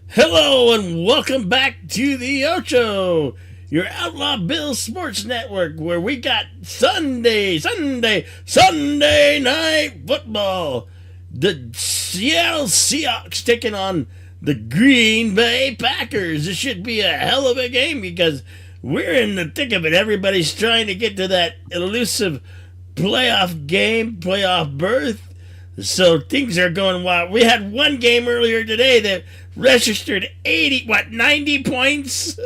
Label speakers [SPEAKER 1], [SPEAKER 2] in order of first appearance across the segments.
[SPEAKER 1] Hello and welcome back to the Ocho, your Outlaw Bill Sports Network, where we got Sunday night football. The Seattle Seahawks taking on the Green Bay Packers. This should be a hell of a game because we're in the thick of it. Everybody's trying to get to that elusive playoff game, playoff berth. So things are going wild. We had one game earlier today that registered 90 points.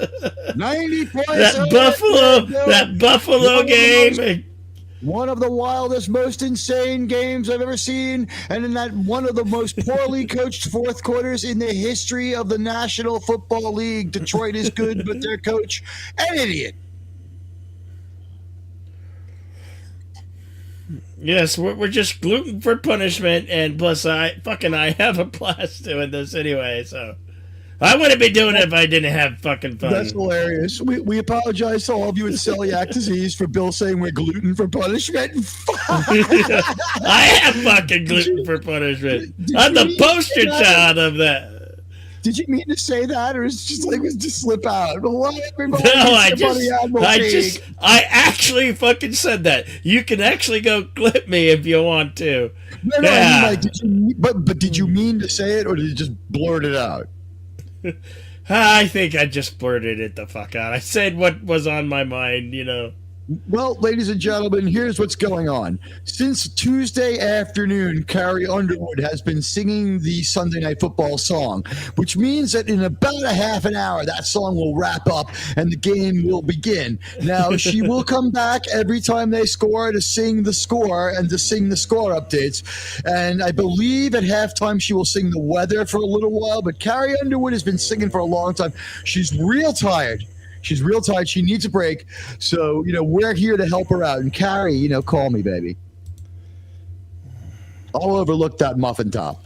[SPEAKER 2] 90 points.
[SPEAKER 1] That Buffalo game.
[SPEAKER 2] One of the wildest, most insane games I've ever seen. And in that one of the most poorly coached fourth quarters in the history of the National Football League. Detroit is good, but their coach, an idiot.
[SPEAKER 1] Yes, we're just gluten for punishment, and plus I have a blast doing this anyway, so I wouldn't be doing it if I didn't have fucking fun.
[SPEAKER 2] That's hilarious. We apologize to all of you with celiac disease for Bill saying we're gluten for punishment.
[SPEAKER 1] I am fucking gluten for punishment. I'm the poster child of that.
[SPEAKER 2] Did you mean to say that, or is it just like it was just slip out?
[SPEAKER 1] No, I actually fucking said that. You can actually go clip me if you want to.
[SPEAKER 2] No, yeah. I mean, like, did you mean to say it, or did you just blurt it out?
[SPEAKER 1] I think I just blurted it the fuck out. I said what was on my mind,
[SPEAKER 2] Well, ladies and gentlemen, here's what's going on. Since Tuesday afternoon, Carrie Underwood has been singing the Sunday Night Football song, which means that in about a half an hour, that song will wrap up and the game will begin. Now, she will come back every time they score to sing the score and to sing the score updates. And I believe at halftime she will sing the weather for a little while, but Carrie Underwood has been singing for a long time. She's real tired. She's real tired. She needs a break. So, we're here to help her out. And Carrie, call me, baby. I'll overlook that muffin top.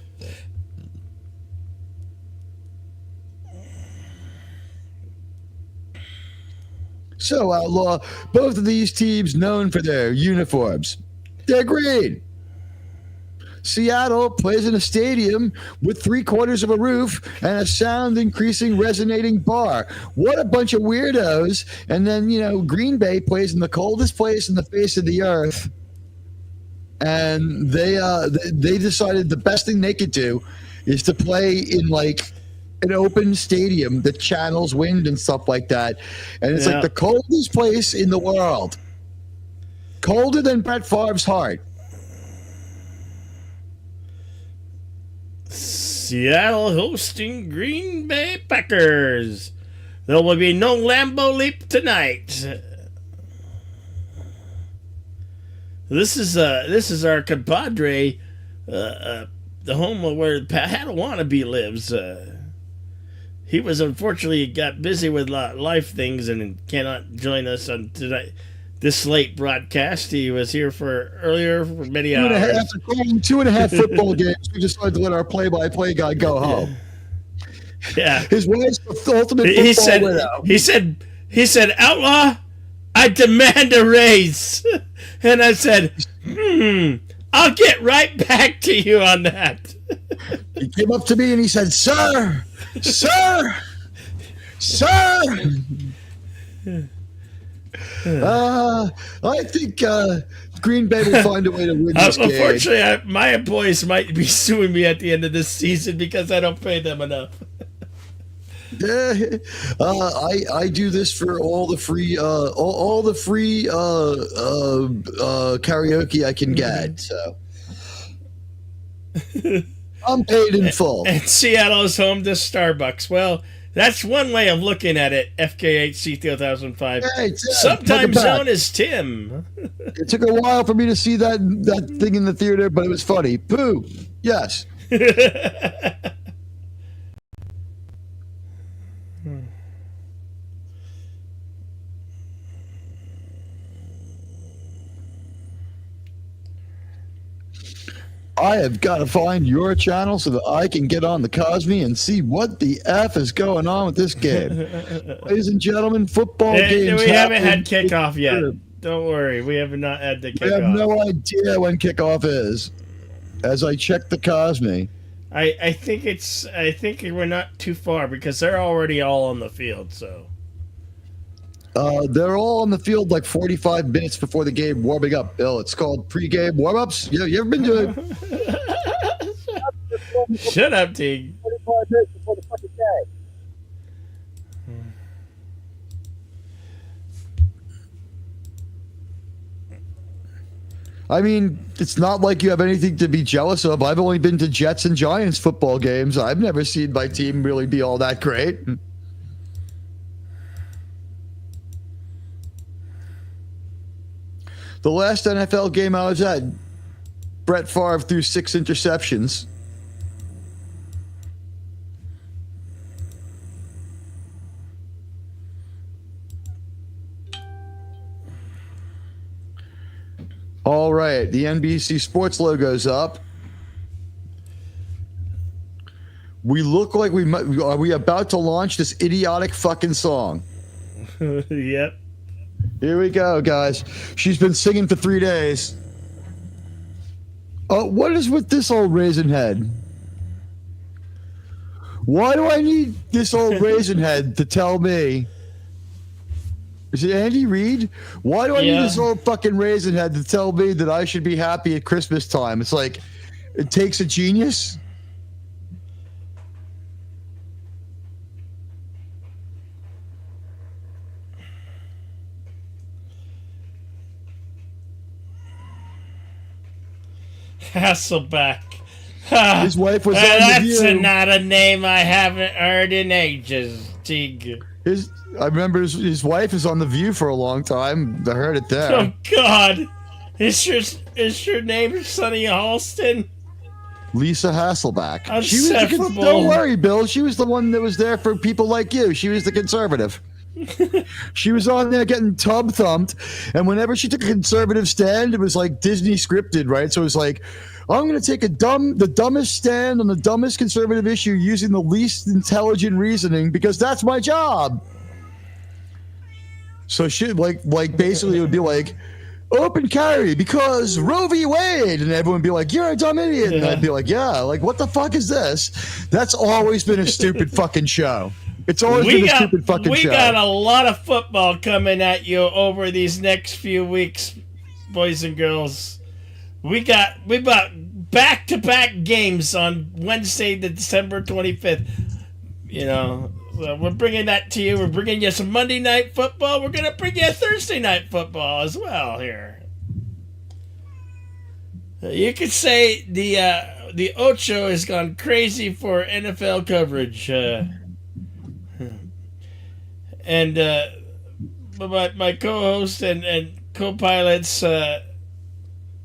[SPEAKER 2] So, Outlaw, both of these teams known for their uniforms. They're green. Seattle plays in a stadium with 3/4 of a roof and a sound-increasing, resonating bar. What a bunch of weirdos. And then, Green Bay plays in the coldest place in the face of the earth. And they decided the best thing they could do is to play in, like, an open stadium that channels wind and stuff like that. And it's like the coldest place in the world. Colder than Brett Favre's heart.
[SPEAKER 1] Seattle hosting Green Bay Packers. There will be no Lambeau Leap tonight. This is our compadre, the home where Padawannabe lives. He was unfortunately got busy with life things and cannot join us on tonight. This late broadcast. He was here earlier for many hours.
[SPEAKER 2] After calling 2.5 football games, we decided to let our play-by-play guy go home.
[SPEAKER 1] Yeah.
[SPEAKER 2] His wife's the ultimate football widow.
[SPEAKER 1] He said, Outlaw, I demand a raise. And I said, I'll get right back to you on that.
[SPEAKER 2] He came up to me and he said, Sir! I think Green Bay will find a way to win this game.
[SPEAKER 1] Unfortunately, my employees might be suing me at the end of this season because I don't pay them enough.
[SPEAKER 2] I do this for all the free karaoke I can get. So I'm paid in full.
[SPEAKER 1] And Seattle is home to Starbucks. Well, that's one way of looking at it. FKHC 2005. Yeah, sometimes known as Tim.
[SPEAKER 2] It took a while for me to see that thing in the theater, but it was funny. Pooh. Yes. I have got to find your channel so that I can get on the Cosme and see what the F is going on with this game. Ladies and gentlemen, football games.
[SPEAKER 1] We haven't had kickoff yet. Don't worry. We have not had the kickoff.
[SPEAKER 2] I have no idea when kickoff is as I check the Cosme.
[SPEAKER 1] I think we're not too far because they're already all on the field. So
[SPEAKER 2] They're all on the field like 45 minutes before the game warming up. Bill, it's called pregame warm-ups. Yeah, you ever been to it?
[SPEAKER 1] shut up, Tig.
[SPEAKER 3] 45 minutes before the fucking game.
[SPEAKER 2] I mean, it's not like you have anything to be jealous of. I've only been to Jets and Giants football games. I've never seen my team really be all that great. The last NFL game I was at, Brett Favre threw 6 interceptions. All right, the NBC Sports logo's up. We look like are we about to launch this idiotic fucking song?
[SPEAKER 1] Yep.
[SPEAKER 2] Here we go, guys. She's been singing for 3 days. Oh, what is with this old raisin head? Why do I need this old raisin head to tell me? Is it Andy Reid? Why do I need this old fucking raisin head to tell me that I should be happy at Christmas time? It's like, it takes a genius.
[SPEAKER 1] Hasselback.
[SPEAKER 2] His wife was on the View.
[SPEAKER 1] That's not a name I haven't heard in ages, Tig.
[SPEAKER 2] I remember his wife is on the View for a long time. I heard it there.
[SPEAKER 1] Oh God, is your name Sonny Halston?
[SPEAKER 2] Lisa Hasselback.
[SPEAKER 1] Insufferable.
[SPEAKER 2] Don't worry, Bill. She was the one that was there for people like you. She was the conservative. She was on there getting tub thumped, and whenever she took a conservative stand, it was like Disney scripted, right? So it was like, I'm going to take the dumbest stand on the dumbest conservative issue using the least intelligent reasoning because that's my job. So she like basically it would be like, open carry because Roe v. Wade, and everyone would be like, you're a dumb idiot, and I'd be like, yeah, like what the fuck is this? That's always been a stupid fucking show. It's always been a stupid fucking show.
[SPEAKER 1] We got a lot of football coming at you over these next few weeks, boys and girls. We got back-to-back games on Wednesday, December 25th. You know, so we're bringing that to you. We're bringing you some Monday night football. We're going to bring you Thursday night football as well here. You could say the Ocho has gone crazy for NFL coverage. And my co-host and co-pilots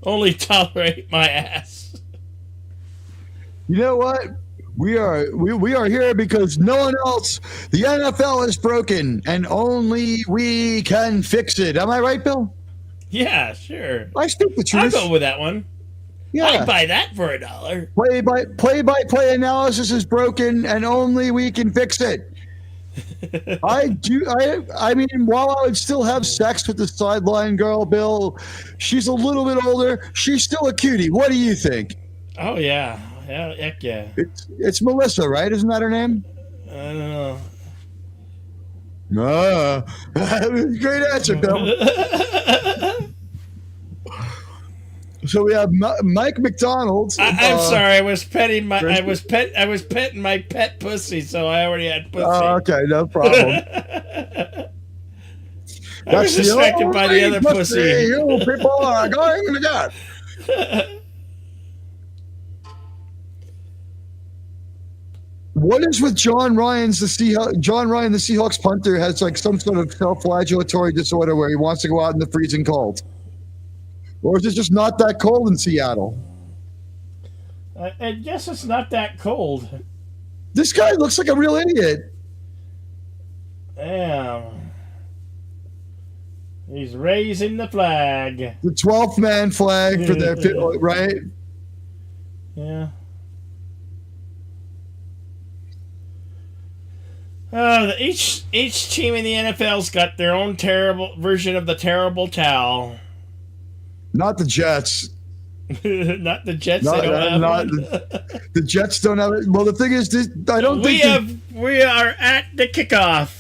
[SPEAKER 1] only tolerate my ass.
[SPEAKER 2] You know what? We are here because no one else. The NFL is broken, and only we can fix it. Am I right, Bill?
[SPEAKER 1] Yeah, sure.
[SPEAKER 2] I speak the truth.
[SPEAKER 1] I'll go with that one. Yeah. I'd buy that for $1.
[SPEAKER 2] Play-by-play analysis is broken, and only we can fix it. I mean, while I would still have sex with the sideline girl, Bill, she's a little bit older. She's still a cutie. What do you think?
[SPEAKER 1] Oh, yeah. Heck yeah.
[SPEAKER 2] It's Melissa, right? Isn't that her name?
[SPEAKER 1] I don't
[SPEAKER 2] know. Great answer, Bill. So we have Mike McDonald.
[SPEAKER 1] I'm sorry. I was petting my pet pussy, so I already had pussy.
[SPEAKER 2] Oh, okay, no problem.
[SPEAKER 1] I was distracted by the other pussy.
[SPEAKER 2] You people are going to God. What is with John Ryan, the Seahawks punter, has like some sort of self-flagellatory disorder where he wants to go out in the freezing cold? Or is it just not that cold in Seattle?
[SPEAKER 1] I guess it's not that cold.
[SPEAKER 2] This guy looks like a real idiot.
[SPEAKER 1] Damn. He's raising the flag.
[SPEAKER 2] The 12th man flag for their right?
[SPEAKER 1] Yeah. Each team in the NFL's got their own terrible version of the terrible towel.
[SPEAKER 2] Not the Jets.
[SPEAKER 1] Not the Jets. They
[SPEAKER 2] Not,
[SPEAKER 1] don't have
[SPEAKER 2] not
[SPEAKER 1] one.
[SPEAKER 2] the Jets don't have it. Well, the thing is, I don't think
[SPEAKER 1] We are at the kickoff.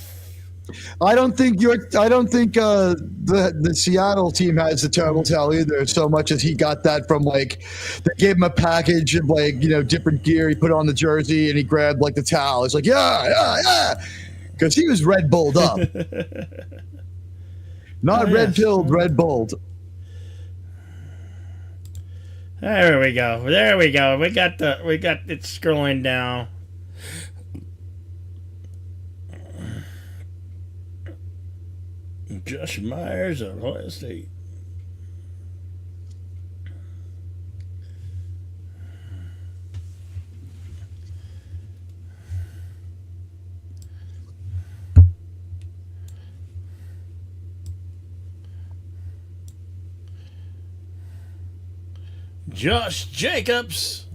[SPEAKER 2] I don't think the Seattle team has the terrible towel either. So much as he got that from like they gave him a package of like different gear. He put on the jersey and he grabbed like the towel. It's like yeah, because he was Red Bulled up, not red pilled, Red Bulled.
[SPEAKER 1] There we go. There we go. We got it scrolling down. Josh Myers of Ohio State. Josh Jacobs.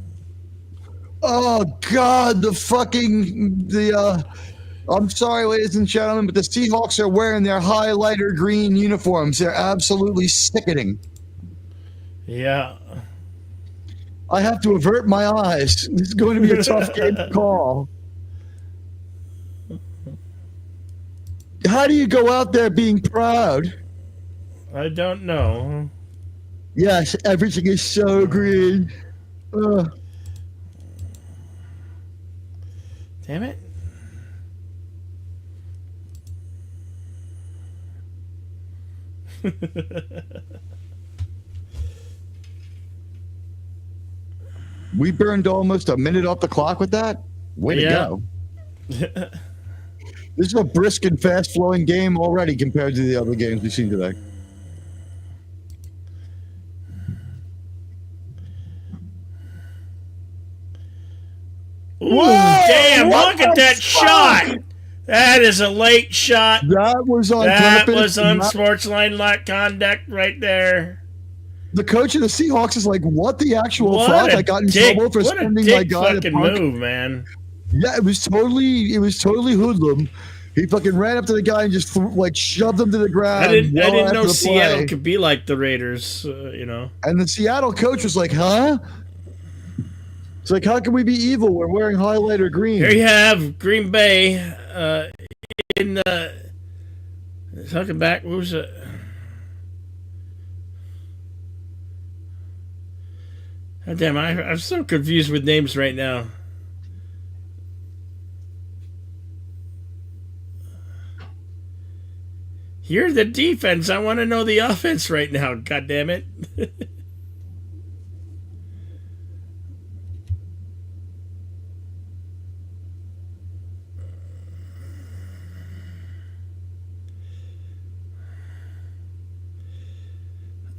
[SPEAKER 2] Oh God, I'm sorry, ladies and gentlemen, but the Seahawks are wearing their highlighter green uniforms. They're absolutely sickening.
[SPEAKER 1] Yeah.
[SPEAKER 2] I have to avert my eyes. This is going to be a tough game to call. How do you go out there being proud?
[SPEAKER 1] I don't know.
[SPEAKER 2] Yes, everything is so green.
[SPEAKER 1] Damn it.
[SPEAKER 2] We burned almost a minute off the clock with that. Way to go. This is a brisk and fast-flowing game already compared to the other games we've seen today.
[SPEAKER 1] Ooh, damn, look at that shot. That is a late shot.
[SPEAKER 2] That was on
[SPEAKER 1] That
[SPEAKER 2] purpose.
[SPEAKER 1] was unsportsmanlike like conduct right there.
[SPEAKER 2] The coach of the Seahawks is like, what the actual
[SPEAKER 1] What
[SPEAKER 2] fuck?
[SPEAKER 1] a
[SPEAKER 2] I got in
[SPEAKER 1] dick,
[SPEAKER 2] trouble for
[SPEAKER 1] what a
[SPEAKER 2] spending my
[SPEAKER 1] dick
[SPEAKER 2] guy
[SPEAKER 1] fucking
[SPEAKER 2] to punt.
[SPEAKER 1] move, man.
[SPEAKER 2] Yeah, it was totally hoodlum. He fucking ran up to the guy and just shoved him to the ground.
[SPEAKER 1] I didn't know
[SPEAKER 2] after the
[SPEAKER 1] Seattle
[SPEAKER 2] play.
[SPEAKER 1] could be like the Raiders,
[SPEAKER 2] And the Seattle coach was like, huh? It's like, how can we be evil? We're wearing highlighter green.
[SPEAKER 1] Here you have Green Bay in talking back. What was it? God damn, I'm so confused with names right now. You're the defense. I want to know the offense right now. God damn it.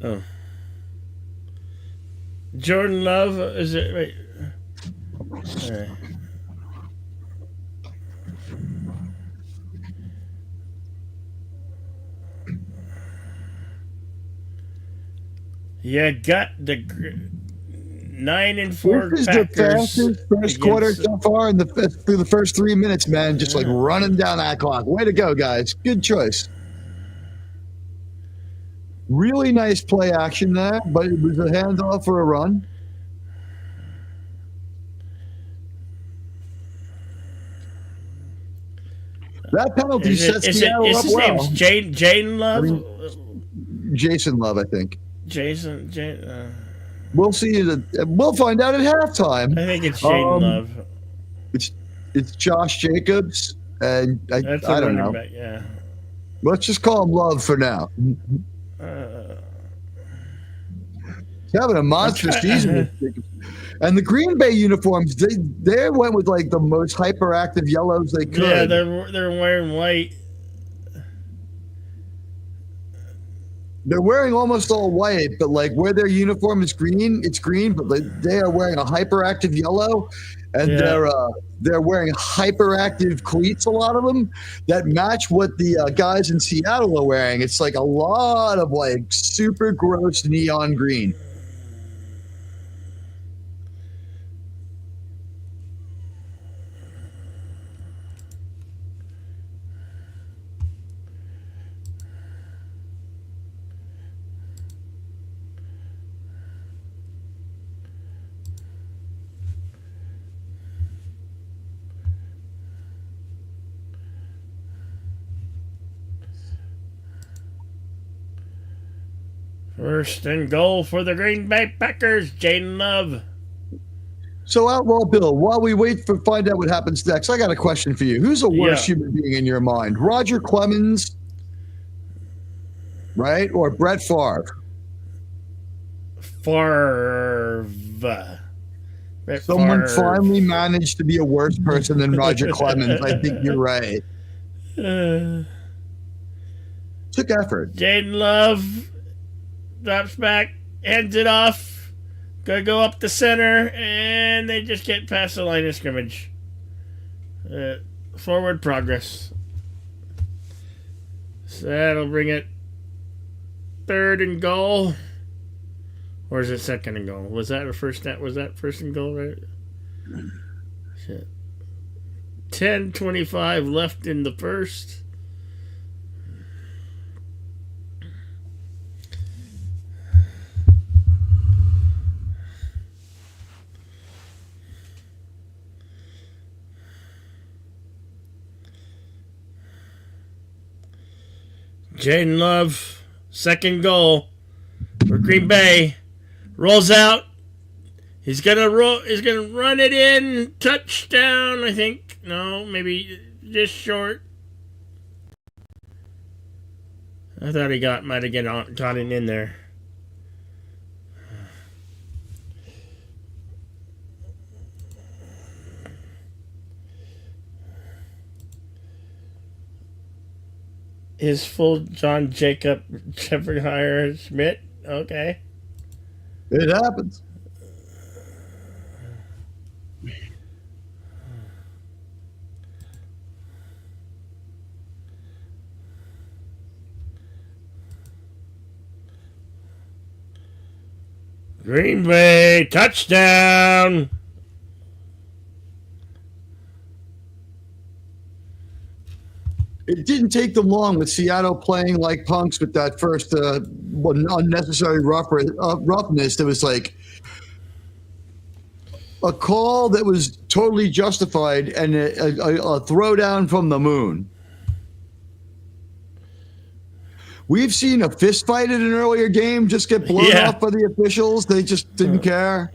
[SPEAKER 1] Oh. Jordan Love, is it? Wait. All right. Yeah, got the 9-4
[SPEAKER 2] This is
[SPEAKER 1] Packers.
[SPEAKER 2] the fastest first quarter so far through the first 3 minutes, man. Just like running down that clock. Way to go, guys. Good choice. Really nice play action there, but it was a handoff for a run. That penalty sets Seattle up well.
[SPEAKER 1] His name's Jaden Love?
[SPEAKER 2] Jason Love, I think.
[SPEAKER 1] Jason.
[SPEAKER 2] We'll see. We'll find out at halftime.
[SPEAKER 1] I think it's Jaden Love.
[SPEAKER 2] It's Josh Jacobs, and I don't know.
[SPEAKER 1] Back, yeah.
[SPEAKER 2] Let's just call him Love for now. He's having a monstrous season. And the Green Bay uniforms, they went with like the most hyperactive yellows they could.
[SPEAKER 1] Yeah, they're wearing white.
[SPEAKER 2] They're wearing almost all white, but like where their uniform is green, it's green, but they are wearing a hyperactive yellow, and they're wearing hyperactive cleats, a lot of them, that match what the guys in Seattle are wearing. It's like a lot of like super gross neon green.
[SPEAKER 1] First and goal for the Green Bay Packers. Jaden Love.
[SPEAKER 2] So, Outlaw Bill, while we wait for find out what happens next, I got a question for you. Who's the worst
[SPEAKER 1] Yeah.
[SPEAKER 2] human being in your mind? Roger Clemens, right? Or Brett Favre?
[SPEAKER 1] Favre. Brett
[SPEAKER 2] Someone
[SPEAKER 1] Favre.
[SPEAKER 2] finally managed to be a worse person than Roger Clemens. I think you're right. Took effort.
[SPEAKER 1] Jaden Love drops back, hands it off. Gonna go up the center, and they just get past the line of scrimmage. Forward progress. So that'll bring it third and goal. Or is it second and goal? Was that first and goal, right? Shit. 10:25 left in the first. Jaden Love, second goal for Green Bay. Rolls out. He's gonna run it in. Touchdown, I think. No, maybe just short. I thought he might have got it in there. His full John Jacob Jeffrey Hire Schmidt. Okay.
[SPEAKER 2] It happens.
[SPEAKER 1] Green Bay touchdown.
[SPEAKER 2] It didn't take them long with Seattle playing like punks with that first unnecessary roughness. There was like a call that was totally justified and a throwdown from the moon. We've seen a fist fight in an earlier game just get blown off by the officials. They just didn't care.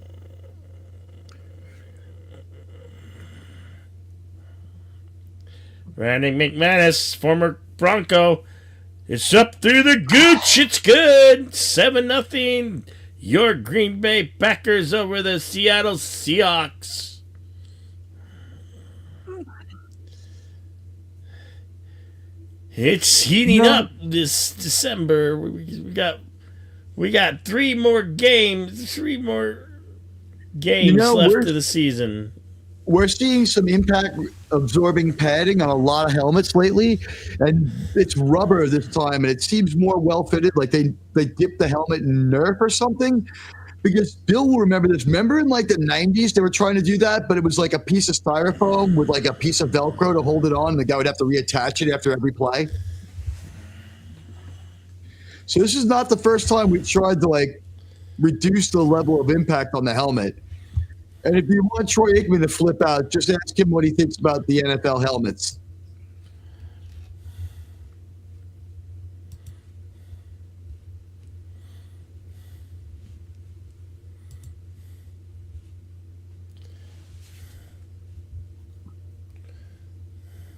[SPEAKER 1] Randy McManus, former Bronco. It's up through the gooch. It's good. 7-0. Your Green Bay Packers over the Seattle Seahawks. It's heating up this December. We got three more games left of the season.
[SPEAKER 2] We're seeing some impact absorbing padding on a lot of helmets lately, and it's rubber this time, and it seems more well fitted. Like they dipped the helmet in Nerf or something. Because Bill will remember this. Remember in like the 90s, they were trying to do that, but it was like a piece of styrofoam with like a piece of Velcro to hold it on, and the guy would have to reattach it after every play. So this is not the first time we've tried to like reduce the level of impact on the helmet. And if you want Troy Aikman to flip out, just ask him what he thinks about the NFL helmets.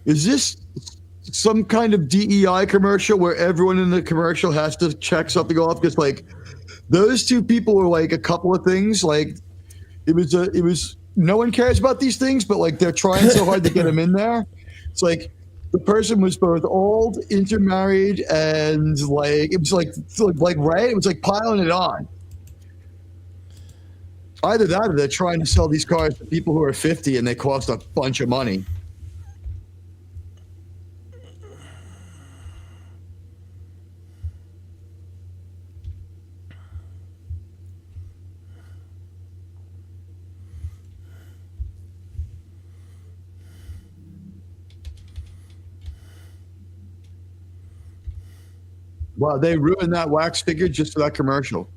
[SPEAKER 2] Is this some kind of DEI commercial where everyone in the commercial has to check something off? Because like those two people were like a couple of things. Like it was no one cares about these things, but like they're trying so hard to get them in there. It's like the person was both old, intermarried, and like it was like right. It was like piling it on. Either that, or they're trying to sell these cars to people who are 50 and they cost a bunch of money. Wow, they ruined that wax figure just for that commercial.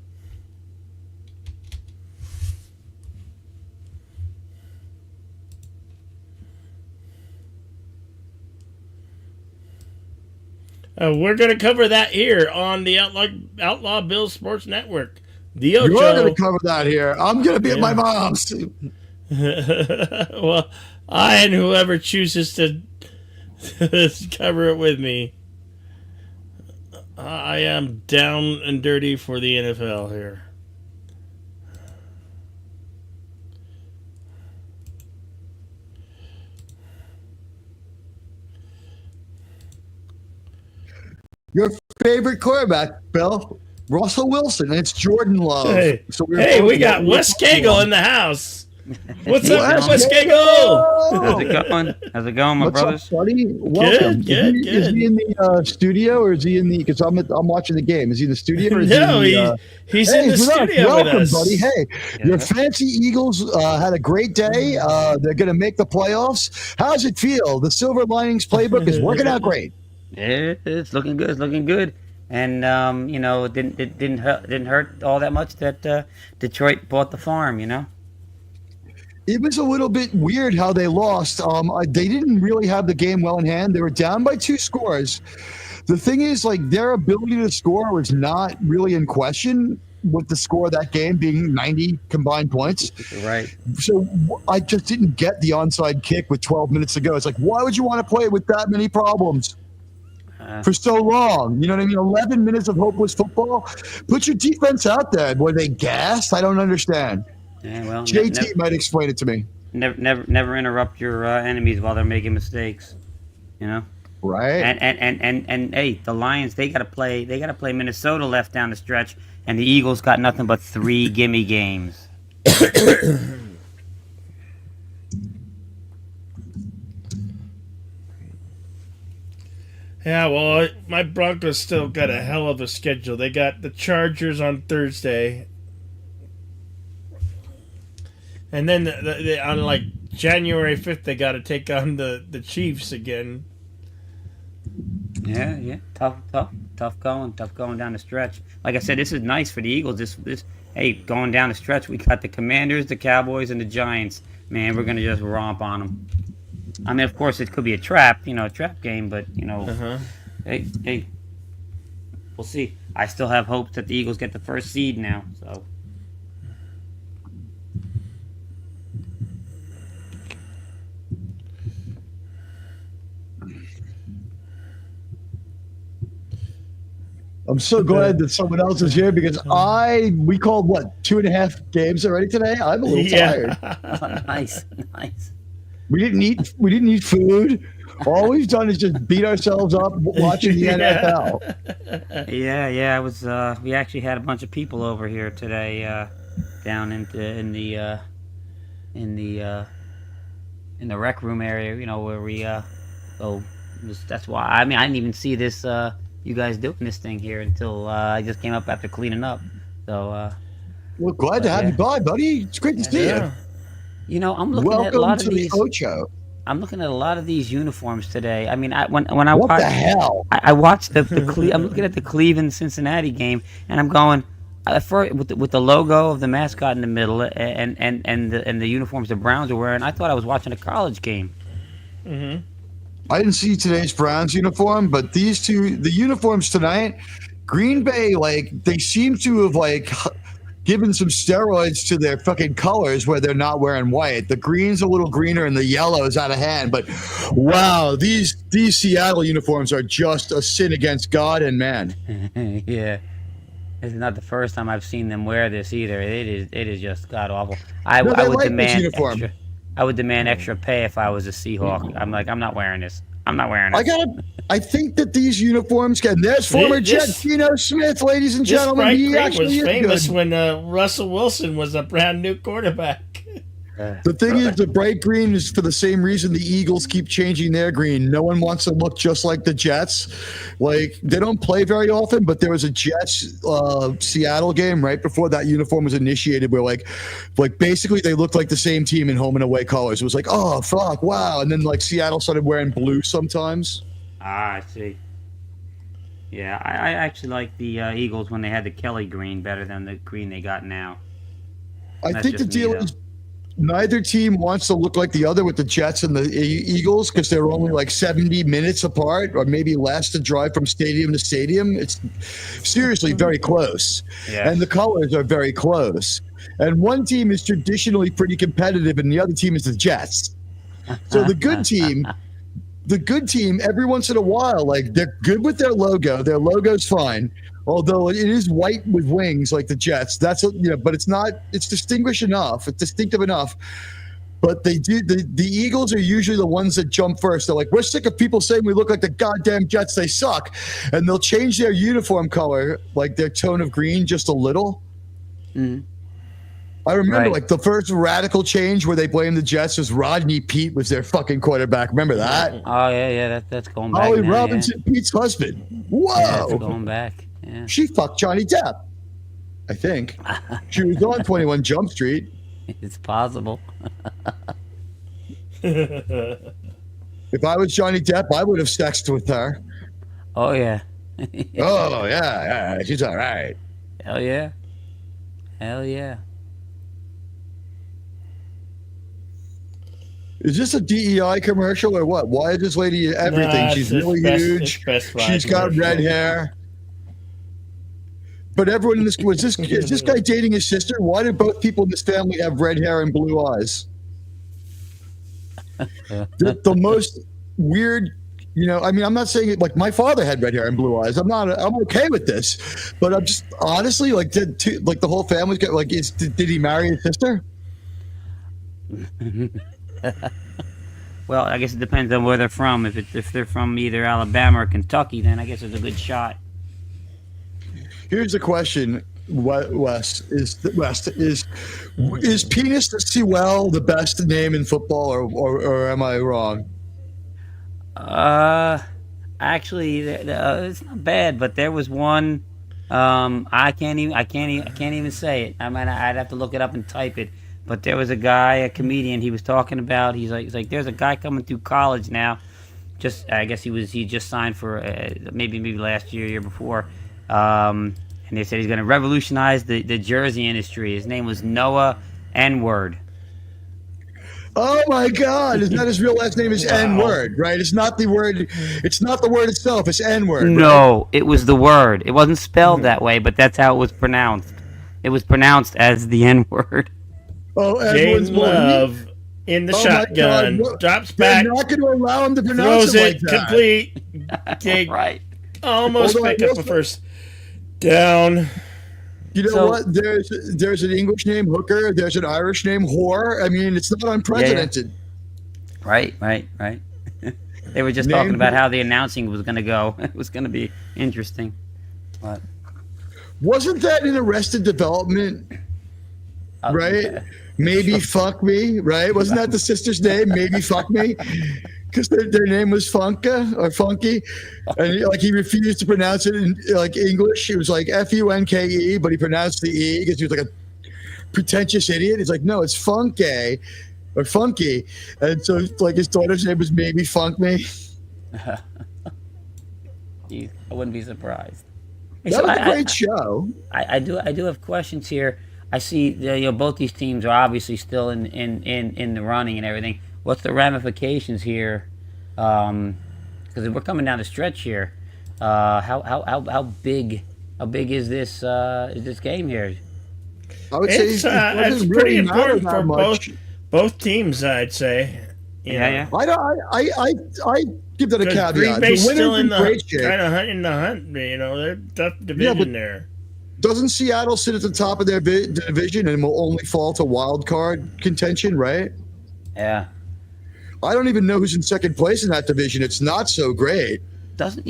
[SPEAKER 1] We're going to cover that here on the Outlaw Bill Sports Network. The Ocho.
[SPEAKER 2] You're going to cover that here. I'm going to be at my
[SPEAKER 1] Yeah.
[SPEAKER 2] mom's.
[SPEAKER 1] Well, I and whoever chooses to cover it with me. I am down and dirty for the NFL here.
[SPEAKER 2] Your favorite quarterback, Bill? Russell Wilson, and it's Jordan Love.
[SPEAKER 1] Hey,
[SPEAKER 2] So
[SPEAKER 1] we got Wes Cagle in the house. What's up, Wes Cagle?
[SPEAKER 4] How's it going? How's it going, my
[SPEAKER 2] What's
[SPEAKER 4] brothers?
[SPEAKER 2] up, buddy? Welcome.
[SPEAKER 1] Good,
[SPEAKER 2] Is he in the studio, or is he in the? Because I'm watching the game. Is he in the studio? Or is
[SPEAKER 1] No,
[SPEAKER 2] he in the,
[SPEAKER 1] he's in the
[SPEAKER 2] with us.
[SPEAKER 1] studio
[SPEAKER 2] Welcome,
[SPEAKER 1] with us.
[SPEAKER 2] buddy. Hey,
[SPEAKER 4] Yeah.
[SPEAKER 2] your fancy Eagles had a great day. They're going to make the playoffs. How does it feel? The Silver Linings playbook is working out great.
[SPEAKER 4] Yeah, it's looking good. It's looking good. And it didn't hurt all that much that Detroit bought the farm.
[SPEAKER 2] It was a little bit weird how they lost. They didn't really have the game well in hand. They were down by 2 scores. The thing is, like, their ability to score was not really in question, with the score of that game being 90 combined points.
[SPEAKER 4] Right.
[SPEAKER 2] So I just didn't get the onside kick with 12 minutes to go. It's like, why would you want to play with that many problems for so long? You know what I mean? 11 minutes of hopeless football. Put your defense out there. Were they gassed? I don't understand.
[SPEAKER 4] Yeah. Well,
[SPEAKER 2] JT might explain it to me.
[SPEAKER 4] never interrupt your enemies while they're making mistakes.
[SPEAKER 2] Right.
[SPEAKER 4] And hey, the Lions they gotta play Minnesota left down the stretch, and the Eagles got nothing but 3 gimme games.
[SPEAKER 1] Yeah, well, my Broncos still got a hell of a schedule. They got the Chargers on Thursday. And then on like January 5th, they got to take on the Chiefs again.
[SPEAKER 4] Yeah, tough going down the stretch. Like I said, this is nice for the Eagles. Hey, going down the stretch, we got the Commanders, the Cowboys, and the Giants. Man, we're gonna just romp on them. I mean, of course, it could be a trap game, but hey, we'll see. I still have hopes that the Eagles get the first seed now. So.
[SPEAKER 2] I'm so glad that someone else is here because we called 2.5 games already today. I'm a little tired.
[SPEAKER 4] Nice.
[SPEAKER 2] We didn't eat food. All we've done is just beat ourselves up watching the NFL.
[SPEAKER 4] Yeah. It was. We actually had a bunch of people over here today, down in the rec room area. Where we. That's why. I mean, I didn't even see this. You guys doing this thing here until I just came up after cleaning up. So.
[SPEAKER 2] Well, glad to have you by, buddy. It's great to see you.
[SPEAKER 4] I'm looking at a lot of these.
[SPEAKER 2] Ocho.
[SPEAKER 4] I'm looking at a lot of these uniforms today. I mean, when I
[SPEAKER 2] What
[SPEAKER 4] watched,
[SPEAKER 2] the hell?
[SPEAKER 4] I watched the I'm looking at the Cleveland Cincinnati game, and I'm going with the logo of the mascot in the middle and the uniforms the Browns are wearing. I thought I was watching a college game.
[SPEAKER 1] Mm-hmm.
[SPEAKER 2] I didn't see today's Browns uniform, but the uniforms tonight, Green Bay, they seem to have given some steroids to their fucking colors where they're not wearing white. The green's a little greener and the yellow is out of hand. But wow, these Seattle uniforms are just a sin against God and man.
[SPEAKER 4] Yeah, it's not the first time I've seen them wear this either. It is just god awful. I would demand extra. I would demand extra pay if I was a Seahawk. I'm not wearing this. I'm not wearing it.
[SPEAKER 2] I think that these uniforms there's former Jet Geno Smith, ladies and gentlemen.
[SPEAKER 1] This
[SPEAKER 2] He
[SPEAKER 1] bright green
[SPEAKER 2] actually
[SPEAKER 1] was
[SPEAKER 2] is
[SPEAKER 1] famous
[SPEAKER 2] good.
[SPEAKER 1] when Russell Wilson was a brand new quarterback.
[SPEAKER 2] The thing is, the bright green is for the same reason the Eagles keep changing their green. No one wants to look just like the Jets. They don't play very often, but there was a Jets Seattle game right before that uniform was initiated where basically they looked like the same team in home and away colors. It was like, oh, fuck, wow. And then Seattle started wearing blue sometimes.
[SPEAKER 4] I see. Yeah, I actually like the Eagles when they had the Kelly green better than the green they got now.
[SPEAKER 2] I think the deal is neither team wants to look like the other with the Jets and the Eagles because they're only like 70 minutes apart or maybe less to drive from stadium to stadium. It's seriously very close.
[SPEAKER 4] Yeah.
[SPEAKER 2] And the colors are very close. And one team is traditionally pretty competitive and the other team is the Jets. So the good team, every once in a while, like they're good with their logo. Their logo's fine. Although it is white with wings like the Jets, but it's distinctive enough. But they do the Eagles are usually the ones that jump first. They're like, we're sick of people saying we look like the goddamn Jets, they suck. And they'll change their uniform color, like their tone of green, just a little.
[SPEAKER 4] Mm-hmm.
[SPEAKER 2] I remember
[SPEAKER 4] Right.
[SPEAKER 2] like the first radical change where they blamed the Jets was Rodney Pete was their fucking quarterback. Remember that?
[SPEAKER 4] Oh yeah. That's going back.
[SPEAKER 2] Holly
[SPEAKER 4] now,
[SPEAKER 2] Robinson, Pete's husband. Whoa.
[SPEAKER 4] Yeah, that's going back. Yeah.
[SPEAKER 2] She fucked Johnny Depp, I think. She was on 21 Jump Street.
[SPEAKER 4] It's possible.
[SPEAKER 2] If I was Johnny Depp, I would have sexed with her.
[SPEAKER 4] Oh yeah.
[SPEAKER 2] Oh, yeah, she's all right.
[SPEAKER 4] Hell yeah. Hell yeah.
[SPEAKER 2] Is this a DEI commercial or what? Why is this lady everything?
[SPEAKER 1] Nah,
[SPEAKER 2] She's
[SPEAKER 1] it's
[SPEAKER 2] really
[SPEAKER 1] Best-
[SPEAKER 2] huge.
[SPEAKER 1] it's Best Buy
[SPEAKER 2] She's got
[SPEAKER 1] commercial.
[SPEAKER 2] red hair. But everyone in this is this guy dating his sister? Why did both people in this family have red hair and blue eyes? The most weird, I mean, I'm not saying it like my father had red hair and blue eyes. I'm okay with this, but I'm just honestly like, the whole family's got like, did he marry his sister?
[SPEAKER 4] Well, I guess it depends on where they're from. If they're from either Alabama or Kentucky, then I guess it's a good shot.
[SPEAKER 2] Here's the question, Wes. Is Penis Sewell the best name in football, or am I wrong?
[SPEAKER 4] Actually, it's not bad, but there was one. I can't even say it. I mean, I'd have to look it up and type it. But there was a comedian. He was talking about. He's like, there's a guy coming through college now. I guess he just signed for maybe last year before. And they said he's going to revolutionize the jersey industry. His name was Noah N-Word.
[SPEAKER 2] Oh my God! Isn't that his real last name? Is N-word, right? It's not the word. It's not the word itself. It's N-word.
[SPEAKER 4] No, right? It was the word. It wasn't spelled that way, but that's how it was pronounced. It was pronounced as the N-word.
[SPEAKER 2] Oh,
[SPEAKER 1] Jaden Love in the shotgun, drops back,
[SPEAKER 2] they're not going to allow him to pronounce
[SPEAKER 1] throws
[SPEAKER 2] it like
[SPEAKER 1] it
[SPEAKER 2] that.
[SPEAKER 1] complete. They
[SPEAKER 4] Right.
[SPEAKER 1] almost pick up a first down.
[SPEAKER 2] You know what? There's an English name, Hooker. There's an Irish name, Whore. I mean, it's not unprecedented.
[SPEAKER 4] Yeah. Right. They were just talking about how the announcing was going to go. It was going to be interesting. But
[SPEAKER 2] wasn't that in Arrested Development? Right? Maybe fuck me, right? Wasn't that the sister's name? Maybe fuck me, because their name was Funka or Funky, and he refused to pronounce it in like English. It was like Funke, but he pronounced the e because he was like a pretentious idiot. He's like, no, it's Funke or Funky, and so like his daughter's name was Maybe Funk Me.
[SPEAKER 4] I wouldn't be surprised.
[SPEAKER 2] That was a great show.
[SPEAKER 4] I do have questions here. I see both these teams are obviously still in the running and everything. What's the ramifications here? Because we're coming down the stretch here. How big is this game here?
[SPEAKER 2] I would say
[SPEAKER 1] it's pretty important for both teams. I'd say.
[SPEAKER 4] Yeah.
[SPEAKER 2] I give that a caveat.
[SPEAKER 1] Green Bay's still in the
[SPEAKER 2] kind
[SPEAKER 1] of hunt. They're tough division there.
[SPEAKER 2] Doesn't Seattle sit at the top of their division and will only fall to wild card contention, right?
[SPEAKER 4] Yeah.
[SPEAKER 2] I don't even know who's in second place in that division. It's not so great.
[SPEAKER 4] Does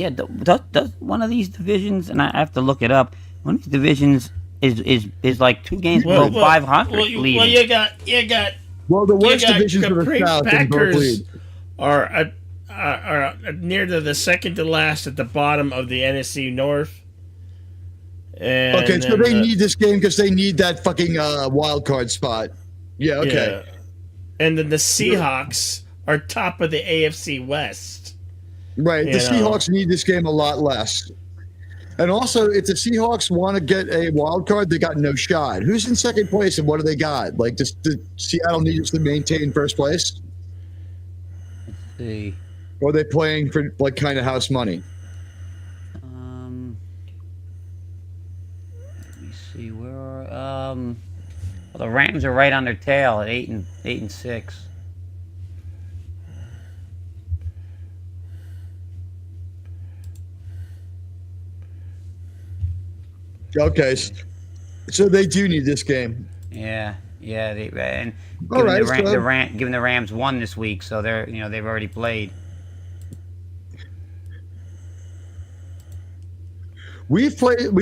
[SPEAKER 4] one of these divisions, and I have to look it up, one of these divisions is like 2 games below 500 leading.
[SPEAKER 1] Well, you got
[SPEAKER 2] the worst divisions for the South in both leagues
[SPEAKER 1] are near to the second to last at the bottom of the NFC North. And
[SPEAKER 2] okay, so they need this game because they need that fucking wild card spot. Yeah, okay.
[SPEAKER 1] Yeah. And then the Seahawks are top of the AFC West.
[SPEAKER 2] Right, the Seahawks need this game a lot less. And also, if the Seahawks want to get a wild card, they got no shot. Who's in second place and what do they got? Like, does Seattle needs to maintain first place?
[SPEAKER 4] Let's see.
[SPEAKER 2] Or are they playing for like kind of house money?
[SPEAKER 4] Let me see. Where are well, the Rams are right on their tail at 8-6.
[SPEAKER 2] Okay, so they do need this game.
[SPEAKER 4] Yeah. They, and
[SPEAKER 2] All right,
[SPEAKER 4] given the Rams won this week, so they've already played.
[SPEAKER 2] We've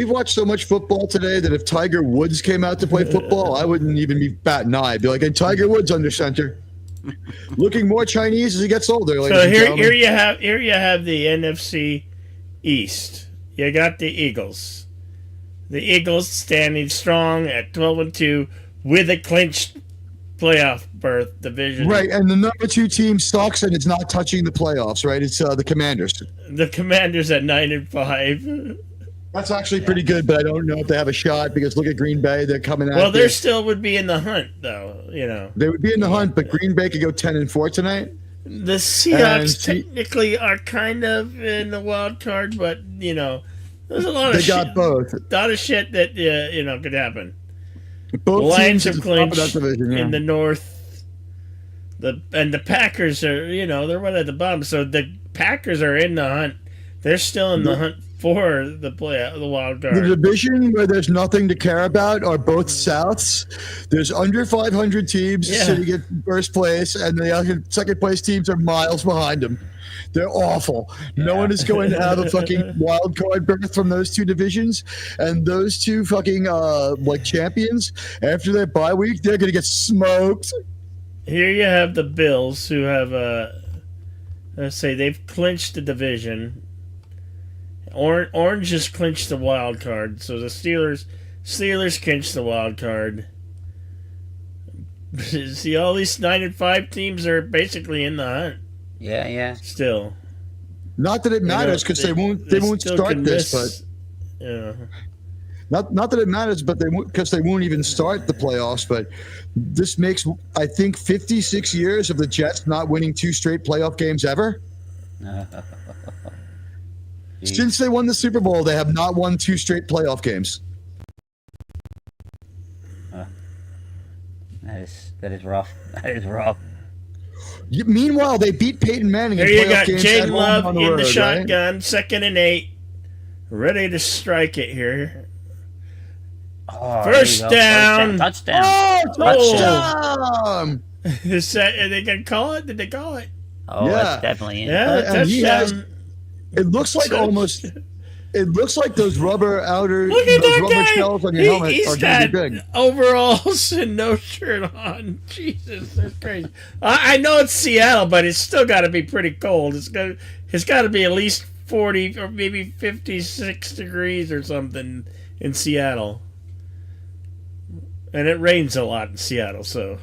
[SPEAKER 2] watched so much football today that if Tiger Woods came out to play football, I wouldn't even be batting an eye. I'd be like, hey, Tiger Woods under center, looking more Chinese as he gets older.
[SPEAKER 1] So here you have the NFC East. You got the Eagles. The Eagles standing strong at 12-2 with a clinched playoff berth division.
[SPEAKER 2] Right, and the number 2 team sucks and it's not touching the playoffs. Right, it's the Commanders.
[SPEAKER 1] The Commanders at 9-5.
[SPEAKER 2] That's actually pretty good, but I don't know if they have a shot because look at Green Bay; they're coming out.
[SPEAKER 1] Well, they still would be in the hunt, though.
[SPEAKER 2] They would be in the hunt, but Green Bay could go 10-4 tonight.
[SPEAKER 1] The Seahawks technically are kind of in the wild card, but there's a lot of
[SPEAKER 2] they got both.
[SPEAKER 1] A lot of shit that could happen.
[SPEAKER 2] Both
[SPEAKER 1] the Lions
[SPEAKER 2] teams
[SPEAKER 1] have clinched
[SPEAKER 2] division,
[SPEAKER 1] in the North. The Packers are they're right at the bottom, so the Packers are in the hunt. They're still in the hunt for the wild card.
[SPEAKER 2] The division where there's nothing to care about are both Souths. There's under 500 teams sitting in first place, and the second place teams are miles behind them. They're awful. No one is going to have a fucking wild card berth from those two divisions, and those two fucking champions after their bye week, they're going to get smoked.
[SPEAKER 1] Here you have the Bills, who have let's say they've clinched the division. Orange has clinched the wild card, so the Steelers clinched the wild card. See, all these 9-5 teams are basically in the hunt.
[SPEAKER 4] Yeah.
[SPEAKER 1] Still,
[SPEAKER 2] not that it matters because they won't start this, but not that it matters, but because they won't even start the playoffs. But this makes, I think, 56 years of the Jets not winning 2 straight playoff games ever. Since they won the Super Bowl, they have not won 2 straight playoff games.
[SPEAKER 4] That is rough. That is rough.
[SPEAKER 2] Meanwhile, they beat Peyton Manning.
[SPEAKER 1] Here
[SPEAKER 2] in
[SPEAKER 1] you got
[SPEAKER 2] games
[SPEAKER 1] Jaden Love in
[SPEAKER 2] road,
[SPEAKER 1] the shotgun,
[SPEAKER 2] right?
[SPEAKER 1] 2nd and 8, ready to strike it here.
[SPEAKER 4] First
[SPEAKER 1] down.
[SPEAKER 4] Touchdown.
[SPEAKER 2] Touchdown.
[SPEAKER 1] They can call it? Did they call it?
[SPEAKER 4] Oh,
[SPEAKER 2] Yeah.
[SPEAKER 4] that's definitely in.
[SPEAKER 1] Yeah, touchdown.
[SPEAKER 2] It looks like almost. It looks like those rubber outer,
[SPEAKER 1] Look at
[SPEAKER 2] those
[SPEAKER 1] that
[SPEAKER 2] rubber
[SPEAKER 1] guy.
[SPEAKER 2] shells on your helmet
[SPEAKER 1] He's
[SPEAKER 2] are
[SPEAKER 1] got
[SPEAKER 2] going to be big.
[SPEAKER 1] overalls and no shirt on. Jesus, that's crazy. I know it's Seattle, but it's still got to be pretty cold. It's got to be at least 40 or maybe 56 degrees or something in Seattle. And it rains a lot in Seattle, so.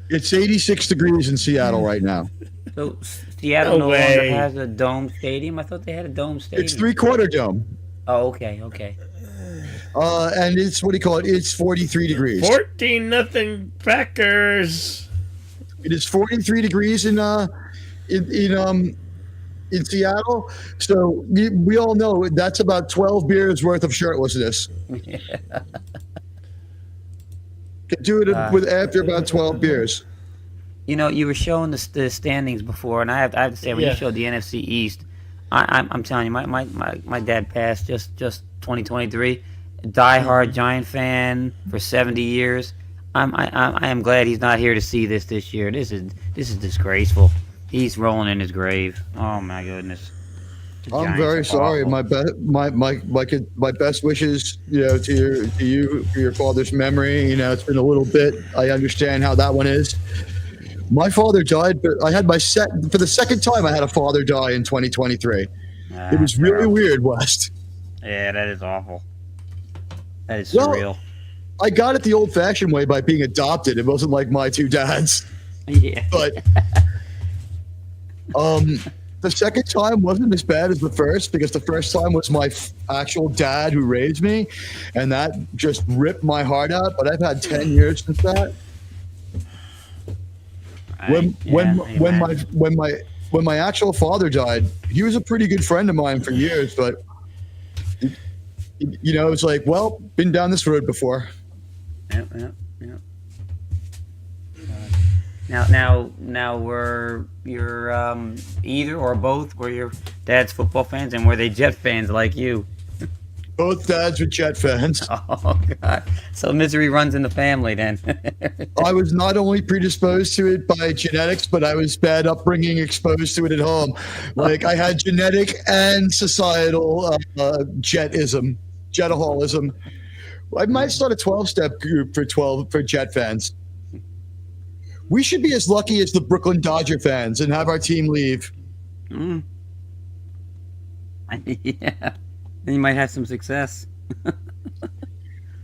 [SPEAKER 2] It's 86 degrees in Seattle right now.
[SPEAKER 4] So Seattle
[SPEAKER 1] No
[SPEAKER 4] no
[SPEAKER 1] way.
[SPEAKER 4] longer has a dome stadium. I thought they had a dome stadium.
[SPEAKER 2] It's 3/4 dome.
[SPEAKER 4] Oh, okay.
[SPEAKER 2] And it's, what do you call it? It's 43 degrees.
[SPEAKER 1] 14-0 Packers.
[SPEAKER 2] It is 43 degrees in Seattle. So we all know that's about 12 beers worth of shirtlessness. Can do it with after about 12 beers.
[SPEAKER 4] You were showing the standings before, and I have to say, when you showed the NFC East, I'm telling you, my dad passed just 2023. Diehard Giant fan for 70 years. I am glad he's not here to see this year. This is disgraceful. He's rolling in his grave. Oh my goodness.
[SPEAKER 2] I'm very sorry. My best wishes, to you for your father's memory. It's been a little bit. I understand how that one is. My father died, but I had for the second time. I had a father die in 2023. It was really weird, West.
[SPEAKER 4] Yeah, that is awful. That is surreal.
[SPEAKER 2] I got it the old-fashioned way by being adopted. It wasn't like my 2 dads.
[SPEAKER 4] Yeah.
[SPEAKER 2] But The second time wasn't as bad as the first because the first time was my actual dad who raised me, and that just ripped my heart out. But I've had 10 years since that. When my actual father died, he was a pretty good friend of mine for years. But you know, it's like, well, been down this road before.
[SPEAKER 4] Yep. Now, were your either or both were your dad's football fans, and were they Jet fans like you?
[SPEAKER 2] Both dads were Jet fans.
[SPEAKER 4] Oh God! So misery runs in the family then.
[SPEAKER 2] I was not only predisposed to it by genetics, but I was bad upbringing exposed to it at home. Like I had genetic and societal Jetaholism. I might start a 12-step group for Jet fans. We should be as lucky as the Brooklyn Dodger fans and have our team leave.
[SPEAKER 4] Yeah. Then you might have some success.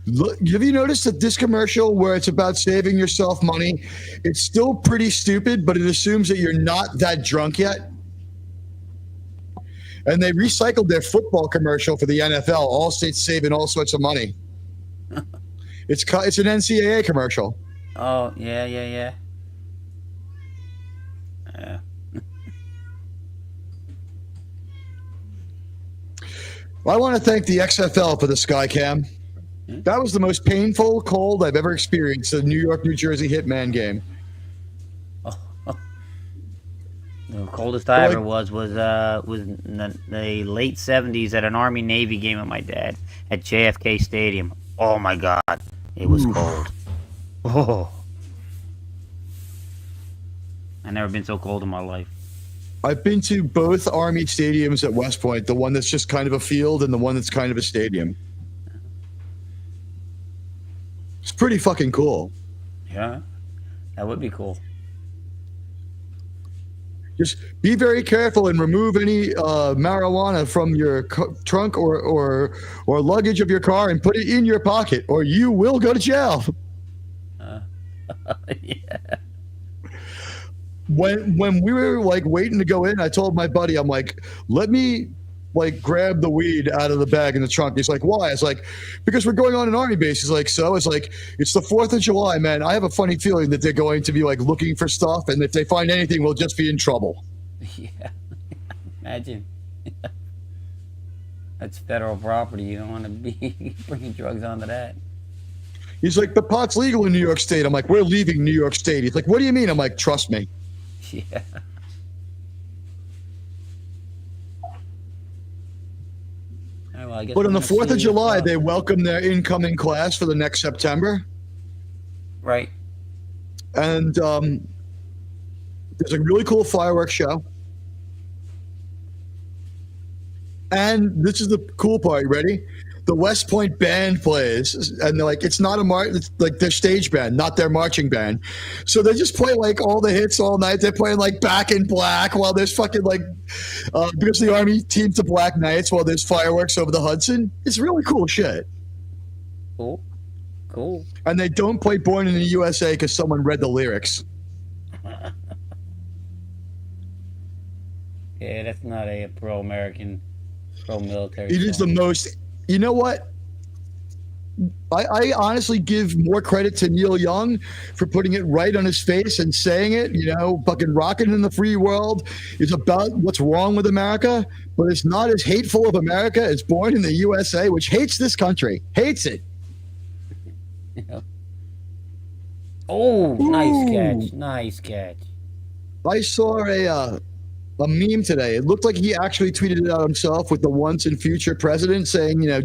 [SPEAKER 2] Look, have you noticed that this commercial where it's about saving yourself money, it's still pretty stupid, but it assumes that you're not that drunk yet? And they recycled their football commercial for the NFL. All states saving all sorts of money. It's an NCAA commercial.
[SPEAKER 4] Oh, yeah. Yeah.
[SPEAKER 2] I want to thank the XFL for the Skycam. That was the most painful cold I've ever experienced, a New York, New Jersey Hitman game.
[SPEAKER 4] The coldest I ever was in the late 70s at an Army Navy game with my dad at JFK Stadium. Oh my God, it was cold. Oh, I've never been so cold in my life.
[SPEAKER 2] I've been to both Army stadiums at West Point, the one that's just kind of a field and the one that's kind of a stadium. It's pretty fucking cool.
[SPEAKER 4] Yeah, that would be cool.
[SPEAKER 2] Just be very careful and remove any marijuana from your trunk or luggage of your car and put it in your pocket, or you will go to jail.
[SPEAKER 4] Yeah.
[SPEAKER 2] When we were like waiting to go in, I told my buddy, I'm like, let me like grab the weed out of the bag in the trunk. He's like, why? It's like, because we're going on an Army base. He's like, so? It's like, it's the 4th of July, man. I have a funny feeling that they're going to be like looking for stuff, and if they find anything, we'll just be in trouble.
[SPEAKER 4] Yeah. Imagine. That's federal property. You don't want to be bringing drugs onto that.
[SPEAKER 2] He's like, but pot's legal in New York State. I'm like, we're leaving New York State. He's like, what do you mean? I'm like, trust me.
[SPEAKER 4] Yeah. Well,
[SPEAKER 2] but on the 4th of July, they welcome their incoming class for the next September.
[SPEAKER 4] Right.
[SPEAKER 2] And there's a really cool fireworks show. And this is the cool part. You ready? The West Point band plays, and they're like, it's not it's like their stage band, not their marching band. So they just play like all the hits all night. They're playing like Back in Black while there's fucking like, because the Army teams to Black Knights while there's fireworks over the Hudson. It's really cool shit.
[SPEAKER 4] Cool.
[SPEAKER 2] And they don't play Born in the USA because someone read the lyrics.
[SPEAKER 4] Yeah, that's not a pro-American, pro-military.
[SPEAKER 2] It is the most. You know what? I honestly give more credit to Neil Young for putting it right on his face and saying it. You know, fucking rocking in the free world is about what's wrong with America, but it's not as hateful of America as Born in the USA, which hates this country, hates it.
[SPEAKER 4] Yeah. Oh, nice catch.
[SPEAKER 2] I saw a meme today. It looked like he actually tweeted it out himself with the once and future president saying, you know,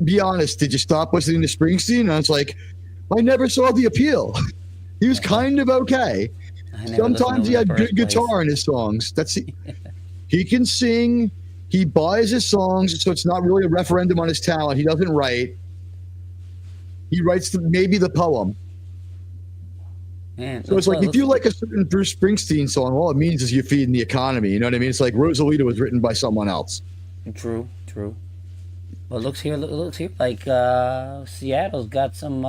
[SPEAKER 2] be honest, did you stop listening to Springsteen? And I was like, I never saw the appeal. He was kind of okay. Sometimes he had good guitar in his songs. He can sing. He buys his songs, so it's not really a referendum on his talent. He doesn't write. He writes maybe the poem.
[SPEAKER 4] Man,
[SPEAKER 2] so it's like if you like a certain Bruce Springsteen song, all it means is you're feeding the economy. You know what I mean? It's like Rosalita was written by someone else.
[SPEAKER 4] True. Well, it looks here like Seattle's got some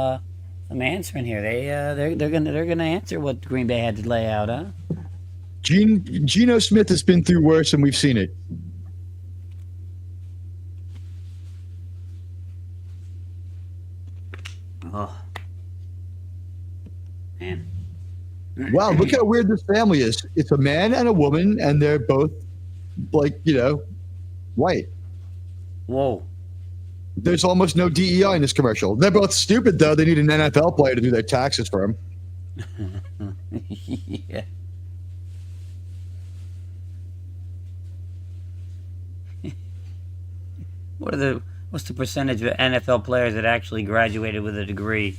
[SPEAKER 4] answering here. They're gonna answer what Green Bay had to lay out, huh?
[SPEAKER 2] Geno Smith has been through worse, and we've seen it.
[SPEAKER 4] Oh, man.
[SPEAKER 2] Wow, look how weird this family is. It's a man and a woman, and they're both, white.
[SPEAKER 4] Whoa.
[SPEAKER 2] There's almost no DEI in this commercial. They're both stupid, though. They need an NFL player to do their taxes for them.
[SPEAKER 4] Yeah. What's the percentage of NFL players that actually graduated with a degree?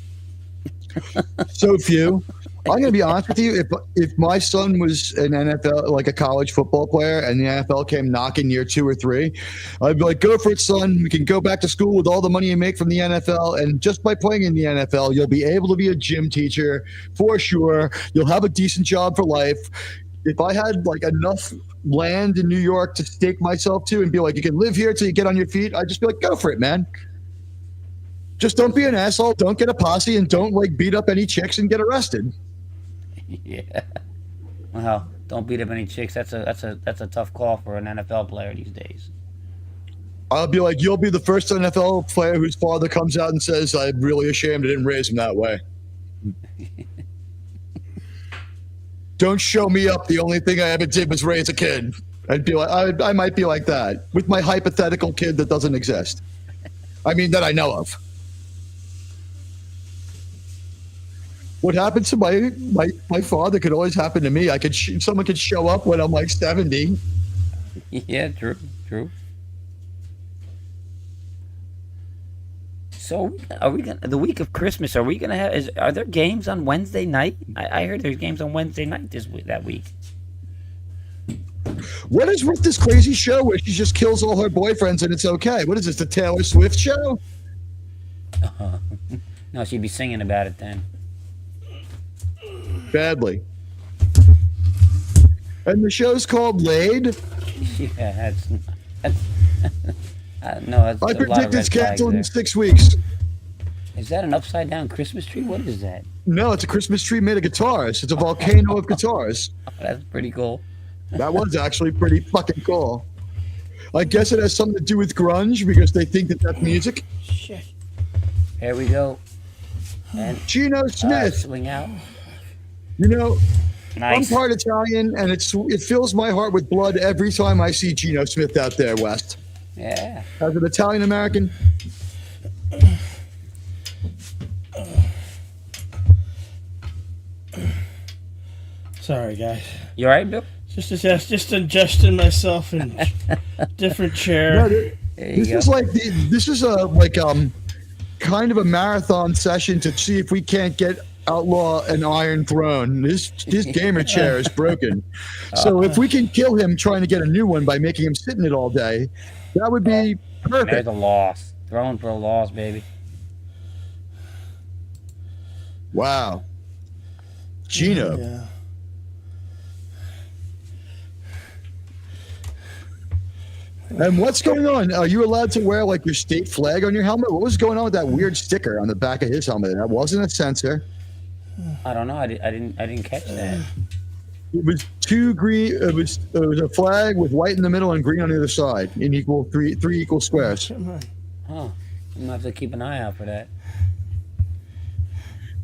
[SPEAKER 2] So few. I'm going to be honest with you. If my son was an NFL, like a college football player, and the NFL came knocking year 2 or 3, I'd be like, go for it, son. We can go back to school with all the money you make from the NFL. And just by playing in the NFL, you'll be able to be a gym teacher for sure. You'll have a decent job for life. If I had enough land in New York to stake myself to and be like, you can live here till you get on your feet, I'd just be like, go for it, man. Just don't be an asshole. Don't get a posse, and don't beat up any chicks and get arrested.
[SPEAKER 4] Yeah. Well, don't beat up any chicks. That's a tough call for an NFL player these days.
[SPEAKER 2] I'll be like, you'll be the first NFL player whose father comes out and says, I'm really ashamed I didn't raise him that way. Don't show me up. The only thing I ever did was raise a kid. I'd be like, I might be like that with my hypothetical kid that doesn't exist. I mean, that I know of. What happened to my father could always happen to me. Someone could show up when I'm 70.
[SPEAKER 4] Yeah, true. So, are we gonna the week of Christmas? Are we gonna have? Are there games on Wednesday night? I heard there's games on Wednesday night that week.
[SPEAKER 2] What is with this crazy show where she just kills all her boyfriends and it's okay? What is this, the Taylor Swift show?
[SPEAKER 4] No, she'd be singing about it then.
[SPEAKER 2] Badly. And the show's called Laid?
[SPEAKER 4] Yeah, that's
[SPEAKER 2] I predict it's canceled in 6 weeks.
[SPEAKER 4] Is that an upside down Christmas tree? What is that?
[SPEAKER 2] No, it's a Christmas tree made of guitars. It's a volcano of guitars.
[SPEAKER 4] Oh, that's pretty cool.
[SPEAKER 2] That was actually pretty fucking cool. I guess it has something to do with grunge because they think that that's music.
[SPEAKER 4] Shit. Here we go. And
[SPEAKER 2] Geno Smith.
[SPEAKER 4] Swing out.
[SPEAKER 2] I'm
[SPEAKER 4] Nice.
[SPEAKER 2] part Italian, and it fills my heart with blood every time I see Geno Smith out there, West.
[SPEAKER 4] Yeah.
[SPEAKER 2] As an Italian American.
[SPEAKER 1] Sorry, guys.
[SPEAKER 4] You all right, Bill?
[SPEAKER 1] Just adjusting myself in different chair.
[SPEAKER 2] No,
[SPEAKER 4] There you go.
[SPEAKER 2] this is kind of a marathon session to see if we can't get Outlaw an Iron Throne. His gamer chair is broken. So if we can kill him trying to get a new one by making him sit in it all day, that would be
[SPEAKER 4] There's
[SPEAKER 2] perfect.
[SPEAKER 4] a loss. Throwing for a loss, baby.
[SPEAKER 2] Wow. Geno.
[SPEAKER 1] Yeah.
[SPEAKER 2] And what's going on? Are you allowed to wear your state flag on your helmet? What was going on with that weird sticker on the back of his helmet? That wasn't a sensor.
[SPEAKER 4] I don't know. I didn't catch that.
[SPEAKER 2] It was two green. It was a flag with white in the middle and green on the other side in three equal squares.
[SPEAKER 1] Come on.
[SPEAKER 4] Huh. I'm gonna have to keep an eye out for that.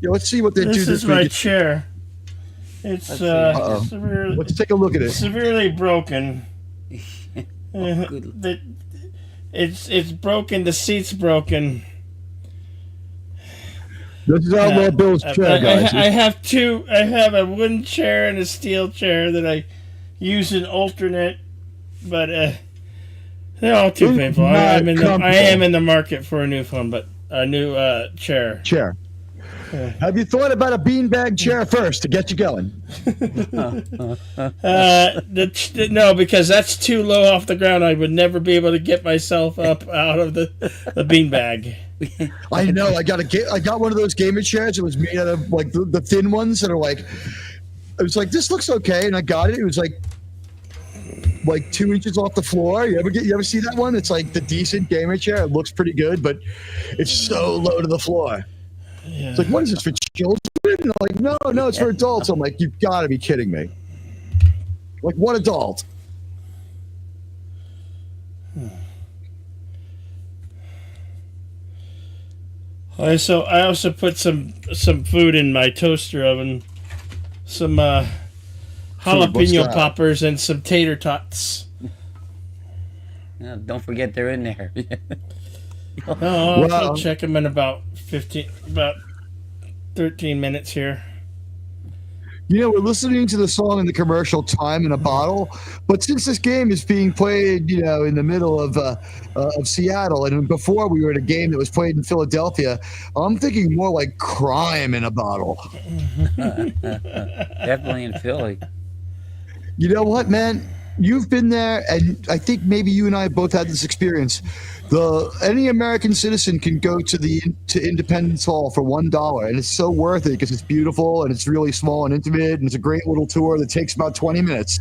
[SPEAKER 2] Yeah, let's see what they do
[SPEAKER 1] This
[SPEAKER 2] this
[SPEAKER 1] is my
[SPEAKER 2] week.
[SPEAKER 1] chair. It's
[SPEAKER 2] Uh-oh.
[SPEAKER 1] severely,
[SPEAKER 2] Let's take a look at it.
[SPEAKER 1] severely broken.
[SPEAKER 4] Good.
[SPEAKER 1] It's broken. The seat's broken.
[SPEAKER 2] This is Outlaw Bill's chair, guys.
[SPEAKER 1] I have two. I have a wooden chair and a steel chair that I use an alternate, but they're all too
[SPEAKER 2] It's
[SPEAKER 1] painful.
[SPEAKER 2] not
[SPEAKER 1] I am
[SPEAKER 2] comfortable.
[SPEAKER 1] in the market for a new phone, but a new chair.
[SPEAKER 2] Chair. Have you thought about a beanbag chair first to get you going?
[SPEAKER 1] No, because that's too low off the ground. I would never be able to get myself up out of the beanbag.
[SPEAKER 2] I know. I got one of those gamer chairs. It was made out of the thin ones that are it was this looks okay, and I got it. It was like 2 inches off the floor. You ever see that one? It's the decent gamer chair. It looks pretty good, but it's so low to the floor.
[SPEAKER 1] Yeah.
[SPEAKER 2] It's what is this for children? And I'm no, it's for adults. I'm you've got to be kidding me. Like what adult?
[SPEAKER 1] I also put some food in my toaster oven. Some
[SPEAKER 2] what's
[SPEAKER 1] jalapeno
[SPEAKER 2] that?
[SPEAKER 1] poppers and some tater tots.
[SPEAKER 4] Yeah, don't forget they're in there.
[SPEAKER 1] Oh,
[SPEAKER 2] Well-
[SPEAKER 1] I'll check them in about 13 minutes here.
[SPEAKER 2] You know, we're listening to the song in the commercial "Time in a Bottle," but since this game is being played, you know, in the middle of Seattle, and before we were at a game that was played in Philadelphia, I'm thinking more like "Crime in a Bottle."
[SPEAKER 4] Definitely in Philly.
[SPEAKER 2] You know what, man? You've been there, and I think maybe you and I both had this experience. Any American citizen can go to Independence Hall for $1, and it's so worth it because it's beautiful and it's really small and intimate, and it's a great little tour that takes about 20 minutes.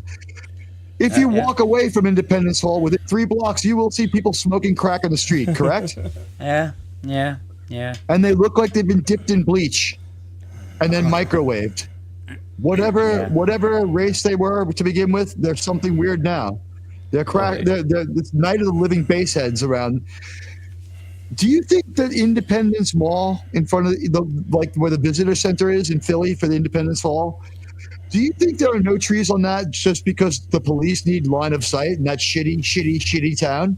[SPEAKER 2] If you walk away from Independence Hall within 3 blocks, you will see people smoking crack in the street. Correct?
[SPEAKER 4] Yeah.
[SPEAKER 2] And they look like they've been dipped in bleach and then microwaved. Whatever race they were to begin with, they're something weird now. They're crack. They're it's Night of the Living Baseheads around. Do you think that Independence Mall in front of where the visitor center is in Philly for the Independence Hall? Do you think there are no trees on that just because the police need line of sight in that shitty town?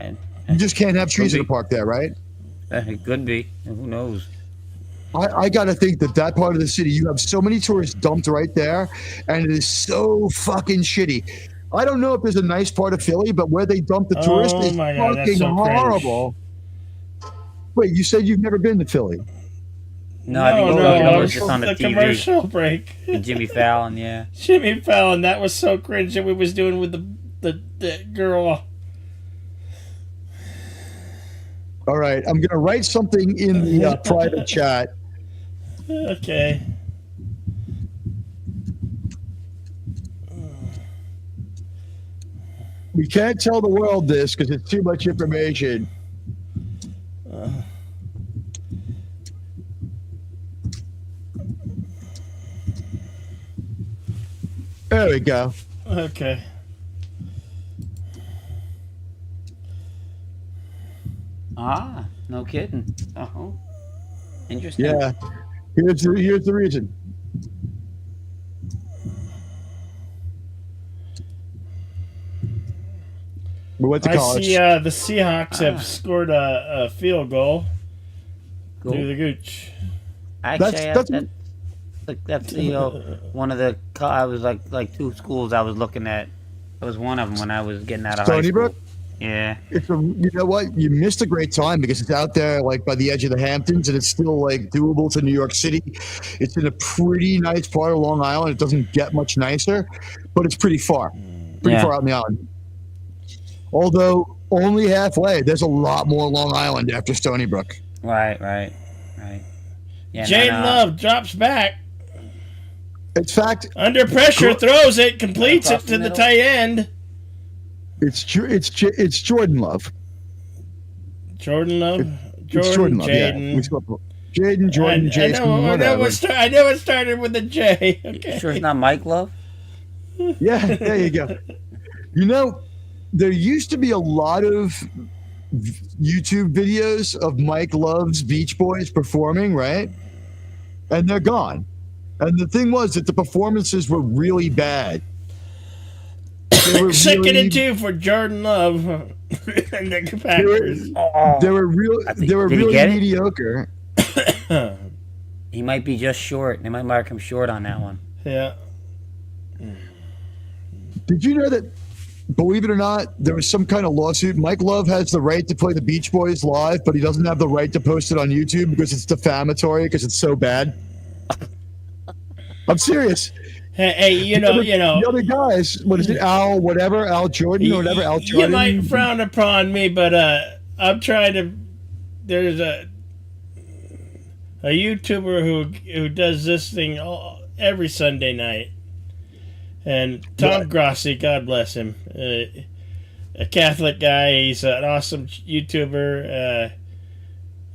[SPEAKER 2] You just can't have trees in the park there, right?
[SPEAKER 4] It could be. Who knows?
[SPEAKER 2] I got to think that part of the city, you have so many tourists dumped right there, and it is so fucking shitty. I don't know if there's a nice part of Philly, but where they dump the tourists is
[SPEAKER 1] my God, that's
[SPEAKER 2] fucking
[SPEAKER 1] so
[SPEAKER 2] horrible. Wait, you said you've never been to Philly?
[SPEAKER 4] No, I think
[SPEAKER 1] No,
[SPEAKER 4] it
[SPEAKER 1] it
[SPEAKER 4] was just on the TV.
[SPEAKER 1] commercial break.
[SPEAKER 4] And Jimmy Fallon, yeah.
[SPEAKER 1] Jimmy Fallon, that was so cringe that we was doing with the girl.
[SPEAKER 2] All right, I'm going to write something in the private chat.
[SPEAKER 1] Okay.
[SPEAKER 2] We can't tell the world this because it's too much information. There we go.
[SPEAKER 1] Okay.
[SPEAKER 4] Ah, no kidding. Oh, interesting.
[SPEAKER 2] Yeah. Here's the reason. We went to
[SPEAKER 1] I
[SPEAKER 2] college.
[SPEAKER 1] see the Seahawks have scored a field goal
[SPEAKER 4] Cool.
[SPEAKER 1] through the gooch.
[SPEAKER 4] Actually,
[SPEAKER 2] That's-
[SPEAKER 4] that's one of the. I was like 2 schools I was looking at. It was one of them when I was getting out of high
[SPEAKER 2] Stony
[SPEAKER 4] school.
[SPEAKER 2] Brook?
[SPEAKER 4] Yeah.
[SPEAKER 2] You know what? You missed a great time because it's out there like by the edge of the Hamptons, and it's still like doable to New York City. It's in a pretty nice part of Long Island. It doesn't get much nicer, but it's pretty far. Pretty
[SPEAKER 4] Yeah.
[SPEAKER 2] far out in the island. Although only halfway. There's a lot more Long Island after Stony Brook.
[SPEAKER 4] Right. Yeah.
[SPEAKER 1] Jaden Love drops back.
[SPEAKER 2] In fact,
[SPEAKER 1] Under pressure, throws it, completes it
[SPEAKER 4] Across the
[SPEAKER 1] to the
[SPEAKER 4] middle.
[SPEAKER 1] tight end.
[SPEAKER 2] it's Jordan Love.
[SPEAKER 1] Jordan Love?
[SPEAKER 2] It's Jordan Love. Yeah.
[SPEAKER 1] Jaden.
[SPEAKER 2] Jaden, Jordan, Jason, whatever.
[SPEAKER 1] I know it started with a J. Okay.
[SPEAKER 4] Sure, it's not Mike Love.
[SPEAKER 2] Yeah, there you go. You know, there used to be a lot of YouTube videos of Mike Love's Beach Boys performing, right? And they're gone. And the thing was that the performances were really bad. They were
[SPEAKER 1] Second
[SPEAKER 2] really-
[SPEAKER 1] and 2 for Jordan Love and the Packers.
[SPEAKER 2] They were
[SPEAKER 4] I think-
[SPEAKER 2] They were
[SPEAKER 4] did he
[SPEAKER 2] really
[SPEAKER 4] get it?
[SPEAKER 2] mediocre.
[SPEAKER 4] He might be just short. They might mark him short on that one.
[SPEAKER 1] Yeah.
[SPEAKER 2] Did you know that? Believe it or not, there was some kind of lawsuit. Mike Love has the right to play the Beach Boys live, but he doesn't have the right to post it on YouTube because it's defamatory because it's so bad. I'm serious.
[SPEAKER 1] Hey, you know.
[SPEAKER 2] The other guys, what is it, Al Jordan or whatever, Al Jordan?
[SPEAKER 1] You might frown upon me, but I'm trying to. There's a YouTuber who does this thing every Sunday night, and Tom Grossi, God bless him, a Catholic guy. He's an awesome YouTuber.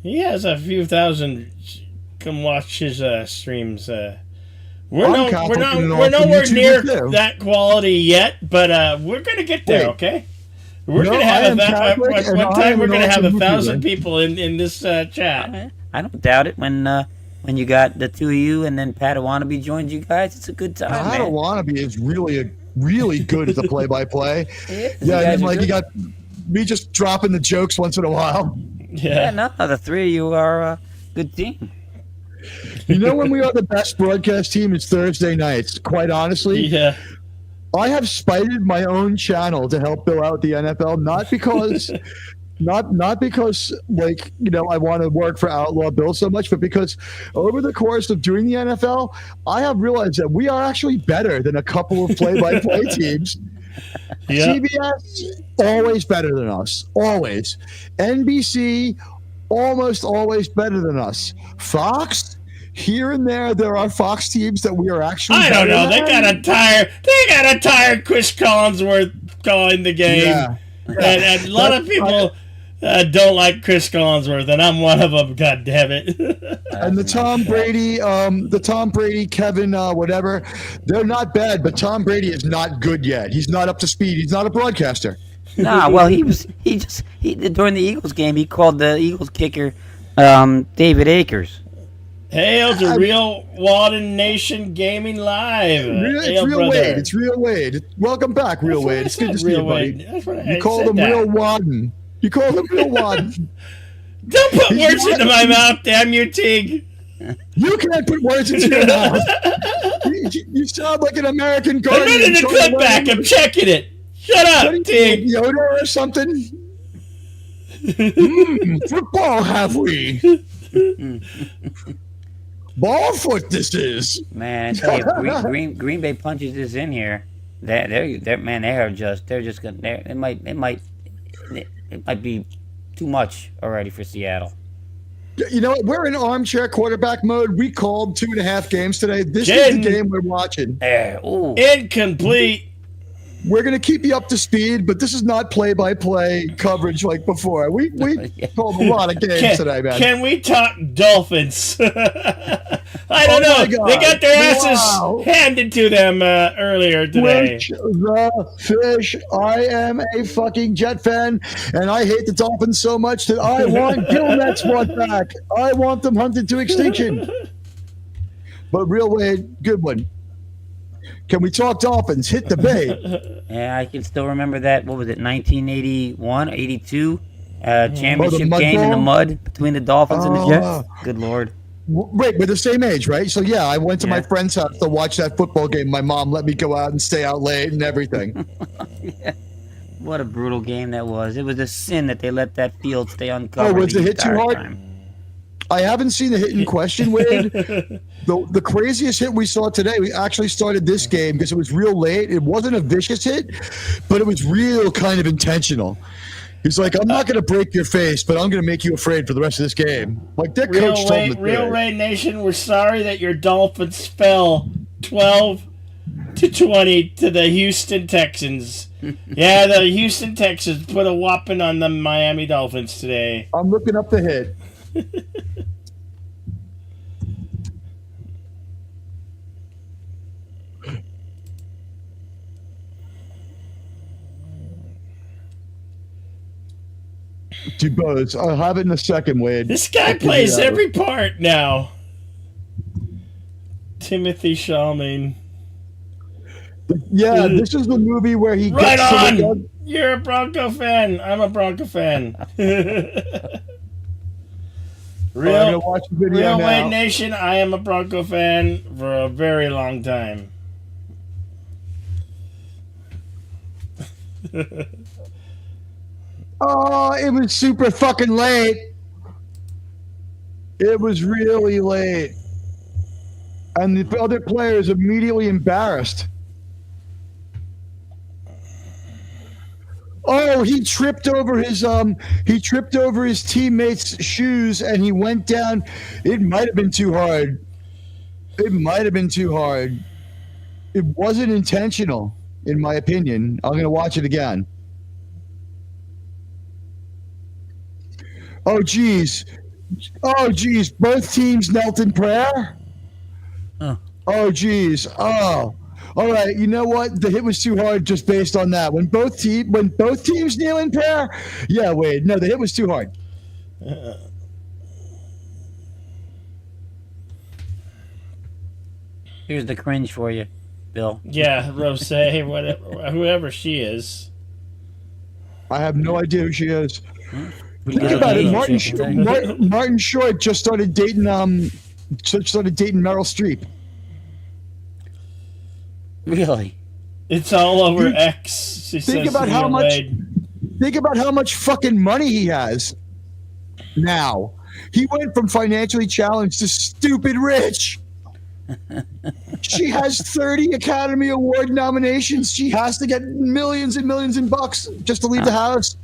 [SPEAKER 1] He has a few thousand come watch his streams. We're
[SPEAKER 2] I'm Catholic and
[SPEAKER 1] we're
[SPEAKER 2] also
[SPEAKER 1] nowhere
[SPEAKER 2] YouTube
[SPEAKER 1] near
[SPEAKER 2] too.
[SPEAKER 1] that quality yet, but we're gonna get there.
[SPEAKER 2] Wait.
[SPEAKER 1] Okay. We're
[SPEAKER 2] No,
[SPEAKER 1] gonna
[SPEAKER 2] I
[SPEAKER 1] have
[SPEAKER 2] am Catholic and
[SPEAKER 1] one
[SPEAKER 2] I
[SPEAKER 1] time
[SPEAKER 2] am
[SPEAKER 1] we're
[SPEAKER 2] an
[SPEAKER 1] gonna have
[SPEAKER 2] awesome
[SPEAKER 1] 1,000
[SPEAKER 2] YouTuber.
[SPEAKER 1] people in this chat.
[SPEAKER 4] I don't doubt it. When you got the two of you and then Padawannabe joined you guys, it's a good time,
[SPEAKER 2] I don't
[SPEAKER 4] man.
[SPEAKER 2] want to be is really good at the play-by-play.
[SPEAKER 4] Yeah,
[SPEAKER 2] Yeah, and then, like
[SPEAKER 4] good.
[SPEAKER 2] you got me just dropping the jokes once in a while.
[SPEAKER 4] Yeah, no, the three of you are a good team.
[SPEAKER 2] You know when we are the best broadcast team? It's Thursday nights. Quite honestly,
[SPEAKER 1] Yeah.
[SPEAKER 2] I have spited my own channel to help Bill out the NFL, not because, not because like I want to work for Outlaw Bill so much, but because over the course of doing the NFL, I have realized that we are actually better than a couple of play-by-play teams.
[SPEAKER 1] Yeah.
[SPEAKER 2] CBS always better than us, always. NBC almost always better than us. Fox. Here and there are Fox teams that we are actually.
[SPEAKER 1] I don't
[SPEAKER 2] better
[SPEAKER 1] know.
[SPEAKER 2] than.
[SPEAKER 1] They got a tired Chris Collinsworth calling the game,
[SPEAKER 2] Yeah.
[SPEAKER 1] and a lot of people don't like Chris Collinsworth, and I'm one of them. God damn it!
[SPEAKER 2] And the Tom Brady, Kevin, whatever, they're not bad, but Tom Brady is not good yet. He's not up to speed. He's not a broadcaster.
[SPEAKER 4] Nah, well, he during the Eagles game, he called the Eagles kicker David Akers.
[SPEAKER 1] Hail to Real Walden Nation Gaming Live.
[SPEAKER 2] It's Real
[SPEAKER 1] brother.
[SPEAKER 2] Wade. It's Real Wade. Welcome back, Real Wade. It's good to see you, buddy.
[SPEAKER 1] That's what
[SPEAKER 2] You called him Real Wadden. You called him Real Wadden.
[SPEAKER 1] Don't put
[SPEAKER 2] He's
[SPEAKER 1] words
[SPEAKER 2] not-
[SPEAKER 1] into my mouth, damn you, Tig.
[SPEAKER 2] You can't put words into your mouth. You sound like an American
[SPEAKER 1] I'm
[SPEAKER 2] Guardian.
[SPEAKER 1] running the
[SPEAKER 2] trying
[SPEAKER 1] clip
[SPEAKER 2] to
[SPEAKER 1] back.
[SPEAKER 2] learn-
[SPEAKER 1] I'm checking it. Shut
[SPEAKER 2] What
[SPEAKER 1] up,
[SPEAKER 2] are you,
[SPEAKER 1] Tig.
[SPEAKER 2] Yoda or something? Football have we? Ball foot this is.
[SPEAKER 4] Man, I tell you, if Green Bay punches this in here, they're just gonna. It might be too much already for Seattle.
[SPEAKER 2] You know what? We're in armchair quarterback mode. We called 2.5 games today. This is the game we're watching.
[SPEAKER 4] There, ooh.
[SPEAKER 1] Incomplete.
[SPEAKER 2] We're going to keep you up to speed, but this is not play-by-play coverage like before. We called a lot of games today, man.
[SPEAKER 1] Can we talk Dolphins? I don't
[SPEAKER 2] Oh my
[SPEAKER 1] know.
[SPEAKER 2] God.
[SPEAKER 1] They got their asses
[SPEAKER 2] Wow.
[SPEAKER 1] handed to them earlier today.
[SPEAKER 2] Switch the fish. I am a fucking Jet fan, and I hate the Dolphins so much that I want Gilnet's brought back. I want them hunted to extinction. But Real Wade, good one. Can we talk Dolphins? Hit the bait.
[SPEAKER 4] Yeah, I can still remember that. What was it, 1981, 82? Championship
[SPEAKER 2] mud
[SPEAKER 4] game in the
[SPEAKER 2] bowl?
[SPEAKER 4] mud between the Dolphins and the
[SPEAKER 2] Oh.
[SPEAKER 4] Jets. Good Lord.
[SPEAKER 2] Right, we're the same age, right? So yeah, I went to my
[SPEAKER 4] Yeah.
[SPEAKER 2] friend's house to watch that football game. My mom let me go out and stay out late and everything.
[SPEAKER 4] What a brutal game that was. It was a sin that they let that field stay uncovered.
[SPEAKER 2] Was the hit too
[SPEAKER 4] entire
[SPEAKER 2] hard?
[SPEAKER 4] time.
[SPEAKER 2] I haven't seen the hit in question, Wade. The craziest hit we saw today, we actually started this game because it was real late. It wasn't a vicious hit, but it was real kind of intentional. He's like, I'm not going to break your face, but I'm going to make you afraid for the rest of this game. Like their coach told him to do
[SPEAKER 1] Real
[SPEAKER 2] it.
[SPEAKER 1] Ray Nation, we're sorry that your Dolphins fell 12-20 to the Houston Texans. Yeah, the Houston Texans put a whopping on the Miami Dolphins today.
[SPEAKER 2] I'm looking up the hit. Dubose. I'll have it in a second, Wade.
[SPEAKER 1] This guy plays every part now. Timothy Chalamet.
[SPEAKER 2] Yeah, this is the movie where he
[SPEAKER 1] Right
[SPEAKER 2] gets to the
[SPEAKER 1] on! You're a Bronco fan. I'm a Bronco fan.
[SPEAKER 2] I'm gonna watch the video
[SPEAKER 1] Real
[SPEAKER 2] now.
[SPEAKER 1] Wade Nation, I am a Bronco fan for a very long time.
[SPEAKER 2] Oh, it was super fucking late. It was really late. And the other players immediately embarrassed. Oh, he tripped over his teammates' shoes and he went down. It might have been too hard. It might have been too hard. It wasn't intentional, in my opinion. I'm gonna watch it again. Oh geez. Both teams knelt in prayer.
[SPEAKER 4] Huh.
[SPEAKER 2] Oh, geez. Oh. All right. You know what? The hit was too hard just based on that. When both teams kneel in prayer, yeah, Wade. No, the hit was too hard.
[SPEAKER 4] Here's the cringe for you, Bill.
[SPEAKER 1] Yeah, Rose, whatever, whoever she is.
[SPEAKER 2] I have no idea who she is.
[SPEAKER 4] Pretty
[SPEAKER 2] Think
[SPEAKER 4] good
[SPEAKER 2] about it.
[SPEAKER 4] engagement.
[SPEAKER 2] Martin Short just started dating Meryl Streep.
[SPEAKER 4] Really?
[SPEAKER 1] It's all over
[SPEAKER 2] Dude,
[SPEAKER 1] X. She
[SPEAKER 2] think
[SPEAKER 1] says
[SPEAKER 2] about
[SPEAKER 1] to
[SPEAKER 2] how
[SPEAKER 1] Neil
[SPEAKER 2] much-
[SPEAKER 1] Wade.
[SPEAKER 2] Think about how much fucking money he has now. He went from financially challenged to stupid rich. She has 30 Academy Award nominations. She has to get millions and millions in bucks just to leave the house.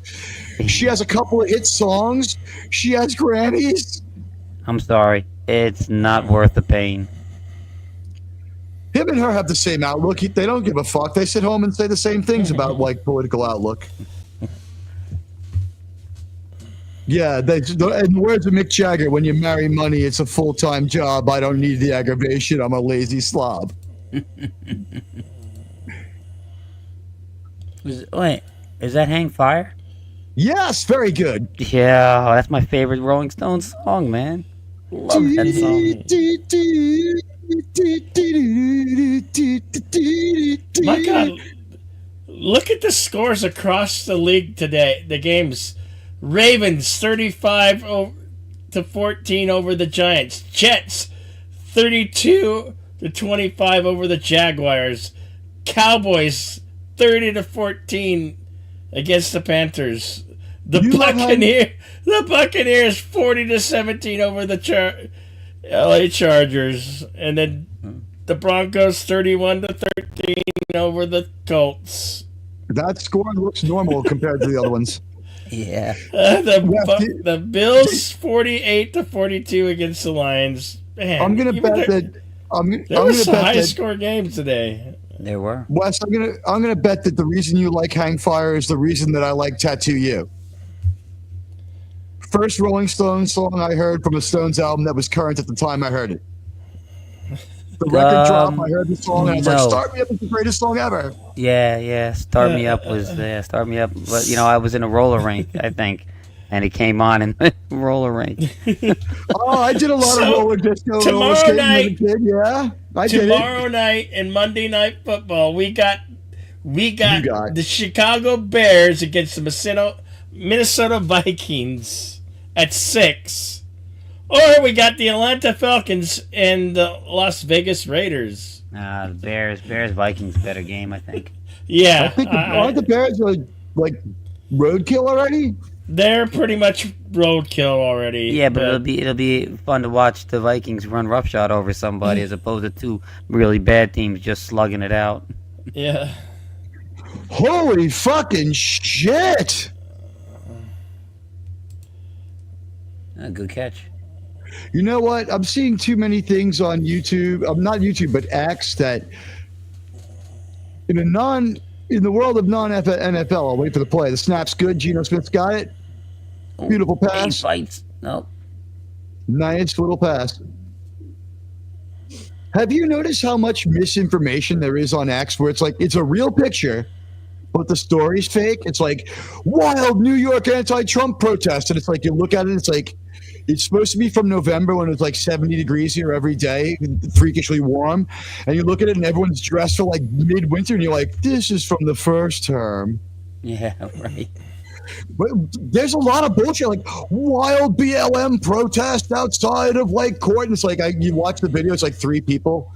[SPEAKER 2] She has a couple of hit songs. She has Grammys.
[SPEAKER 4] I'm sorry. It's not worth the pain.
[SPEAKER 2] Him and her have the same outlook. They don't give a fuck. They sit home and say the same things about like political outlook. Yeah, in the words of Mick Jagger, when you marry money, it's a full-time job. I don't need the aggravation. I'm a lazy slob.
[SPEAKER 4] Wait, is that Hang Fire?
[SPEAKER 2] Yes, very good.
[SPEAKER 4] Yeah, that's my favorite Rolling Stones song, man. Love that song.
[SPEAKER 1] My God, look at the scores across the league today. The games: Ravens 35-14 over the Giants. Jets 32-25 over the Jaguars. Cowboys 30-14 against the Panthers. The Buccaneers 40-17 over the LA Chargers, and then the Broncos 31-13 over the Colts.
[SPEAKER 2] That score looks normal compared to the other ones.
[SPEAKER 4] Yeah.
[SPEAKER 1] The Bills 48-42 against the Lions. Man,
[SPEAKER 2] I'm gonna bet that.
[SPEAKER 1] There were some high score games today.
[SPEAKER 4] There were.
[SPEAKER 2] Wes, I'm gonna bet that the reason you like Hang Fire is the reason that I like Tattoo You. First Rolling Stones song I heard from a Stones album that was current at the time I heard it. The record drop, I heard the song, and I was like, "Start Me Up" is the greatest song ever.
[SPEAKER 4] Yeah. Start Me Up was Start Me Up. But I was in a roller rink, I think, and it came on in roller rink.
[SPEAKER 2] Oh, I did a lot of roller disco.
[SPEAKER 1] Tomorrow night,
[SPEAKER 2] yeah, I did it.
[SPEAKER 1] Tomorrow night and Monday Night Football, we got the Chicago Bears against the Minnesota Vikings at 6. Or we got the Atlanta Falcons and the Las Vegas Raiders.
[SPEAKER 4] The Bears Vikings better game, I think.
[SPEAKER 1] Yeah.
[SPEAKER 2] I think aren't the Bears like roadkill already?
[SPEAKER 1] They're pretty much roadkill already.
[SPEAKER 4] Yeah, but it'll be fun to watch the Vikings run roughshod over somebody as opposed to two really bad teams just slugging it out.
[SPEAKER 1] Yeah.
[SPEAKER 2] Holy fucking shit!
[SPEAKER 4] Good catch.
[SPEAKER 2] You know what? I'm seeing too many things on YouTube. Not YouTube, but X that in the world of non-NFL. I'll wait for the play. The snap's good. Geno Smith's got it. Beautiful pass.
[SPEAKER 4] Fights. Nope.
[SPEAKER 2] Nice little pass. Have you noticed how much misinformation there is on X where it's like it's a real picture, but the story's fake? It's like wild New York anti-Trump protest. And it's like you look at it, it's like it's supposed to be from November when it's like 70 degrees here every day, freakishly warm. And you look at it and everyone's dressed for like midwinter and you're like, this is from the first term.
[SPEAKER 4] Yeah, right.
[SPEAKER 2] But there's a lot of bullshit, like wild BLM protest outside of Lake Court. And it's like, you watch the video, it's like 3 people.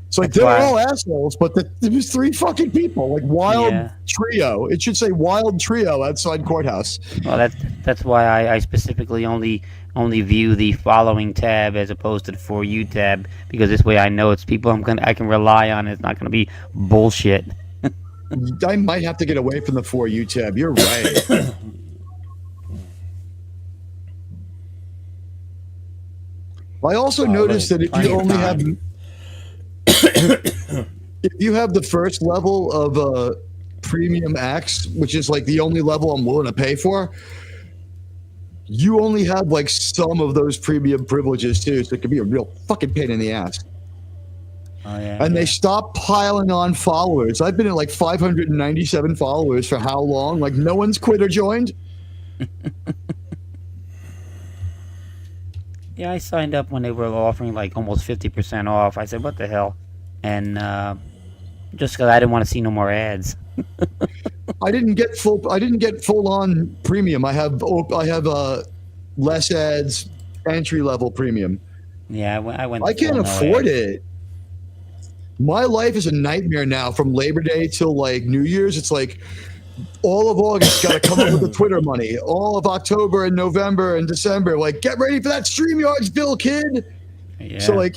[SPEAKER 2] It's like they're all assholes, but there was 3 fucking people, like wild trio. It should say wild trio outside courthouse.
[SPEAKER 4] Well, that's why I specifically only view the following tab as opposed to the For You tab, because this way I know it's people I can rely on. It's not going to be bullshit.
[SPEAKER 2] I might have to get away from the For You tab. You're right. I also noticed that if you only have if you have the first level of premium X, which is like the only level I'm willing to pay for, you only have like some of those premium privileges too, so it could be a real fucking pain in the ass.
[SPEAKER 4] Oh yeah.
[SPEAKER 2] and
[SPEAKER 4] Yeah.
[SPEAKER 2] they stopped piling on followers. I've been at like 597 followers for how long? Like no one's quit or joined.
[SPEAKER 4] Yeah, I signed up when they were offering like almost 50% off. I said, "What the hell?" And just because I didn't want to see no more ads.
[SPEAKER 2] I didn't get full on premium. I have less ads, entry level premium.
[SPEAKER 4] Yeah, I went.
[SPEAKER 2] I
[SPEAKER 4] the full
[SPEAKER 2] can't
[SPEAKER 4] no
[SPEAKER 2] afford
[SPEAKER 4] ads.
[SPEAKER 2] it. My life is a nightmare now. From Labor Day till like New Year's, it's like all of August got to come up with the Twitter money. All of October and November and December, like get ready for that StreamYards bill, kid. So
[SPEAKER 4] Yeah.
[SPEAKER 2] like,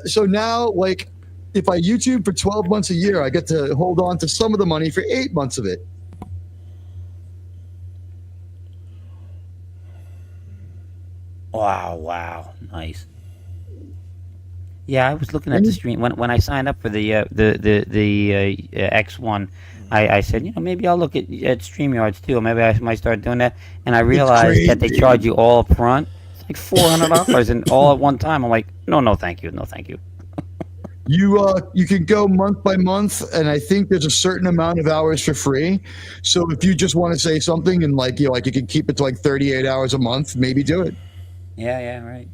[SPEAKER 2] so now like, if I YouTube for 12 months a year, I get to hold on to some of the money for 8 months of it.
[SPEAKER 4] Wow. Wow. Nice. Yeah, I was looking at
[SPEAKER 2] And
[SPEAKER 4] the stream when I signed up for the X1. I said, maybe I'll look at StreamYards too. Maybe I might start doing that. And I
[SPEAKER 2] it's
[SPEAKER 4] realized that they
[SPEAKER 2] crazy.
[SPEAKER 4] charge you all up front. It's like $400 and all at one time. I'm like, no, no, thank you, no, thank you.
[SPEAKER 2] You can go month by month, and I think there's a certain amount of hours for free. So if you just want to say something and like you can keep it to like 38 hours a month, maybe do it.
[SPEAKER 4] Yeah, yeah, right.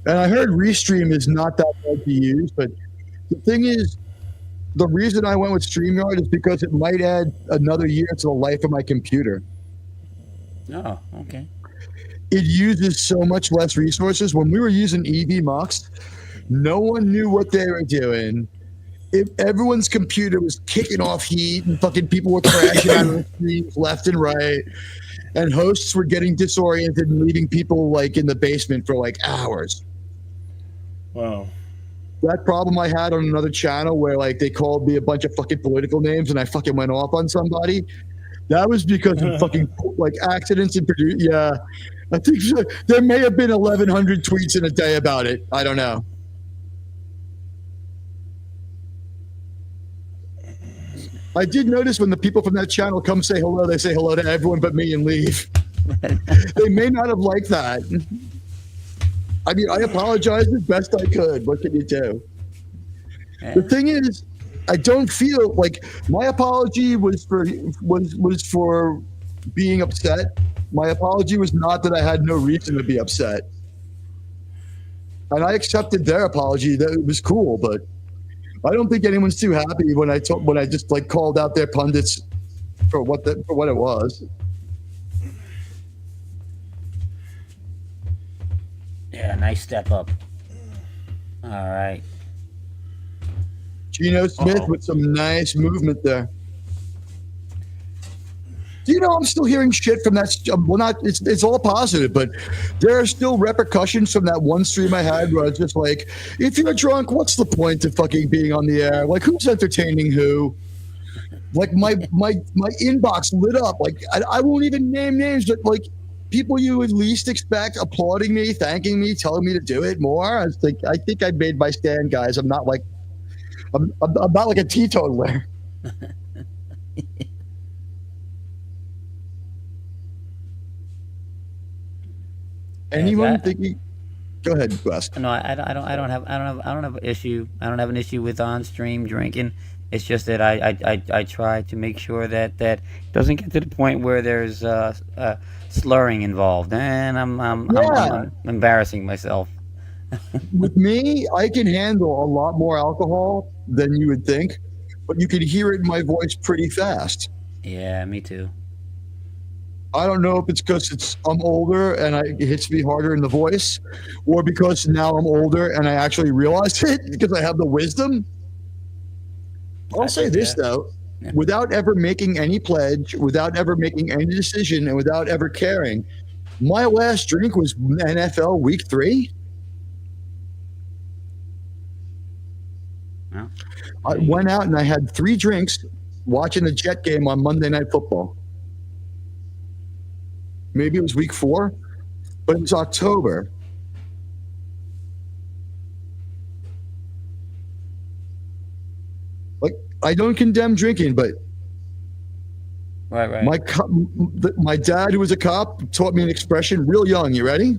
[SPEAKER 2] And I heard Restream is not that hard to use, but the thing is, the reason I went with StreamYard is because it might add another year to the life of my computer.
[SPEAKER 4] Oh, okay.
[SPEAKER 2] It uses so much less resources. When we were using EVMux, no one knew what they were doing. If everyone's computer was kicking off heat and fucking people were crashing out of the screens left and right, and hosts were getting disoriented and leaving people like in the basement for like hours.
[SPEAKER 1] Wow.
[SPEAKER 2] That problem I had on another channel where like they called me a bunch of fucking political names and I fucking went off on somebody. That was because of fucking like accidents and yeah. I think there may have been 1,100 tweets in a day about it. I don't know. I did notice when the people from that channel come say hello, they say hello to everyone but me and leave. They may not have liked that. I mean, I apologized as best I could. What can you do?
[SPEAKER 4] Yeah.
[SPEAKER 2] The thing is, I don't feel like my apology was for being upset. My apology was not that I had no reason to be upset, and I accepted their apology. That it was cool, but I don't think anyone's too happy when I just like called out their pundits for what it was.
[SPEAKER 4] Yeah, nice step up. All right.
[SPEAKER 2] Geno Smith with some nice movement there. Do you know I'm still hearing shit from that? Well, not it's all positive, but there are still repercussions from that one stream I had where I was just like, if you're drunk, what's the point of fucking being on the air? Like, who's entertaining who? Like my inbox lit up. Like I won't even name names, but like people you would least expect applauding me, thanking me, telling me to do it more. I think I made my stand, guys. I'm not like a teetotaler. Anyone thinking? Go ahead, Wes.
[SPEAKER 4] No, I don't have an issue. I don't have an issue with on stream drinking. It's just that I try to make sure that it doesn't get to the point where there's slurring involved, and I'm embarrassing myself.
[SPEAKER 2] With me, I can handle a lot more alcohol than you would think, but you can hear it in my voice pretty fast.
[SPEAKER 4] Yeah, me too.
[SPEAKER 2] I don't know if it's because I'm older and it hits me harder in the voice, or because now I'm older and I actually realize it because I have the wisdom. I'll say this though, without ever making any pledge, without ever making any decision, and without ever caring, my last drink was NFL Week 3.
[SPEAKER 4] Well,
[SPEAKER 2] I went out and I had 3 drinks watching the Jet game on Monday Night Football. Maybe it was week 4, but it was October. Like, I don't condemn drinking, but
[SPEAKER 4] right.
[SPEAKER 2] my dad, who was a cop, taught me an expression real young. You ready?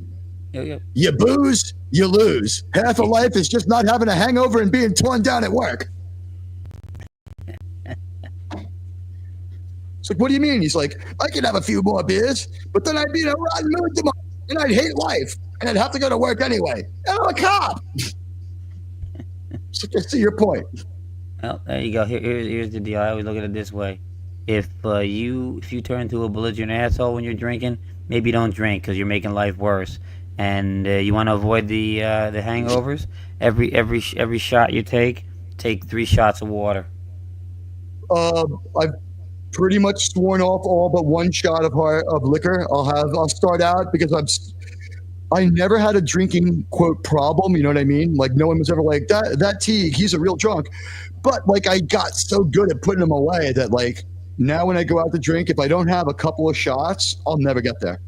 [SPEAKER 4] Yep.
[SPEAKER 2] You booze, you lose. Half of life is just not having a hangover and being torn down at work. It's like, what do you mean? He's like, I could have a few more beers, but then I'd be in a rotten mood tomorrow, and I'd hate life, and I'd have to go to work anyway. And I'm a cop. So, I see your point.
[SPEAKER 4] Well, there you go. Here's the deal. I always look at it this way: if you turn into a belligerent asshole when you're drinking, maybe don't drink because you're making life worse. And you want to avoid the hangovers. Every shot you take 3 shots of water.
[SPEAKER 2] I've pretty much sworn off all but one shot of liquor. I'll start out because I never had a drinking quote problem. You know what I mean? Like no one was ever like that Teague, he's a real drunk. But like I got so good at putting them away that like now when I go out to drink, if I don't have a couple of shots, I'll never get there.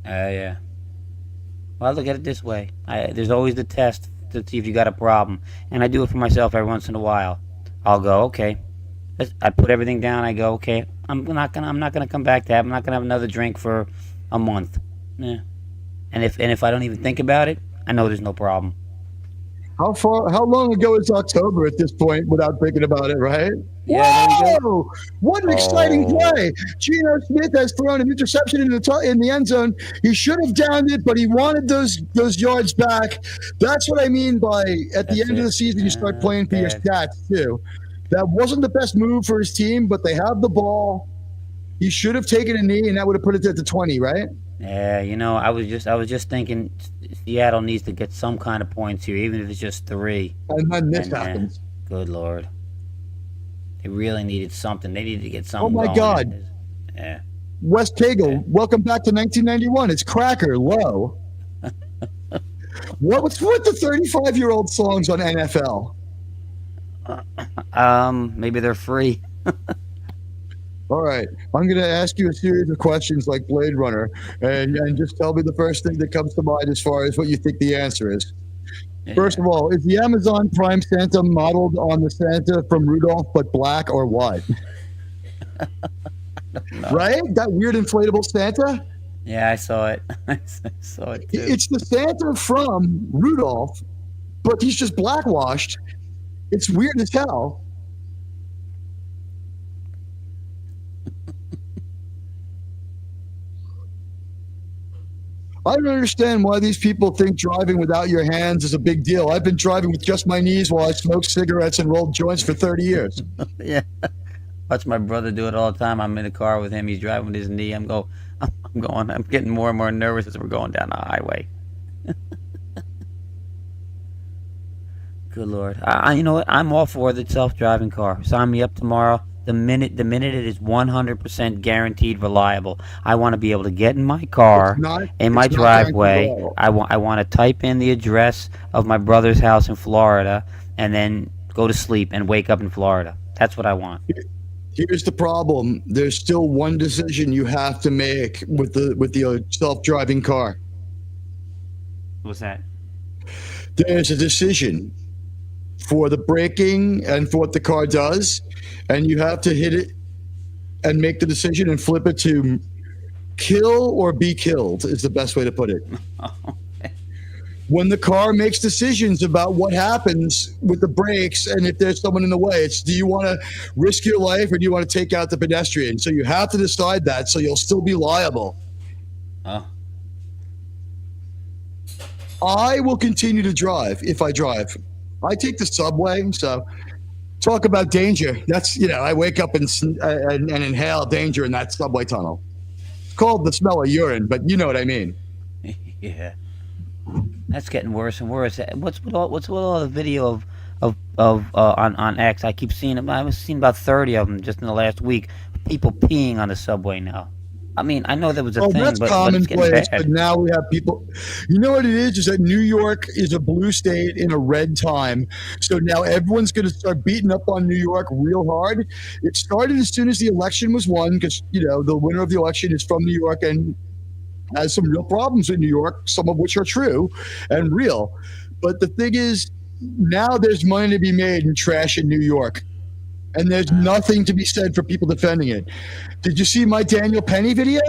[SPEAKER 4] Yeah. Well, I look at it this way: there's always the test to see if you got a problem, and I do it for myself every once in a while. I'll go, okay. I put everything down. I go, okay. I'm not gonna come back to that. I'm not gonna have another drink for a month. Yeah. And if I don't even think about it, I know there's no problem.
[SPEAKER 2] How long ago is October at this point without thinking about it, right?
[SPEAKER 4] Yeah, there you go.
[SPEAKER 2] Whoa! What an exciting play. Geno Smith has thrown an interception in the end zone. He should have downed it, but he wanted those yards back. That's what I mean by at the end of the season, you start playing for your stats, too. That wasn't the best move for his team, but they have the ball. He should have taken a knee, and that would have put it at the 20, right?
[SPEAKER 4] Yeah, I was just thinking Seattle needs to get some kind of points here, even if it's just 3.
[SPEAKER 2] And then this happens.
[SPEAKER 4] Good Lord. They really needed something. They needed to get something.
[SPEAKER 2] Oh my
[SPEAKER 4] going.
[SPEAKER 2] God.
[SPEAKER 4] Yeah.
[SPEAKER 2] Wes Cagle, welcome back to 1991. It's Cracker Low. What's with the 35-year-old songs on NFL?
[SPEAKER 4] Maybe they're free.
[SPEAKER 2] All right. I'm going to ask you a series of questions like Blade Runner, and just tell me the first thing that comes to mind as far as what you think the answer is.
[SPEAKER 4] Yeah.
[SPEAKER 2] First of all, is the Amazon Prime Santa modeled on the Santa from Rudolph but black or what? Right? That weird inflatable Santa?
[SPEAKER 4] Yeah, I saw it. I saw it too.
[SPEAKER 2] It's the Santa from Rudolph, but he's just blackwashed. It's weird as hell. I don't understand why these people think driving without your hands is a big deal. I've been driving with just my knees while I smoked cigarettes and rolled joints for 30 years.
[SPEAKER 4] Yeah. Watch my brother do it all the time. I'm in the car with him. He's driving with his knee. I'm getting more and more nervous as we're going down the highway. Good Lord. You know what? I'm all for the self-driving car. Sign me up tomorrow. The minute it is 100% guaranteed reliable. I want to be able to get in my car, in my driveway. I want to type in the address of my brother's house in Florida, and then go to sleep and wake up in Florida. That's what I want.
[SPEAKER 2] Here's the problem. There's still one decision you have to make with the self-driving car.
[SPEAKER 4] What's that?
[SPEAKER 2] There's a decision for the braking and for what the car does, and you have to hit it and make the decision and flip it to kill or be killed is the best way to put it. When the car makes decisions about what happens with the brakes and if there's someone in the way, it's do you want to risk your life or do you want to take out the pedestrian? So you have to decide that so you'll still be liable. I will continue to drive if I drive. I take the subway, so talk about danger. That's, I wake up and inhale danger in that subway tunnel. It's called the smell of urine, but you know what I mean.
[SPEAKER 4] Yeah. That's getting worse and worse. What's with all the video on X? I keep seeing them. I've seen about 30 of them just in the last week. People peeing on the subway now. I mean, I know there was a thing,
[SPEAKER 2] that's
[SPEAKER 4] but
[SPEAKER 2] commonplace. But now we have people. You know what it is that New York is a blue state in a red time. So now everyone's going to start beating up on New York real hard. It started as soon as the election was won because, the winner of the election is from New York and has some real problems in New York, some of which are true and real. But the thing is, now there's money to be made in trash in New York. And there's nothing to be said for people defending it. Did you see my Daniel Penny video?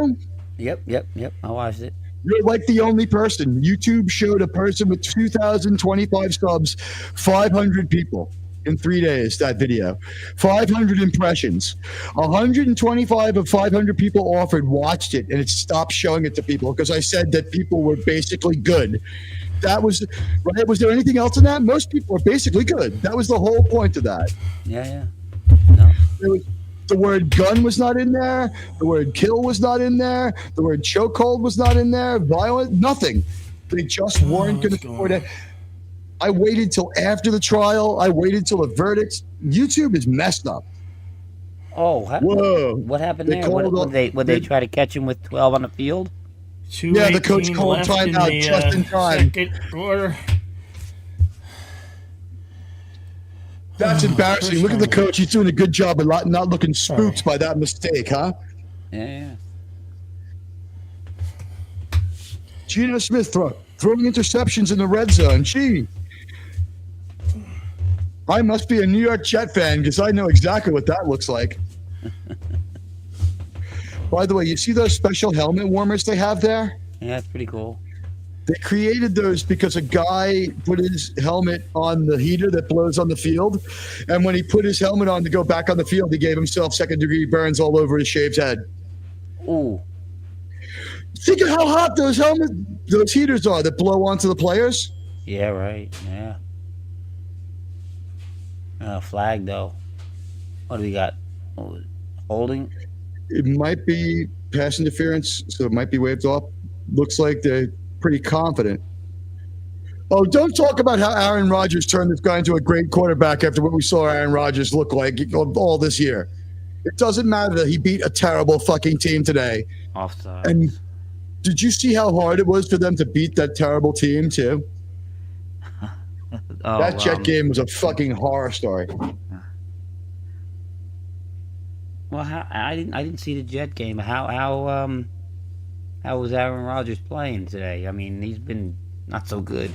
[SPEAKER 4] Yep. I watched it.
[SPEAKER 2] You're like the only person. YouTube showed a person with 2,025 subs, 500 people in 3 days, that video. 500 impressions. 125 of 500 people offered watched it, and it stopped showing it to people because I said that people were basically good. That was, right? Was there anything else in that? Most people are basically good. That was the whole point of that.
[SPEAKER 4] Yeah. No.
[SPEAKER 2] The word gun was not in there. The word kill was not in there. The word chokehold was not in there. Violent, nothing. They just weren't going to support it. I waited till after the trial. I waited till the verdict. YouTube is messed up.
[SPEAKER 4] Oh,
[SPEAKER 2] Whoa!
[SPEAKER 4] What happened there? Would they try to catch him with 12 on the field?
[SPEAKER 2] Yeah, the coach called timeout just in time.
[SPEAKER 1] Second quarter.
[SPEAKER 2] That's embarrassing. Look at the coach. He's doing a good job of not looking spooked by that mistake, huh?
[SPEAKER 4] Yeah.
[SPEAKER 2] Geno Smith throwing interceptions in the red zone. Gee. I must be a New York Jet fan because I know exactly what that looks like. By the way, you see those special helmet warmers they have there?
[SPEAKER 4] Yeah, that's pretty cool.
[SPEAKER 2] They created those because a guy put his helmet on the heater that blows on the field. And when he put his helmet on to go back on the field, he gave himself second-degree burns all over his shaved head.
[SPEAKER 4] Ooh.
[SPEAKER 2] Think of how hot those heaters are that blow onto the players.
[SPEAKER 4] Yeah, right. Yeah. Flag, though. What do we got? Holding?
[SPEAKER 2] It might be pass interference, so it might be waved off. Looks like they're pretty confident. Oh, don't talk about how Aaron Rodgers turned this guy into a great quarterback after what we saw Aaron Rodgers look like all this year. It doesn't matter that he beat a terrible fucking team today.
[SPEAKER 4] Offside.
[SPEAKER 2] And did you see how hard it was for them to beat that terrible team, too? That Jet game was a fucking horror story.
[SPEAKER 4] Well, I didn't see the Jet game. How was Aaron Rodgers playing today? I mean, he's been not so good.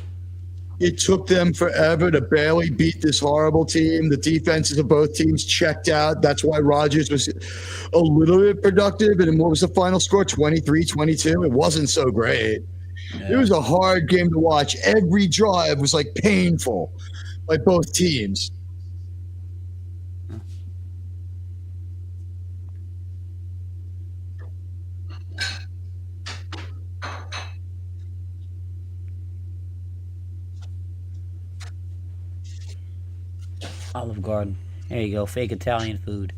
[SPEAKER 2] It took them forever to barely beat this horrible team. The defenses of both teams checked out. That's why Rodgers was a little bit productive. And what was the final score? 23-22. It wasn't so great. Yeah. It was a hard game to watch. Every drive was like painful by both teams.
[SPEAKER 4] Olive Garden. There you go. Fake Italian food.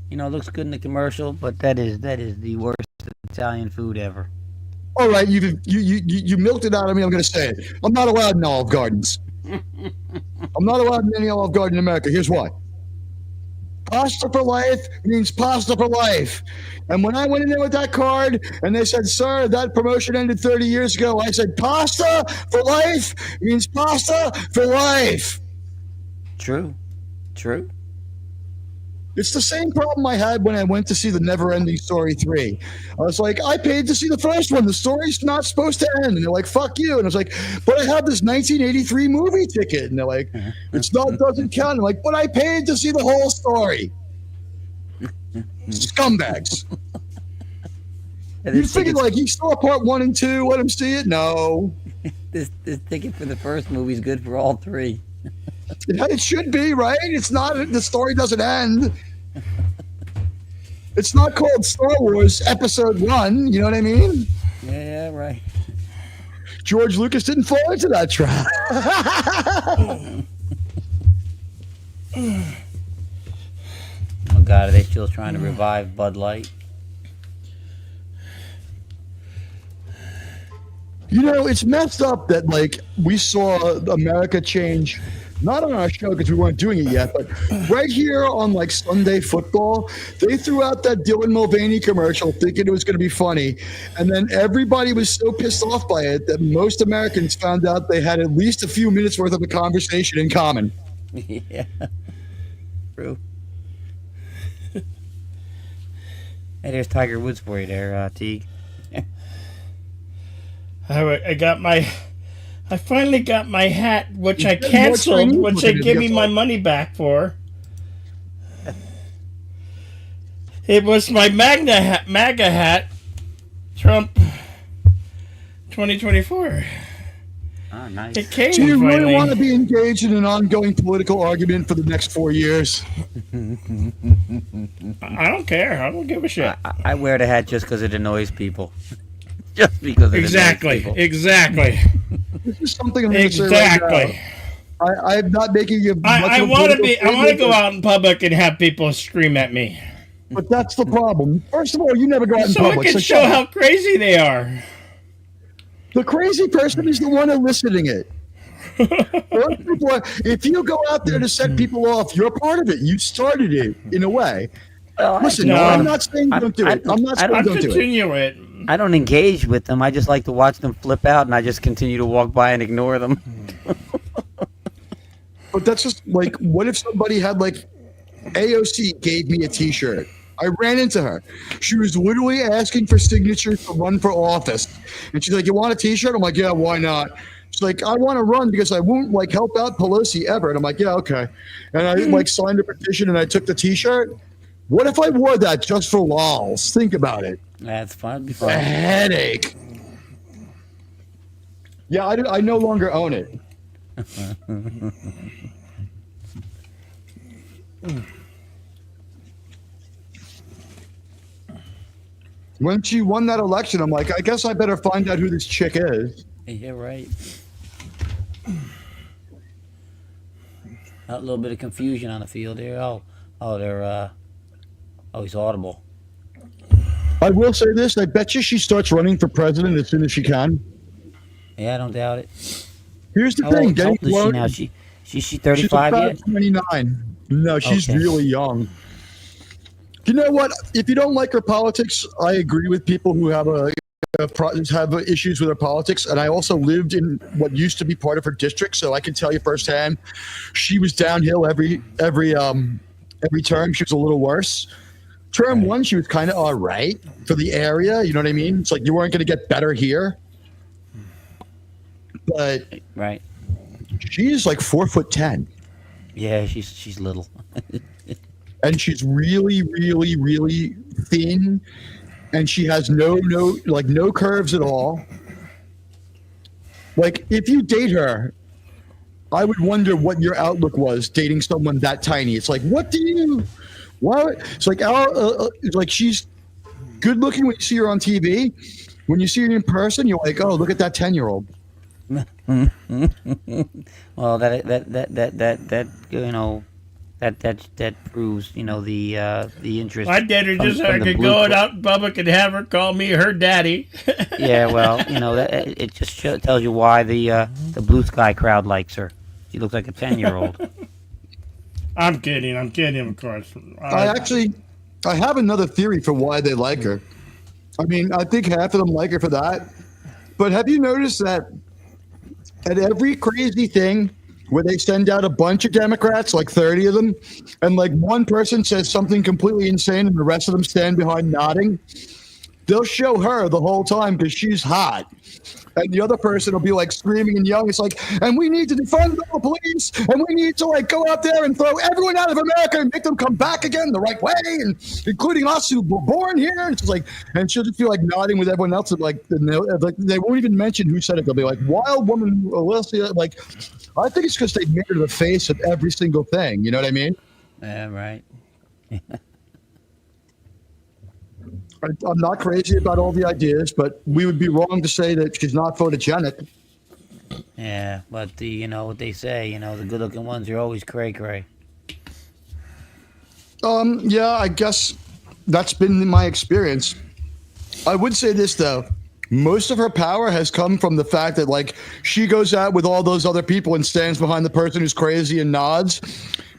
[SPEAKER 4] You know, it looks good in the commercial, but that is the worst Italian food ever.
[SPEAKER 2] All right, you milked it out of me. I'm going to say it. I'm not allowed in Olive Gardens. I'm not allowed in any Olive Garden in America. Here's why. Pasta for life means pasta for life. And when I went in there with that card and they said, sir, that promotion ended 30 years ago, I said, pasta for life means pasta for life.
[SPEAKER 4] True.
[SPEAKER 2] It's the same problem I had when I went to see the Never-Ending Story 3. I was like, I paid to see the first one. The story's not supposed to end. And they're like, fuck you. And I was like, but I have this 1983 movie ticket. And they're like, doesn't count. I'm like, but I paid to see the whole story. Scumbags. You figured like you saw part 1 and 2, let him see it? No.
[SPEAKER 4] This ticket for the first movie is good for all 3.
[SPEAKER 2] It should be, right? It's not. The story doesn't end. It's not called Star Wars Episode 1. You know what I mean?
[SPEAKER 4] Yeah, right.
[SPEAKER 2] George Lucas didn't fall into that trap.
[SPEAKER 4] Oh, God, are they still trying to revive Bud Light?
[SPEAKER 2] You know, it's messed up that, like, we saw America change. Not on our show because we weren't doing it yet, but right here on like Sunday Football, they threw out that Dylan Mulvaney commercial thinking it was going to be funny. And then everybody was so pissed off by it that most Americans found out they had at least a few minutes worth of a conversation in common.
[SPEAKER 4] Yeah. True. Hey, there's Tiger Woods for you there, Teague.
[SPEAKER 1] All right, I got my I finally got my hat, which I
[SPEAKER 2] getting more
[SPEAKER 1] canceled,
[SPEAKER 2] Chinese
[SPEAKER 1] which they
[SPEAKER 2] looking,
[SPEAKER 1] give me
[SPEAKER 2] that's
[SPEAKER 1] my
[SPEAKER 2] all.
[SPEAKER 1] money back for. It was my MAGA hat, Trump 2024.
[SPEAKER 4] Ah, nice.
[SPEAKER 1] It came
[SPEAKER 2] Do you really
[SPEAKER 1] finally.
[SPEAKER 2] want to be engaged in an ongoing political argument for the next 4 years?
[SPEAKER 1] I don't care. I don't give a shit.
[SPEAKER 4] I wear the hat just because it annoys people. Just because it annoys people.
[SPEAKER 1] Exactly.
[SPEAKER 2] This is something I'm going to say right
[SPEAKER 1] Exactly.
[SPEAKER 2] now. I'm not making you.
[SPEAKER 1] I want to go out in public and have people scream at me,
[SPEAKER 2] But that's the problem. First of all, you never go out in
[SPEAKER 1] so I
[SPEAKER 2] public.
[SPEAKER 1] can
[SPEAKER 2] So
[SPEAKER 1] show how crazy they are.
[SPEAKER 2] the crazy person is the one eliciting it. Most people if you go out there to set people off, you're part of it. You started it in a way.
[SPEAKER 4] Well,
[SPEAKER 2] Listen,
[SPEAKER 1] No.
[SPEAKER 2] I'm not saying don't do it. I'm not saying
[SPEAKER 1] I
[SPEAKER 2] don't do it.
[SPEAKER 1] continue it.
[SPEAKER 4] I don't engage with them. I just like to watch them flip out, and I just continue to walk by and ignore them.
[SPEAKER 2] But that's just like, what if somebody had like AOC gave me a T-shirt? I ran into her. She was literally asking for signatures to run for office, and she's like, "You want a T-shirt?" I'm like, "Yeah, why not?" She's like, "I want to run because I won't like help out Pelosi ever." And I'm like, "Yeah, okay." And I like signed a petition and I took the T-shirt. What if I wore that just for lols? Think about it.
[SPEAKER 4] That's fun. Be
[SPEAKER 2] A
[SPEAKER 4] fun.
[SPEAKER 2] headache. Yeah, I no longer own it. When she won that election, I'm like, I guess I better find out who this chick is.
[SPEAKER 4] Yeah, right. A little bit of confusion on the field here. He's audible.
[SPEAKER 2] I will say this: I bet you she starts running for president as soon as she can.
[SPEAKER 4] Yeah, I don't doubt it.
[SPEAKER 2] Here's the
[SPEAKER 4] How
[SPEAKER 2] thing:
[SPEAKER 4] old
[SPEAKER 2] getting
[SPEAKER 4] is she
[SPEAKER 2] blown.
[SPEAKER 4] now? She's
[SPEAKER 2] She's
[SPEAKER 4] 35
[SPEAKER 2] about
[SPEAKER 4] yet?
[SPEAKER 2] 29. No, she's
[SPEAKER 4] Okay.
[SPEAKER 2] really young. You know what? If you don't like her politics, I agree with people who have have issues with her politics. And I also lived in what used to be part of her district, so I can tell you firsthand, she was downhill every term. She was a little worse. Term one, she was kind of all right for the area. You know what I mean? It's like you weren't going to get better here, but
[SPEAKER 4] Right.
[SPEAKER 2] she's like 4'10".
[SPEAKER 4] Yeah, she's little.
[SPEAKER 2] And she's really, really, really thin, and she has no curves at all. Like if you date her, I would wonder what your outlook was dating someone that tiny. It's like, what? It's like she's good looking when you see her on TV. When you see her in person, you're like, oh, look at that 10-year-old.
[SPEAKER 4] Well, that proves the interest.
[SPEAKER 1] I did her
[SPEAKER 4] from-
[SPEAKER 1] just so
[SPEAKER 4] from
[SPEAKER 1] I
[SPEAKER 4] the
[SPEAKER 1] could
[SPEAKER 4] blue
[SPEAKER 1] go
[SPEAKER 4] cl-
[SPEAKER 1] out in public and have her call me her daddy.
[SPEAKER 4] Yeah, well, it just tells you why the blue sky crowd likes her. She looks like a 10-year-old.
[SPEAKER 1] I'm kidding, of course.
[SPEAKER 2] I have another theory for why they like her. I mean, I think half of them like her for that. But have you noticed that at every crazy thing where they send out a bunch of Democrats, like 30 of them, and like one person says something completely insane and the rest of them stand behind nodding, they'll show her the whole time because she's hot. And the other person will be like screaming and yelling. It's like, and we need to defund the police, and we need to like go out there and throw everyone out of America and make them come back again the right way, and including us who were born here. And it's just like, and she'll just feel like nodding with everyone else. And like they won't even mention who said it. They'll be like, wild woman, Alicia. Like, I think it's because they made her the face of every single thing. You know what I mean?
[SPEAKER 4] Yeah, right.
[SPEAKER 2] I'm not crazy about all the ideas, but we would be wrong to say that she's not photogenic.
[SPEAKER 4] Yeah, but what they say, the good-looking ones are always cray-cray.
[SPEAKER 2] Yeah, I guess that's been my experience. I would say this though. Most of her power has come from the fact that like she goes out with all those other people and stands behind the person who's crazy and nods,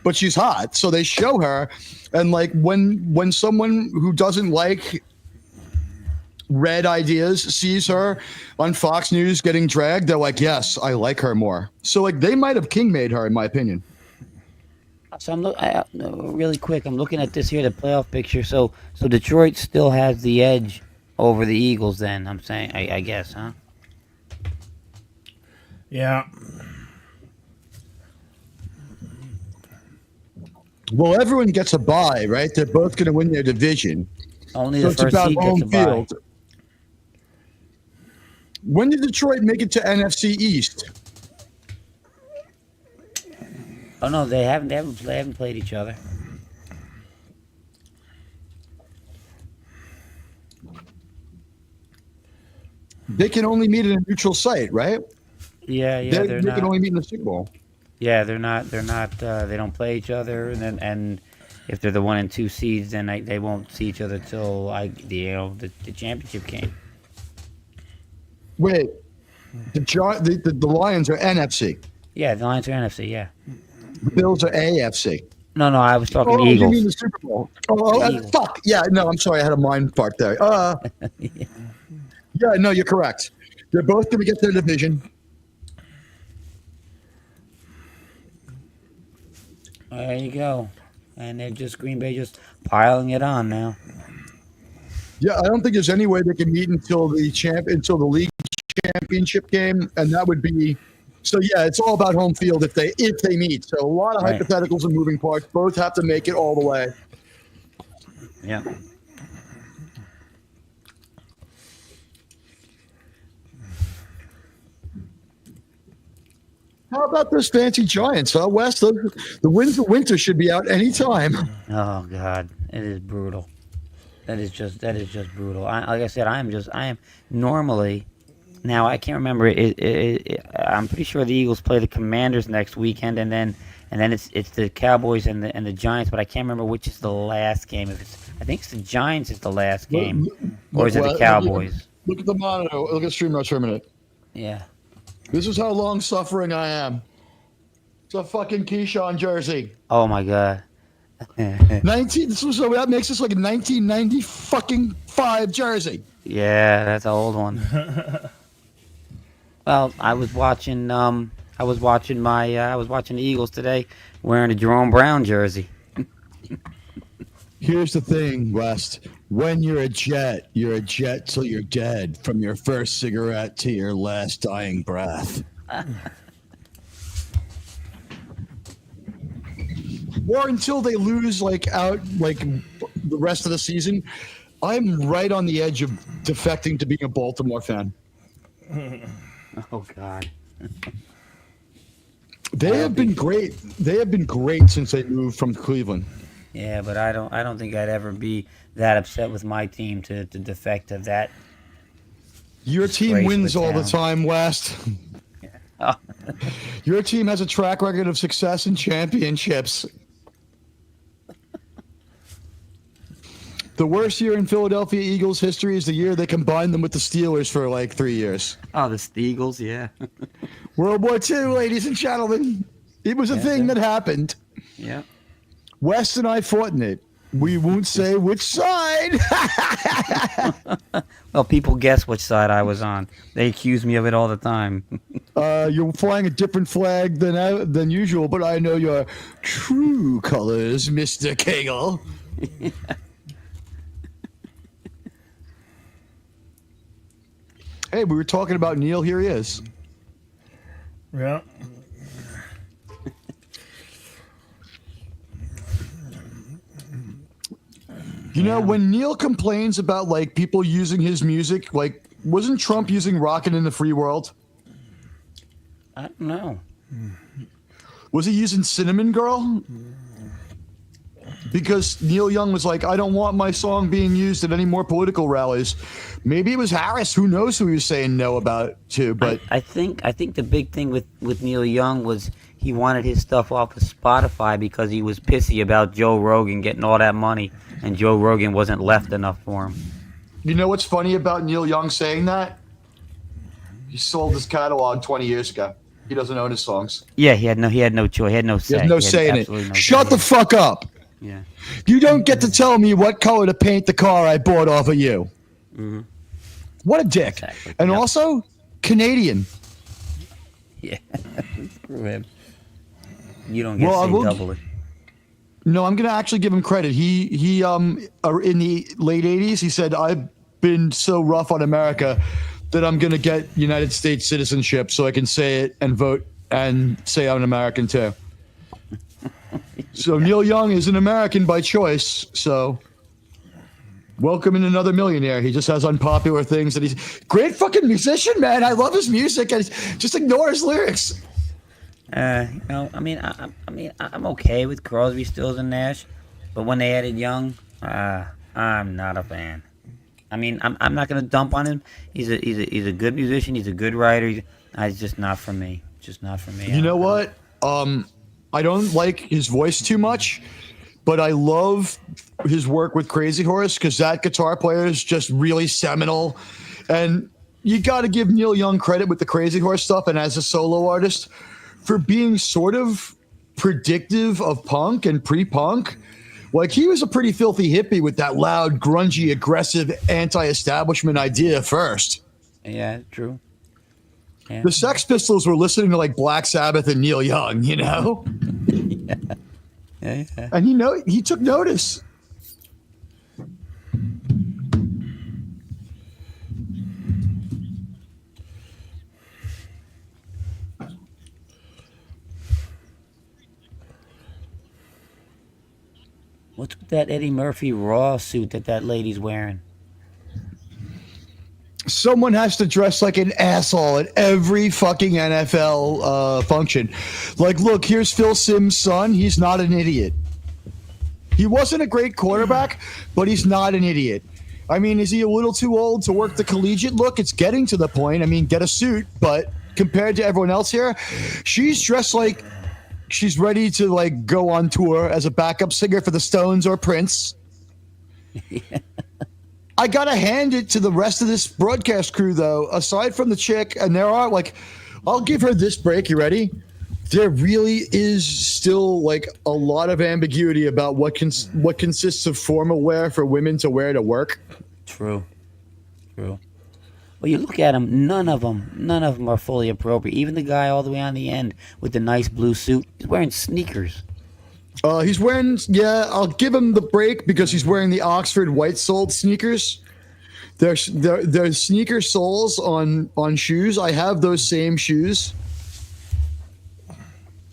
[SPEAKER 2] but she's hot. So they show her, and like when someone who doesn't like red ideas sees her on Fox News getting dragged, they're like, yes, I like her more. So like they might have king made her, in my opinion.
[SPEAKER 4] So really quick. I'm looking at this here, the playoff picture. So Detroit still has the edge over the Eagles. Then I'm saying, I guess, huh?
[SPEAKER 1] Yeah.
[SPEAKER 2] Well, everyone gets a bye, right? They're both going to win their division.
[SPEAKER 4] Only
[SPEAKER 2] So
[SPEAKER 4] the
[SPEAKER 2] it's
[SPEAKER 4] first
[SPEAKER 2] about
[SPEAKER 4] seed gets a
[SPEAKER 2] home
[SPEAKER 4] bye.
[SPEAKER 2] field. When did Detroit make it to NFC East?
[SPEAKER 4] Oh no, they haven't. They haven't played each other.
[SPEAKER 2] They can only meet in a neutral site, right?
[SPEAKER 4] Yeah, yeah, they're
[SPEAKER 2] They can
[SPEAKER 4] not.
[SPEAKER 2] only meet in the Super Bowl.
[SPEAKER 4] Yeah, they're not. They're not. They don't play each other, and if they're the 1 and 2 seeds, then they won't see each other till the championship game.
[SPEAKER 2] Wait, the Lions are NFC.
[SPEAKER 4] Yeah, the Lions are NFC. Yeah.
[SPEAKER 2] The Bills are AFC.
[SPEAKER 4] No, I was talking
[SPEAKER 2] Oh,
[SPEAKER 4] Eagles.
[SPEAKER 2] you mean the Super Bowl? Oh,
[SPEAKER 4] The Eagles.
[SPEAKER 2] fuck. Yeah, no, I'm sorry. I had a mind part there. Yeah, no, you're correct. They're both going to get their division.
[SPEAKER 4] There you go. And they're just Green Bay just piling it on now.
[SPEAKER 2] Yeah, I don't think there's any way they can meet until the league championship game, and that would be. So yeah, it's all about home field if they meet. So a lot of
[SPEAKER 4] Right.
[SPEAKER 2] hypotheticals and moving parts. Both have to make it all the way.
[SPEAKER 4] Yeah.
[SPEAKER 2] How about those fancy Giants, huh, Wes? The winds of winter should be out anytime.
[SPEAKER 4] Oh God, it is brutal. That is just brutal. Like I said, I am normally. Now I can't remember. I'm pretty sure the Eagles play the Commanders next weekend, and then it's the Cowboys and the Giants. But I can't remember which is the last game. I think it's the Giants is the last game, or is it the Cowboys?
[SPEAKER 2] Look at the monitor. Look at stream notes for a minute.
[SPEAKER 4] Yeah.
[SPEAKER 2] This is how long suffering I am. It's a fucking Keyshawn jersey.
[SPEAKER 4] Oh my God.
[SPEAKER 2] 19. So that makes this like a 1990 fucking 5 jersey.
[SPEAKER 4] Yeah, that's an old one. Well, I was watching the Eagles today wearing a Jerome Brown jersey.
[SPEAKER 2] Here's the thing, West. When you're a jet till you're dead, from your first cigarette to your last dying breath. Or until they lose the rest of the season. I'm right on the edge of defecting to being a Baltimore fan.
[SPEAKER 4] Oh God.
[SPEAKER 2] They have been great. They have been great since they moved from Cleveland.
[SPEAKER 4] Yeah, but I don't think I'd ever be that upset with my team to defect to that.
[SPEAKER 2] Your team wins all the
[SPEAKER 4] town.
[SPEAKER 2] time, West.
[SPEAKER 4] Oh.
[SPEAKER 2] Your team has a track record of success and championships. The worst year in Philadelphia Eagles history is the year they combined them with the Steelers for like 3 years.
[SPEAKER 4] Oh, the Eagles, yeah.
[SPEAKER 2] World War II, ladies and gentlemen. It was a thing that happened.
[SPEAKER 4] Yeah.
[SPEAKER 2] West and I fought in it. We won't say which side.
[SPEAKER 4] Well, people guess which side I was on. They accuse me of it all the time.
[SPEAKER 2] You're flying a different flag than usual, but I know your true colors, Mr. Cagle. Hey, we were talking about Neil. Here he is.
[SPEAKER 1] Yeah.
[SPEAKER 2] You know, when Neil complains about like people using his music, like wasn't Trump using "Rockin' in the Free World"?
[SPEAKER 4] I don't know.
[SPEAKER 2] Was he using "Cinnamon Girl"? Because Neil Young was like, I don't want my song being used at any more political rallies. Maybe it was Harris. Who knows who he was saying no about to? But
[SPEAKER 4] I think the big thing with Neil Young was he wanted his stuff off of Spotify because he was pissy about Joe Rogan getting all that money, and Joe Rogan wasn't left enough for him.
[SPEAKER 2] you know what's funny about Neil Young saying that? He sold his catalog 20 years ago. He doesn't own his songs.
[SPEAKER 4] Yeah, he had no choice. He had no say.
[SPEAKER 2] He has no
[SPEAKER 4] He had
[SPEAKER 2] say in it.
[SPEAKER 4] absolutely no
[SPEAKER 2] Shut
[SPEAKER 4] say.
[SPEAKER 2] the fuck up.
[SPEAKER 4] Yeah.
[SPEAKER 2] You don't get to tell me what color to paint the car I bought off of you.
[SPEAKER 4] Mm-hmm.
[SPEAKER 2] What a dick.
[SPEAKER 4] Exactly.
[SPEAKER 2] And
[SPEAKER 4] Yep.
[SPEAKER 2] also, Canadian.
[SPEAKER 4] Yeah. Screw him. You don't get
[SPEAKER 2] Well, I
[SPEAKER 4] to
[SPEAKER 2] will-
[SPEAKER 4] say double it.
[SPEAKER 2] No, I'm going to actually give him credit. He in the late 80s, he said, I've been so rough on America that I'm going to get United States citizenship so I can say it and vote and say I'm an American too. So Neil Young is an American by choice. So welcome in another millionaire. He just has unpopular things that he's great fucking musician, man. I love his music and just ignore his lyrics.
[SPEAKER 4] I'm okay with Crosby, Stills, and Nash, but when they added Young, I'm not a fan. I mean, I'm not gonna dump on him. He's a good musician. He's a good writer. It's just not for me. Just not for me.
[SPEAKER 2] You know what? I don't like his voice too much, but I love his work with Crazy Horse because that guitar player is just really seminal. And you got to give Neil Young credit with the Crazy Horse stuff and as a solo artist for being sort of predictive of punk and pre-punk. Like, he was a pretty filthy hippie with that loud, grungy, aggressive, anti-establishment idea first.
[SPEAKER 4] Yeah, true. Yeah.
[SPEAKER 2] The Sex Pistols were listening to like Black Sabbath and Neil Young, you know?
[SPEAKER 4] Yeah.
[SPEAKER 2] And he took notice.
[SPEAKER 4] What's with that Eddie Murphy Raw suit that lady's wearing?
[SPEAKER 2] Someone has to dress like an asshole at every fucking NFL function. Like, look, here's Phil Simms' son. He's not an idiot. He wasn't a great quarterback, but he's not an idiot. I mean, is he a little too old to work the collegiate look? It's getting to the point. I mean, get a suit, but compared to everyone else here, she's dressed like she's ready to like go on tour as a backup singer for the Stones or Prince. I gotta hand it to the rest of this broadcast crew, though. Aside from the chick, and there are like, I'll give her this break. You ready? There really is still like a lot of ambiguity about what consists of formal wear for women to wear to work.
[SPEAKER 4] True. Well, you look at them. None of them are fully appropriate. Even the guy all the way on the end with the nice blue suit, he's wearing sneakers.
[SPEAKER 2] He's wearing, I'll give him the break because he's wearing the Oxford white-soled sneakers. They're sneaker soles on shoes. I have those same shoes.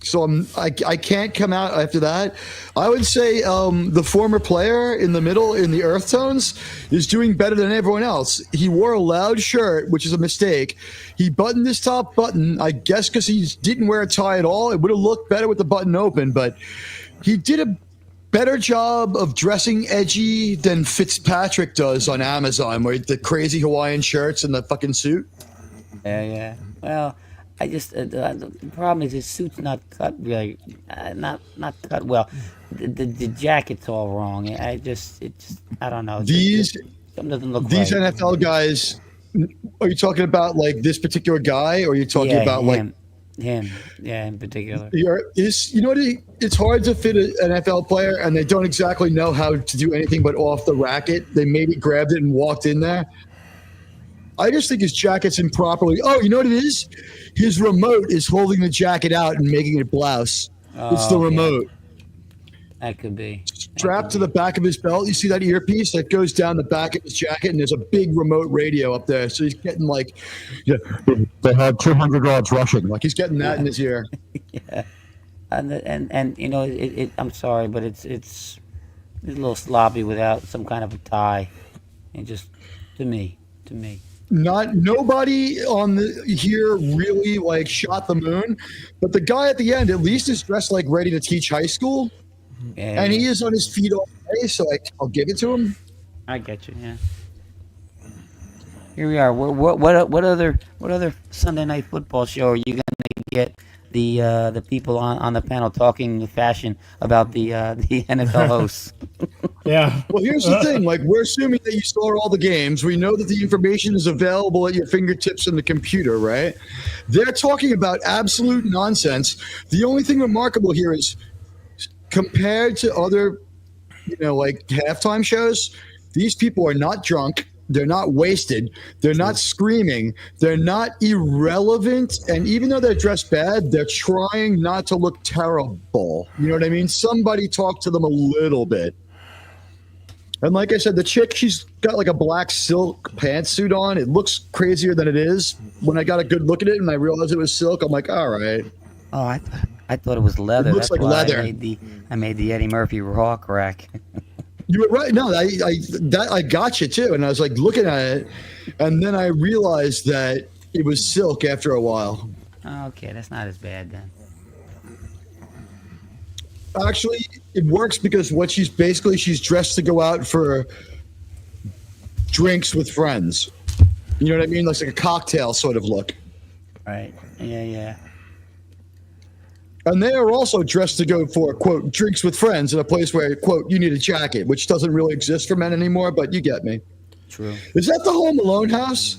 [SPEAKER 2] So I can't come out after that. I would say the former player in the middle in the earth tones is doing better than everyone else. He wore a loud shirt, which is a mistake. He buttoned his top button, I guess because he didn't wear a tie at all. It would have looked better with the button open, but he did a better job of dressing edgy than Fitzpatrick does on Amazon, where the crazy Hawaiian shirts and the fucking suit.
[SPEAKER 4] Yeah. Well, I just the problem is his suit's not cut really, not cut well. The jacket's all wrong. I don't know. Something doesn't look
[SPEAKER 2] these
[SPEAKER 4] right.
[SPEAKER 2] NFL guys. Are you talking about like this particular guy, or are you talking about
[SPEAKER 4] him, in particular?
[SPEAKER 2] It's hard to fit an NFL player, and they don't exactly know how to do anything but off the racket. They maybe grabbed it and walked in there. I just think his jacket's improperly. Oh, you know what it is? His remote is holding the jacket out and making it blouse. It's the remote.
[SPEAKER 4] That could be.
[SPEAKER 2] Strapped to the back of his belt. You see that earpiece that goes down the back of his jacket, and there's a big remote radio up there. So he's getting like, they had 200 yards rushing. Like he's getting that in his ear.
[SPEAKER 4] Yeah. And you know, I'm sorry, but it's a little sloppy without some kind of a tie. And just to me.
[SPEAKER 2] Nobody on here really like shot the moon, but the guy at the end at least is dressed like ready to teach high school, and he is on his feet all day. So I'll give it to him.
[SPEAKER 4] I get you. Yeah. Here we are. What other Sunday Night Football show are you gonna get the people on the panel talking fashion about the NFL hosts?
[SPEAKER 1] Yeah.
[SPEAKER 2] Well, here's the thing. Like, we're assuming that you saw all the games. We know that the information is available at your fingertips in the computer, right? They're talking about absolute nonsense. The only thing remarkable here is compared to other, like halftime shows, these people are not drunk. They're not wasted. They're not screaming. They're not irrelevant. And even though they're dressed bad, they're trying not to look terrible. You know what I mean? Somebody talk to them a little bit. And like I said, the chick, she's got like a black silk pantsuit on. It looks crazier than it is. When I got a good look at it and I realized it was silk, I'm like, all right.
[SPEAKER 4] Oh, I thought it was leather.
[SPEAKER 2] It looks
[SPEAKER 4] That's
[SPEAKER 2] like
[SPEAKER 4] why
[SPEAKER 2] leather.
[SPEAKER 4] I made the Eddie Murphy rock rack.
[SPEAKER 2] You were right. No, I got you too. And I was like looking at it, and then I realized that it was silk after a while.
[SPEAKER 4] Okay, that's not as bad then.
[SPEAKER 2] Actually, it works because what she's dressed to go out for drinks with friends. You know what I mean? Like a cocktail sort of look.
[SPEAKER 4] Right. Yeah.
[SPEAKER 2] And they are also dressed to go for, quote, drinks with friends in a place where, quote, you need a jacket, which doesn't really exist for men anymore, but you get me.
[SPEAKER 4] True.
[SPEAKER 2] Is that the Home Alone house?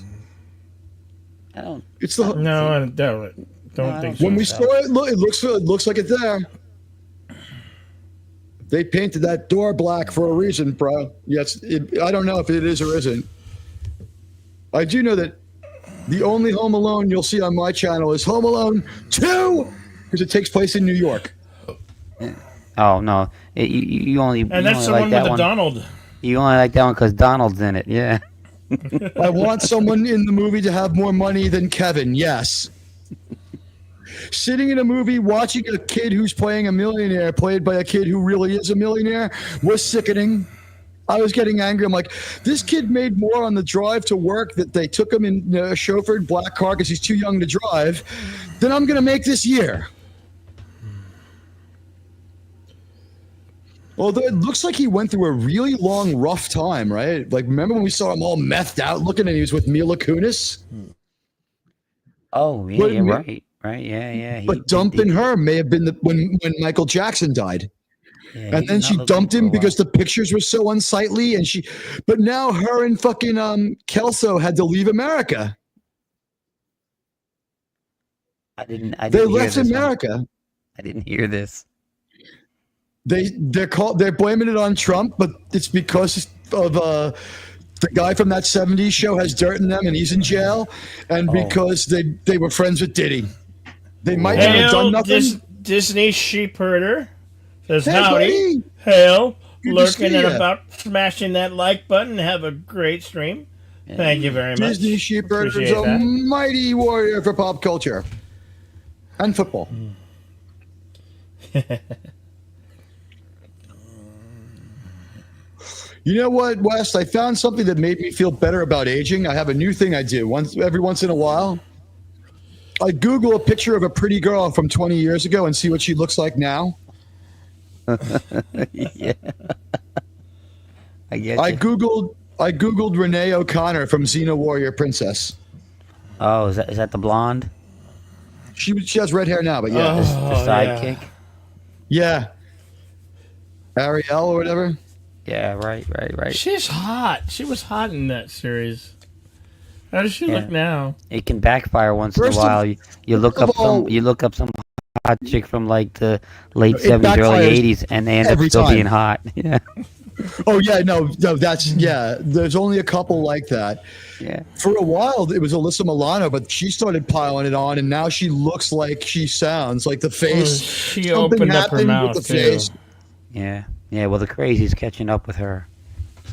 [SPEAKER 4] I don't.
[SPEAKER 2] It's the
[SPEAKER 1] No, I don't think so.
[SPEAKER 2] when we saw it, it looks like it's there. They painted that door black for a reason, bro. Yes, I don't know if it is or isn't. I do know that the only Home Alone you'll see on my channel is Home Alone 2, because it takes place in New York.
[SPEAKER 4] Oh no, you only.
[SPEAKER 1] And
[SPEAKER 4] you
[SPEAKER 1] that's
[SPEAKER 4] only
[SPEAKER 1] the
[SPEAKER 4] like
[SPEAKER 1] one
[SPEAKER 4] that
[SPEAKER 1] with the
[SPEAKER 4] one.
[SPEAKER 1] Donald.
[SPEAKER 4] You only like that one because Donald's in it. Yeah.
[SPEAKER 2] I want someone in the movie to have more money than Kevin. Yes. Sitting in a movie watching a kid who's playing a millionaire played by a kid who really is a millionaire was sickening. I was getting angry. I'm like, this kid made more on the drive to work that they took him in a chauffeured black car because he's too young to drive than I'm going to make this year. Although it looks like he went through a really long, rough time, right? Like, remember when we saw him all methed out looking and he was with Mila Kunis?
[SPEAKER 4] Oh yeah,
[SPEAKER 2] But-
[SPEAKER 4] right. Yeah.
[SPEAKER 2] But dumping her may have been when Michael Jackson died.
[SPEAKER 4] Yeah,
[SPEAKER 2] And
[SPEAKER 4] he's
[SPEAKER 2] then
[SPEAKER 4] not
[SPEAKER 2] she
[SPEAKER 4] looking
[SPEAKER 2] dumped
[SPEAKER 4] for a
[SPEAKER 2] him
[SPEAKER 4] while.
[SPEAKER 2] because the pictures were so unsightly. But now her and fucking Kelso had to leave America.
[SPEAKER 4] I didn't
[SPEAKER 2] They
[SPEAKER 4] hear
[SPEAKER 2] left
[SPEAKER 4] this one.
[SPEAKER 2] America.
[SPEAKER 4] I didn't hear this.
[SPEAKER 2] They're blaming it on Trump, but it's because of the guy from that 70s show has dirt in them and he's in jail, and because they were friends with Diddy. They might not have done
[SPEAKER 1] Hail,
[SPEAKER 2] nothing.
[SPEAKER 1] Disney sheep herder says
[SPEAKER 2] Hey,
[SPEAKER 1] howdy.
[SPEAKER 2] buddy.
[SPEAKER 1] Hail,
[SPEAKER 2] Good to
[SPEAKER 1] lurking
[SPEAKER 2] see
[SPEAKER 1] and
[SPEAKER 2] ya.
[SPEAKER 1] about smashing that like button. Have a great stream. Thank you very much.
[SPEAKER 2] Disney Sheepherder is
[SPEAKER 1] Appreciate
[SPEAKER 2] a
[SPEAKER 1] that.
[SPEAKER 2] mighty warrior for pop culture and football. You know what, Wes? I found something that made me feel better about aging. I have a new thing I do every once in a while. I Google a picture of a pretty girl from 20 years ago and see what she looks like now.
[SPEAKER 4] Yeah. I get
[SPEAKER 2] I
[SPEAKER 4] you.
[SPEAKER 2] Googled Renee O'Connor from Xena Warrior Princess.
[SPEAKER 4] Oh, is that the blonde?
[SPEAKER 2] She has red hair now, but yeah.
[SPEAKER 4] The sidekick?
[SPEAKER 2] Yeah. Ariel or whatever.
[SPEAKER 4] Yeah, right.
[SPEAKER 1] She's hot. She was hot in that series. How does she look now?
[SPEAKER 4] It can backfire once
[SPEAKER 2] First
[SPEAKER 4] in
[SPEAKER 2] of-
[SPEAKER 4] a while. You look
[SPEAKER 2] of
[SPEAKER 4] up
[SPEAKER 2] all-
[SPEAKER 4] some hot chick from like the late
[SPEAKER 2] It
[SPEAKER 4] 70s, early
[SPEAKER 2] backfires
[SPEAKER 4] 80s, and they end up
[SPEAKER 2] every
[SPEAKER 4] still
[SPEAKER 2] time.
[SPEAKER 4] being hot. Yeah.
[SPEAKER 2] Oh yeah, no, that's There's only a couple like that.
[SPEAKER 4] Yeah.
[SPEAKER 2] For a while, it was Alyssa Milano, but she started piling it on, and now she looks like she sounds like the face.
[SPEAKER 1] She
[SPEAKER 2] Something
[SPEAKER 1] opened up her
[SPEAKER 2] happened
[SPEAKER 1] mouth
[SPEAKER 2] with the
[SPEAKER 1] too.
[SPEAKER 2] face.
[SPEAKER 4] Yeah. Well, the crazy's catching up with her.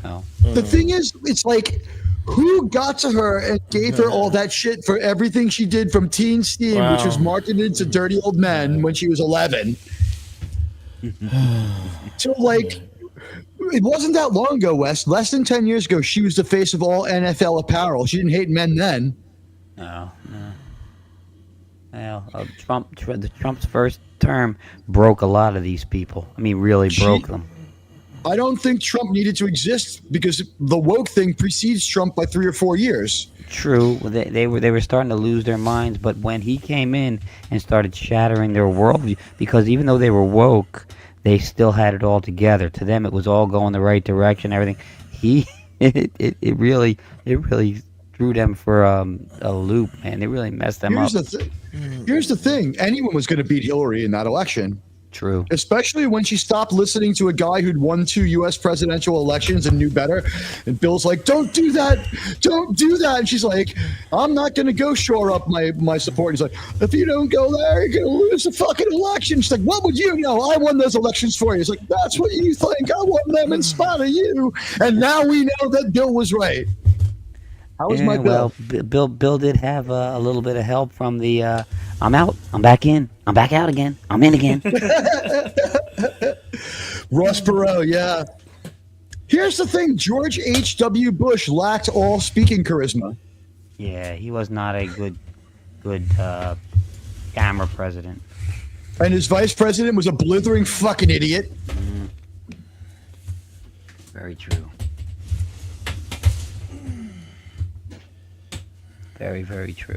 [SPEAKER 4] So.
[SPEAKER 2] The thing is, it's like, who got to her and gave her all that shit for everything she did from Teen Steam, which
[SPEAKER 1] Wow.
[SPEAKER 2] was marketed to dirty old men when she was 11. So, like, it wasn't that long ago, Wes. Less than 10 years ago, she was the face of all NFL apparel. She didn't hate men then.
[SPEAKER 4] No. Well, Trump's first term broke a lot of these people. I mean, really broke them.
[SPEAKER 2] I don't think Trump needed to exist because the woke thing precedes Trump by 3 or 4 years.
[SPEAKER 4] True, they were starting to lose their minds, but when he came in and started shattering their worldview, because even though they were woke, they still had it all together. To them, it was all going the right direction. Everything. It really threw them for a loop, man. It really messed them up.
[SPEAKER 2] Here's the thing. Anyone was going to beat Hillary in that election.
[SPEAKER 4] True.
[SPEAKER 2] Especially when she stopped listening to a guy who'd won 2 U.S. presidential elections and knew better. And Bill's like, don't do that. Don't do that. And she's like, I'm not going to go shore up my support. And he's like, if you don't go there, you're going to lose the fucking election. She's like, what would you know? I won those elections for you. He's like, that's what you think. I won them in spite of you. And now we know that Bill was right. How was my Bill?
[SPEAKER 4] Well, Bill did have a little bit of help from the I'm out, I'm back in, I'm back out again, I'm in again.
[SPEAKER 2] Ross Perot, yeah. Here's the thing: George H.W. Bush lacked all speaking charisma.
[SPEAKER 4] Yeah, he was not a good camera president.
[SPEAKER 2] And his vice president was a blithering fucking idiot.
[SPEAKER 4] Very true. Very, very true.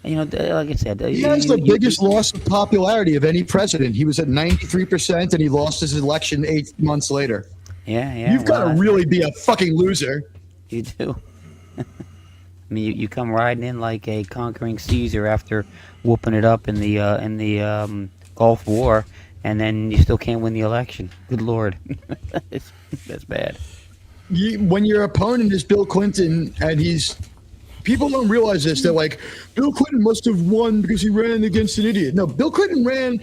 [SPEAKER 4] And, you know, like I said,
[SPEAKER 2] He has the biggest loss of popularity of any president. He was at 93%, and he lost his election 8 months later.
[SPEAKER 4] Yeah.
[SPEAKER 2] You've got to really be a fucking loser.
[SPEAKER 4] You do. I mean, you come riding in like a conquering Caesar after whooping it up in the Gulf War, and then you still can't win the election. Good Lord, that's bad.
[SPEAKER 2] When your opponent is Bill Clinton, and people don't realize this. They're like, Bill Clinton must have won because he ran against an idiot. No, Bill Clinton ran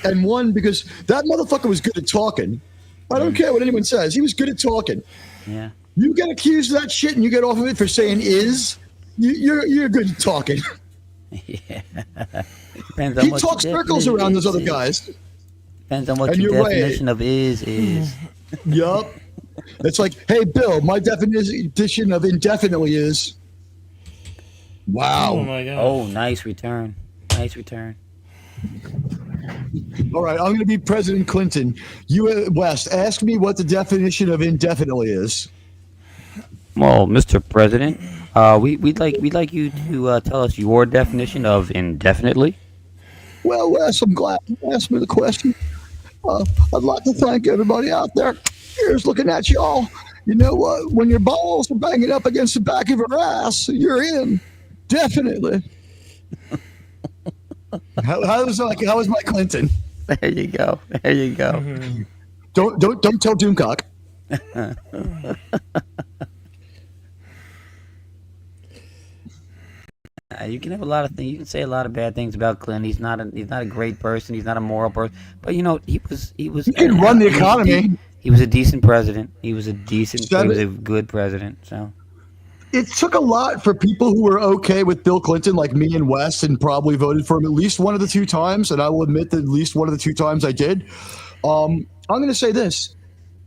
[SPEAKER 2] and won because that motherfucker was good at talking. I don't care what anyone says. He was good at talking.
[SPEAKER 4] Yeah.
[SPEAKER 2] You get accused of that shit and you get off of it for saying you're good at talking.
[SPEAKER 4] Yeah.
[SPEAKER 2] He talks circles around those other guys.
[SPEAKER 4] Depends on what your definition of is.
[SPEAKER 2] Yup. It's like, hey, Bill, my definition of indefinitely is. Wow.
[SPEAKER 1] Oh my god.
[SPEAKER 4] Oh, nice return. Nice return.
[SPEAKER 2] All right, I'm going to be President Clinton. You, West, ask me what the definition of indefinitely is.
[SPEAKER 4] Well, Mr. President, we'd like you to tell us your definition of indefinitely.
[SPEAKER 2] Well, Wes, I'm glad you asked me the question. I'd like to thank everybody out there. Here's looking at y'all. You know what? When your balls are banging up against the back of your ass, you're in. Definitely. How was my Clinton?
[SPEAKER 4] There you go. There you go.
[SPEAKER 1] Mm-hmm.
[SPEAKER 2] Don't tell Doomcock.
[SPEAKER 4] You can have a lot of things. You can say a lot of bad things about Clinton. He's not a great person. He's not a moral person. But you know, he was.
[SPEAKER 2] He can run the economy.
[SPEAKER 4] He was a decent president. He was a good president. So
[SPEAKER 2] it took a lot for people who were okay with Bill Clinton, like me and Wes, and probably voted for him at least one of the 2 times. And I will admit that at least one of the 2 times I did. I'm going to say this: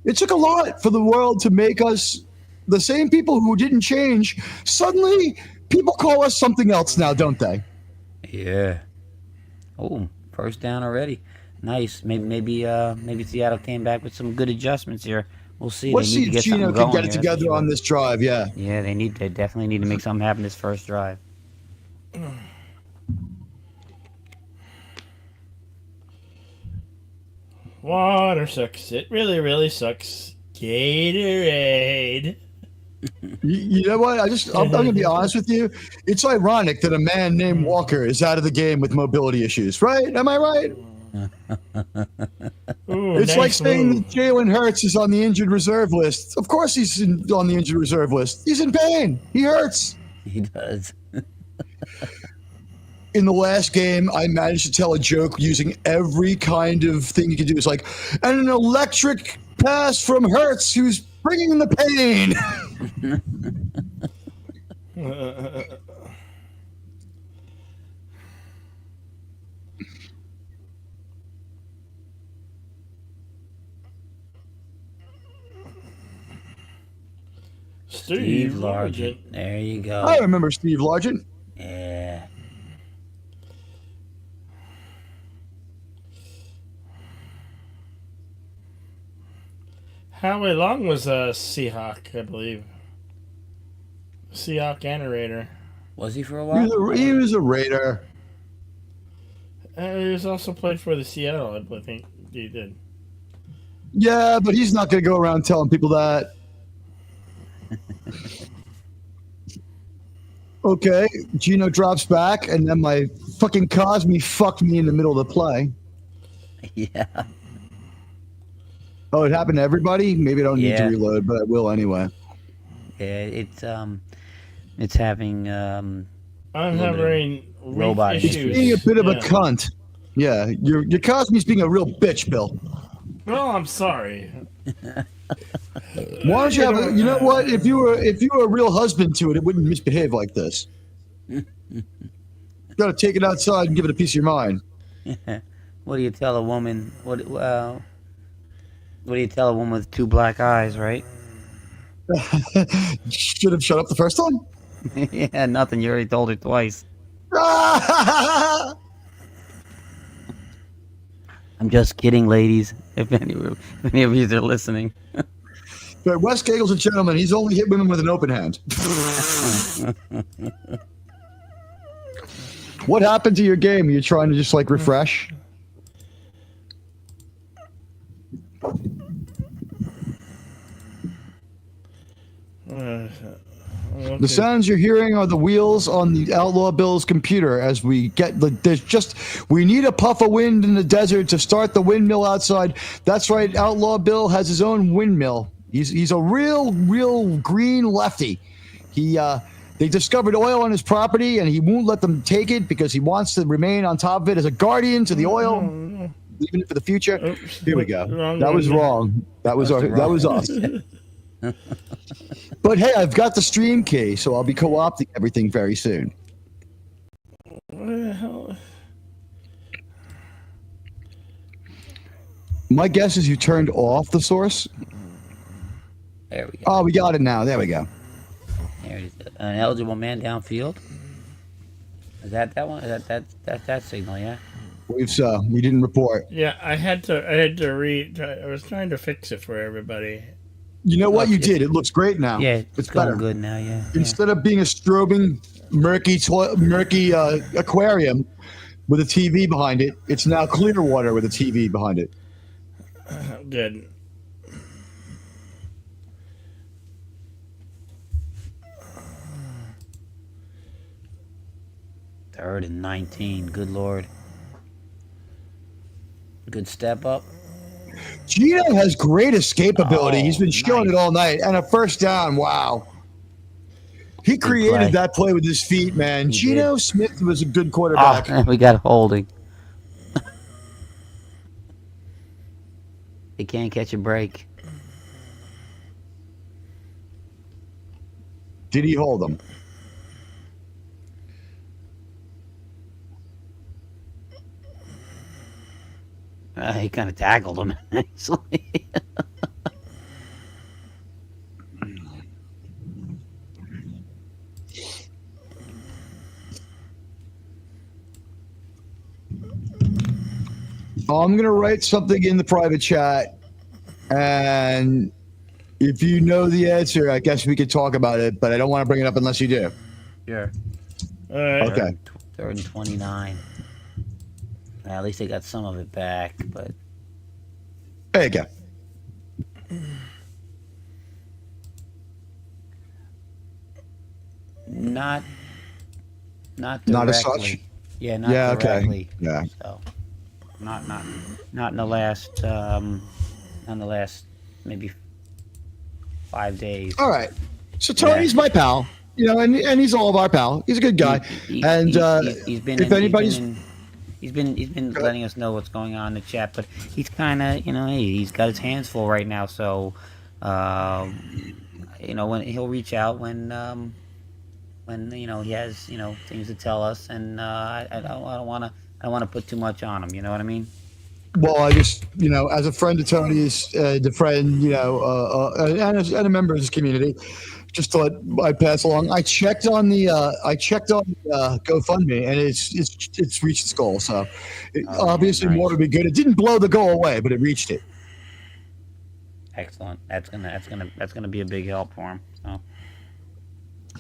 [SPEAKER 2] it took a lot for the world to make us the same people who didn't change. Suddenly, people call us something else now, don't they?
[SPEAKER 4] Yeah. Oh, first down already. Nice. Maybe Seattle came back with some good adjustments here. We'll see.
[SPEAKER 2] Let's see if Gino can get it together on this drive. Yeah.
[SPEAKER 4] Yeah, they definitely need to make something happen this first drive.
[SPEAKER 1] Water sucks. It really, really sucks. Gatorade.
[SPEAKER 2] You know what? I'm going to be honest with you. It's ironic that a man named Walker is out of the game with mobility issues, right? Am I right?
[SPEAKER 1] Ooh,
[SPEAKER 2] it's
[SPEAKER 1] nice
[SPEAKER 2] like saying
[SPEAKER 1] move.
[SPEAKER 2] that Jalen Hurts is on the injured reserve list. Of course he's on the injured reserve list. He's in pain. He hurts.
[SPEAKER 4] He does.
[SPEAKER 2] In the last game, I managed to tell a joke using every kind of thing you can do. It's like, and an electric pass from Hurts, who's bringing the pain.
[SPEAKER 1] Steve Largent.
[SPEAKER 4] There you go.
[SPEAKER 2] I remember Steve Largent.
[SPEAKER 4] Yeah.
[SPEAKER 1] Howie Long was a Seahawk, I believe. Seahawk and a Raider.
[SPEAKER 4] Was he for a while?
[SPEAKER 2] He was a Raider.
[SPEAKER 1] He was also played for the Seattle, I think he did.
[SPEAKER 2] Yeah, but he's not going to go around telling people that. Okay, Gino drops back, and then my fucking Cosme fucked me in the middle of the play.
[SPEAKER 4] Yeah.
[SPEAKER 2] Oh, it happened to everybody? Maybe I don't need to
[SPEAKER 4] Yeah.
[SPEAKER 2] reload, but I will anyway.
[SPEAKER 4] Yeah. It's having
[SPEAKER 1] I'm
[SPEAKER 4] little bit of
[SPEAKER 1] having
[SPEAKER 4] robot
[SPEAKER 1] issues.
[SPEAKER 4] issues.
[SPEAKER 2] Being a bit of a
[SPEAKER 1] Yeah.
[SPEAKER 2] cunt. Yeah, your Cosme's being a real bitch, Bill.
[SPEAKER 1] Well, I'm sorry.
[SPEAKER 2] Why don't you have a, you know what? If you were a real husband to it, it wouldn't misbehave like this. You got to take it outside and give it a piece of your mind.
[SPEAKER 4] What do you tell a woman? What do you tell a woman with two black eyes, right?
[SPEAKER 2] Should have shut up the first time.
[SPEAKER 4] Yeah, nothing. You already told her twice. I'm just kidding, ladies. If any of you are listening.
[SPEAKER 2] But Wes Gagel's a gentleman. He's only hit women with an open hand. What happened to your game? Are you trying to just like refresh?
[SPEAKER 1] Okay.
[SPEAKER 2] The sounds you're hearing are the wheels on the Outlaw Bill's computer as we get we need a puff of wind in the desert to start the windmill outside. That's right, Outlaw Bill has his own windmill. He's a real green lefty. They discovered oil on his property and he won't let them take it because he wants to remain on top of it as a guardian to the oil, leaving it for the future.
[SPEAKER 1] Oops.
[SPEAKER 2] Here we go.
[SPEAKER 1] Wrong
[SPEAKER 2] That was
[SPEAKER 1] one.
[SPEAKER 2] wrong. That was us. But hey, I've got the stream key, so I'll be co-opting everything very soon.
[SPEAKER 1] What the hell?
[SPEAKER 2] My guess is you turned off the source.
[SPEAKER 4] There we go.
[SPEAKER 2] Oh, we got it now. There we go.
[SPEAKER 4] There it is. An eligible man downfield. Is that one? Is that signal? Yeah.
[SPEAKER 2] We didn't report.
[SPEAKER 1] Yeah, I had to read. I was trying to fix it for everybody.
[SPEAKER 2] You know what you
[SPEAKER 4] Okay.
[SPEAKER 2] did? It looks great now.
[SPEAKER 4] Yeah,
[SPEAKER 2] it's
[SPEAKER 4] it's going
[SPEAKER 2] better.
[SPEAKER 4] good now. Yeah.
[SPEAKER 2] Instead of being a strobing, murky aquarium with a TV behind it, it's now clear water with a TV behind it.
[SPEAKER 1] Good.
[SPEAKER 4] Third and 19. Good lord. Good step up.
[SPEAKER 2] Gino has great escapability.
[SPEAKER 4] Oh,
[SPEAKER 2] He's been showing
[SPEAKER 4] nice.
[SPEAKER 2] it all night. And a first down. Wow. He created
[SPEAKER 4] play.
[SPEAKER 2] that play with his feet, man.
[SPEAKER 4] He
[SPEAKER 2] Gino Smith was a good quarterback.
[SPEAKER 4] Oh, we got holding. They can't catch a break.
[SPEAKER 2] Did he hold him?
[SPEAKER 4] He kind of tackled him, actually.
[SPEAKER 2] I'm going to write something in the private chat. And if you know the answer, I guess we could talk about it. But I don't want to bring it up unless you do.
[SPEAKER 4] Sure.
[SPEAKER 1] All right.
[SPEAKER 2] Okay.
[SPEAKER 4] Third and 29. At least they got some of it back, but
[SPEAKER 2] There you go.
[SPEAKER 4] not directly.
[SPEAKER 2] Not as such?
[SPEAKER 4] Yeah, not
[SPEAKER 2] Yeah, okay.
[SPEAKER 4] directly.
[SPEAKER 2] Yeah.
[SPEAKER 4] So not in the last maybe 5 days.
[SPEAKER 2] All right. So Tony's my pal, you know, and he's all of our pal. He's a good guy. And
[SPEAKER 4] He's been
[SPEAKER 2] if anybody's
[SPEAKER 4] he's been letting us know what's going on in the chat, but he's kind of, he's got his hands full right now. So, when he'll reach out when he has things to tell us, and I don't want to put too much on him. You know what I mean?
[SPEAKER 2] well, I just, as a friend of Tony's, the friend, and a member of his community, just thought I'd pass along. I checked on the GoFundMe, and it's reached its goal. So obviously
[SPEAKER 4] nice.
[SPEAKER 2] more would be good. It didn't blow the goal away, but it reached it.
[SPEAKER 4] Excellent. That's gonna be a big help for him. So.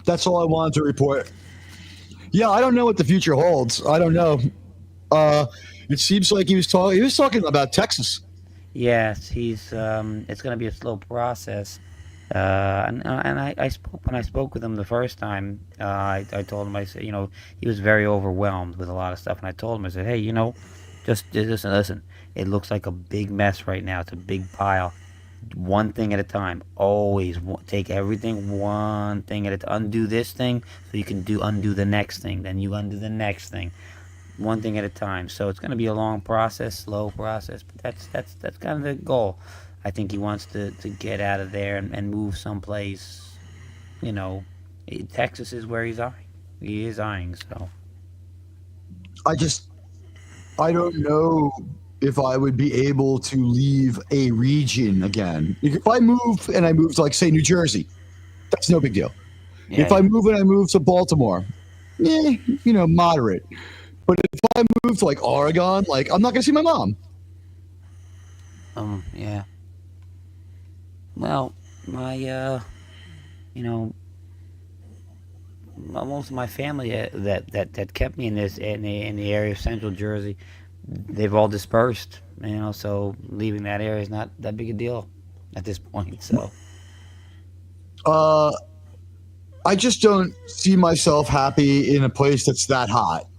[SPEAKER 2] That's all I wanted to report. Yeah, I don't know what the future holds. I don't know. It seems like he was talking about Texas.
[SPEAKER 4] Yes, he's. It's going to be a slow process. I spoke when I spoke with him the first time. I told him, I said, he was very overwhelmed with a lot of stuff, and I told him, I said, hey, just listen. It looks like a big mess right now. It's a big pile. One thing at a time. Always take everything one thing at a time. Undo this thing so you can undo the next thing. Then you undo the next thing. One thing at a time. So it's going to be a long process, slow process, but that's kind of the goal. I think he wants to get out of there and move someplace. Texas is where he's eyeing. He is eyeing. So
[SPEAKER 2] I don't know if I would be able to leave a region again. If I move and I move to, like, say, New Jersey, that's no big deal.
[SPEAKER 4] yeah,
[SPEAKER 2] If I move and I move to Baltimore, moderate. But if I move to, like, Oregon, like, I'm not going to see my mom.
[SPEAKER 4] yeah. Well, most of my family that kept me in the area of Central Jersey, they've all dispersed. So leaving that area is not that big a deal at this point. So
[SPEAKER 2] I just don't see myself happy in a place that's that hot.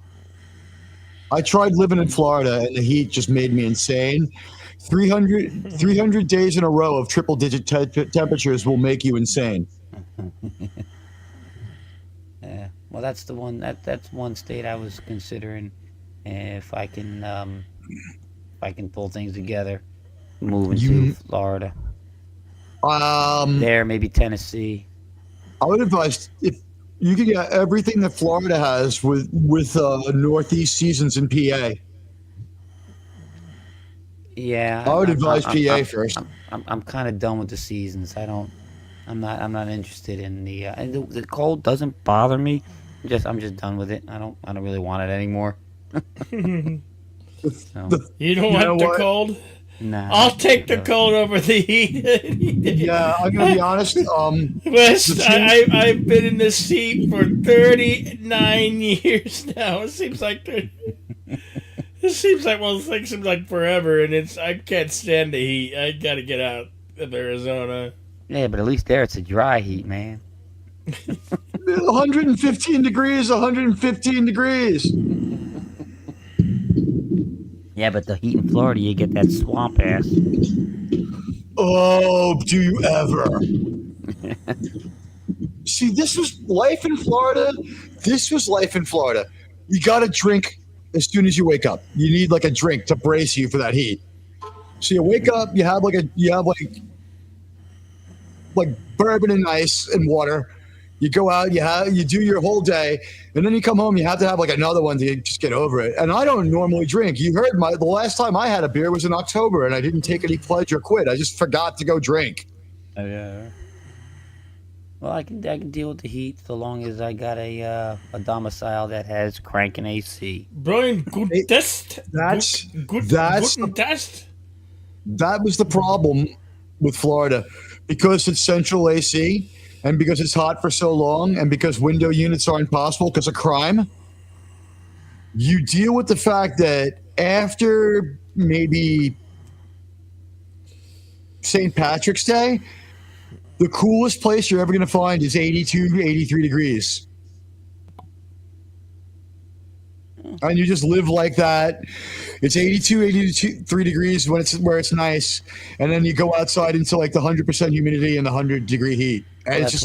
[SPEAKER 2] I tried living in Florida, and the heat just made me insane. 300 days in a row of triple-digit temperatures will make you insane.
[SPEAKER 4] yeah, well, that's the one that's one state I was considering if I can pull things together, moving to Florida. There, maybe Tennessee.
[SPEAKER 2] I would advise, if you could get everything that Florida has with Northeast seasons in PA.
[SPEAKER 4] Yeah,
[SPEAKER 2] I would advise PA first.
[SPEAKER 4] I'm kind of done with the seasons. I'm not interested in the cold doesn't bother me. I'm just done with it. I don't really want it anymore. So,
[SPEAKER 1] You don't want the cold?
[SPEAKER 4] nah,
[SPEAKER 1] I'll take the cold over the heat.
[SPEAKER 2] Yeah, I'm gonna be honest.
[SPEAKER 1] West, I've been in this heat for 39 years now. It seems like forever, and I can't stand the heat. I gotta get out of Arizona.
[SPEAKER 4] yeah, but at least there it's a dry heat, man.
[SPEAKER 2] 115 degrees, 115 degrees.
[SPEAKER 4] Yeah, but the heat in Florida, you get that swamp ass.
[SPEAKER 2] Oh, do you ever? See, this was life in Florida. You got to drink as soon as you wake up. You need like a drink to brace you for that heat. So you wake up, you have like bourbon and ice and water. You go out, you do your whole day, and then you come home. You have to have like another one to just get over it. And I don't normally drink. You heard the last time I had a beer was in October, and I didn't take any pledge or quit. I just forgot to go drink.
[SPEAKER 4] Oh, yeah. Well, I can deal with the heat so long as I got a domicile that has cranking AC.
[SPEAKER 1] Brian, good test. Good test.
[SPEAKER 2] That was the problem with Florida, because it's central AC. And because it's hot for so long, and because window units are impossible because of crime, you deal with the fact that after maybe St. Patrick's Day, the coolest place you're ever going to find is 82, 83 degrees. And you just live like that. It's 82, 83 degrees where it's nice. And then you go outside into like the 100% humidity and the 100-degree heat. And it's just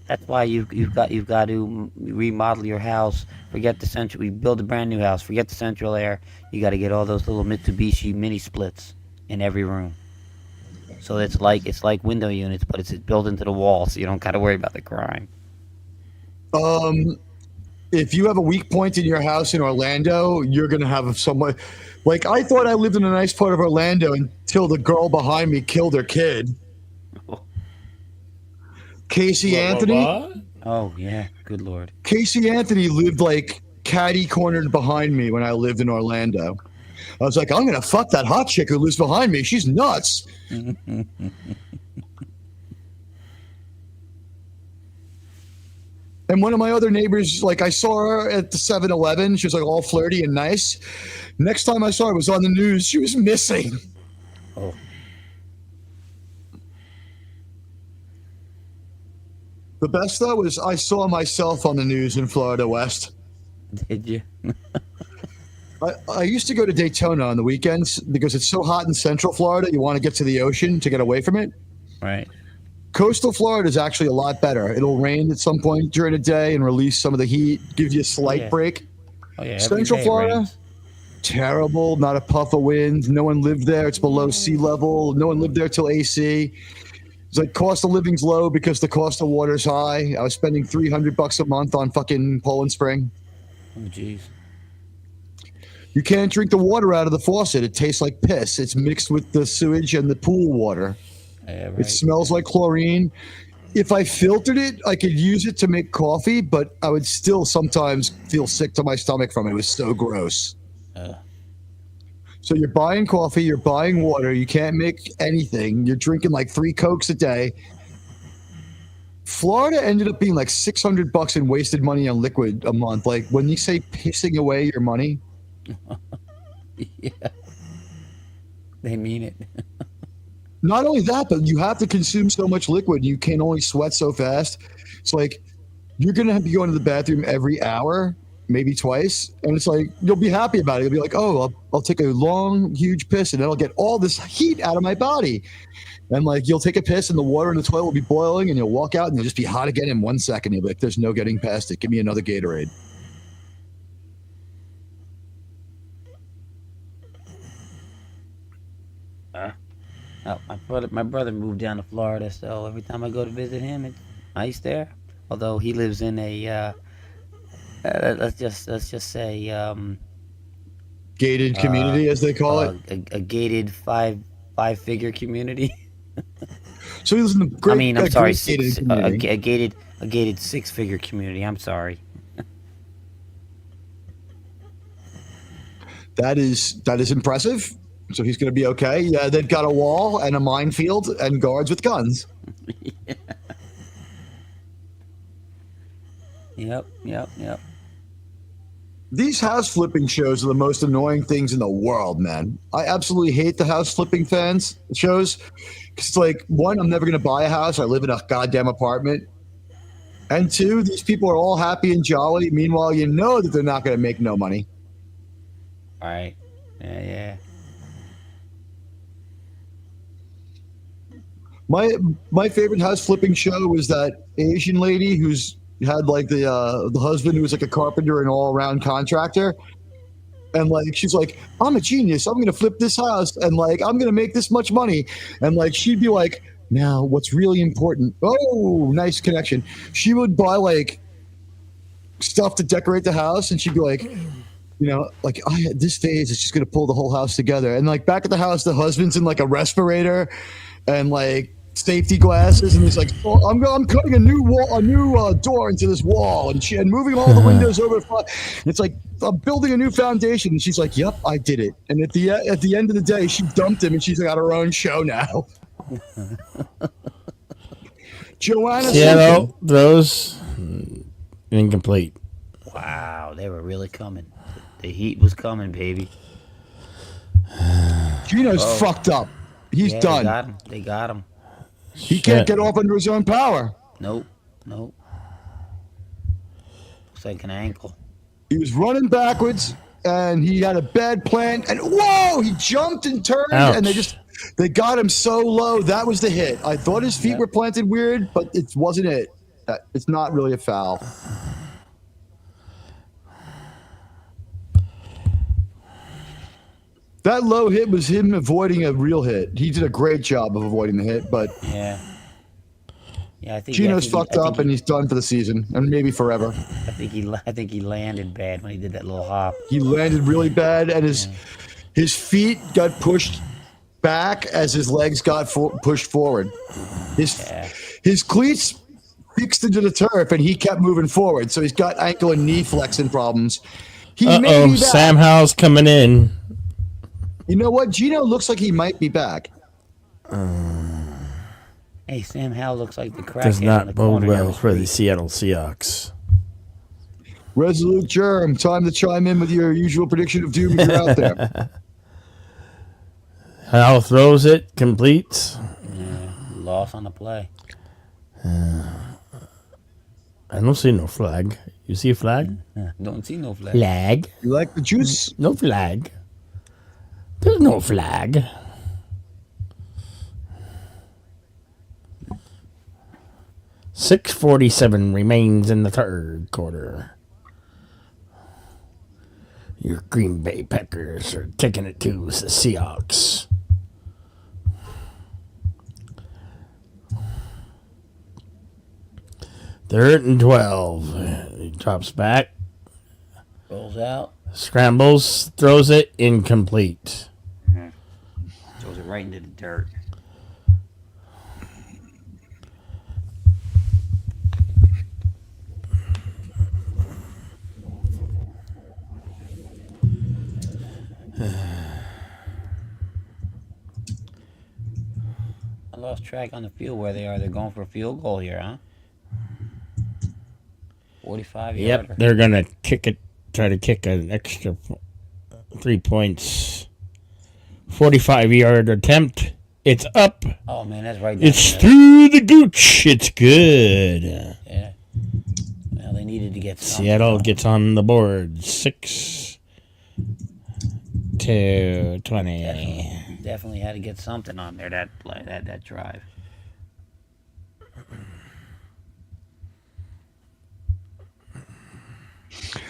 [SPEAKER 4] that's why you've got to remodel your house. Forget the central. We build a brand new house. Forget the central air. You got to get all those little Mitsubishi mini splits in every room. So it's like window units, but it's built into the wall, so you don't got to worry about the crime.
[SPEAKER 2] If you have a weak point in your house in Orlando, you're going to have someone. Like, I thought I lived in a nice part of Orlando until the girl behind me killed her kid. Casey Anthony.
[SPEAKER 1] What?
[SPEAKER 4] Oh, yeah. Good Lord.
[SPEAKER 2] Casey Anthony lived like catty-cornered behind me when I lived in Orlando. I was like, I'm going to fuck that hot chick who lives behind me. She's nuts. And one of my other neighbors, like, I saw her at the 7-Eleven. She was like all flirty and nice. Next time I saw her, it was on the news. She was missing.
[SPEAKER 4] Oh.
[SPEAKER 2] The best though is I saw myself on the news in Florida West.
[SPEAKER 4] Did you?
[SPEAKER 2] I used to go to Daytona on the weekends because it's so hot in Central Florida. You want to get to the ocean to get away from it.
[SPEAKER 4] Right.
[SPEAKER 2] Coastal Florida is actually a lot better. It'll rain at some point during the day and release some of the heat, give you a slight break.
[SPEAKER 4] Oh yeah.
[SPEAKER 2] Central Florida,
[SPEAKER 4] rains.
[SPEAKER 2] terrible. Not a puff of wind. No one lived there. It's below sea level. No one lived there till AC. It's like cost of living's low because the cost of water's high. I was spending $300 a month on fucking Poland Spring.
[SPEAKER 4] Oh jeez.
[SPEAKER 2] You can't drink the water out of the faucet. It tastes like piss. It's mixed with the sewage and the pool water.
[SPEAKER 4] Yeah, right.
[SPEAKER 2] It smells like chlorine. If I filtered it, I could use it to make coffee, but I would still sometimes feel sick to my stomach from it. It was so gross. So you're buying coffee, you're buying water, you can't make anything. You're drinking like 3 Cokes a day. Florida ended up being like $600 in wasted money on liquid a month. Like when you say pissing away your money.
[SPEAKER 4] Yeah. They mean it.
[SPEAKER 2] Not only that, but you have to consume so much liquid. You can only sweat so fast. It's like you're going to have to go into the bathroom every hour, maybe twice. And it's like, you'll be happy about it. You'll be like, oh, I'll take a long, huge piss and it'll get all this heat out of my body. And like, you'll take a piss and the water in the toilet will be boiling and you'll walk out and it'll just be hot again in 1 second. You'll be like, there's no getting past it. Give me another Gatorade.
[SPEAKER 4] Oh, my brother moved down to Florida, so every time I go to visit him, it's nice there. Although he lives in a let's just say
[SPEAKER 2] Gated community, as they call it.
[SPEAKER 4] a gated five-figure community.
[SPEAKER 2] So he lives in the great.
[SPEAKER 4] I mean, I'm sorry,
[SPEAKER 2] gated community.
[SPEAKER 4] a gated 6-figure community. I'm sorry.
[SPEAKER 2] That is impressive. So he's going to be okay. Yeah, they've got a wall and a minefield and guards with guns.
[SPEAKER 4] Yeah. Yep.
[SPEAKER 2] These house flipping shows are the most annoying things in the world, man. I absolutely hate the house flipping shows. It's like, one, I'm never going to buy a house. I live in a goddamn apartment. And 2, these people are all happy and jolly. Meanwhile, you know that they're not going to make no money.
[SPEAKER 4] All right. Yeah.
[SPEAKER 2] My favorite house flipping show was that Asian lady who's had like the husband who was like a carpenter and all around contractor, and like she's like, I'm a genius, I'm gonna flip this house and like I'm gonna make this much money, and like she'd be like, now what's really important, oh nice connection, she would buy like stuff to decorate the house and she'd be like, you know, like this phase is just gonna pull the whole house together, and like back at the house the husband's in like a respirator and like safety glasses, and he's like, oh, I'm cutting a new door into this wall, and moving all the windows over. It's like, I'm building a new foundation, and she's like, yep, I did it. And at the end of the day, she dumped him, and she's got her own show now. Joanna.
[SPEAKER 1] Yeah, no, those incomplete.
[SPEAKER 4] Wow, they were really coming. The heat was coming, baby.
[SPEAKER 2] Gino's fucked up. He's done.
[SPEAKER 4] They got him.
[SPEAKER 2] He can't get off under his own power.
[SPEAKER 4] Nope. Looks like an ankle.
[SPEAKER 2] He was running backwards, and he had a bad plan, and whoa, he jumped and turned,
[SPEAKER 1] Ouch.
[SPEAKER 2] and they got him so low. That was the hit. I thought his feet were planted weird, but it wasn't it. It's not really a foul. That low hit was him avoiding a real hit. He did a great job of avoiding the hit, but
[SPEAKER 4] yeah, I think
[SPEAKER 2] Gino's fucked up, and he's done for the season, and maybe forever.
[SPEAKER 4] I think he landed bad when he did that little hop.
[SPEAKER 2] He landed really bad, and his feet got pushed back as his legs got pushed forward. His cleats fixed into the turf, and he kept moving forward, so he's got ankle and knee flexing problems.
[SPEAKER 1] Sam Howell's coming in.
[SPEAKER 2] You know what? Gino looks like he might be back.
[SPEAKER 4] Hey, Sam Howell looks like the crackhead.
[SPEAKER 1] Does not bode well for the
[SPEAKER 4] street.
[SPEAKER 1] Seattle Seahawks.
[SPEAKER 2] Resolute Germ, time to chime in with your usual prediction of doom if you're out there.
[SPEAKER 1] Howell throws it, completes.
[SPEAKER 4] Yeah, loss on the play.
[SPEAKER 1] I don't see no flag. You see a flag?
[SPEAKER 4] Don't see no flag.
[SPEAKER 1] Flag.
[SPEAKER 2] You like the juice?
[SPEAKER 1] No flag. There's no flag. .647 remains in the third quarter. Your Green Bay Packers are taking it to the Seahawks. Third and 12. He drops back.
[SPEAKER 4] Rolls out.
[SPEAKER 1] Scrambles. Throws it incomplete.
[SPEAKER 4] Throws it right into the dirt. I lost track on the field where they are. They're going for a field goal here, huh? 45 yarder.
[SPEAKER 1] Yep, they're going to try to kick an extra 3 points. 45-yard attempt. It's up.
[SPEAKER 4] Oh, man, that's right down
[SPEAKER 1] It's
[SPEAKER 4] there.
[SPEAKER 1] through the gooch. It's good.
[SPEAKER 4] Yeah. Well, they needed to get something.
[SPEAKER 1] Seattle gets on the board. 6 to 20.
[SPEAKER 4] Definitely had to get something on there that drive.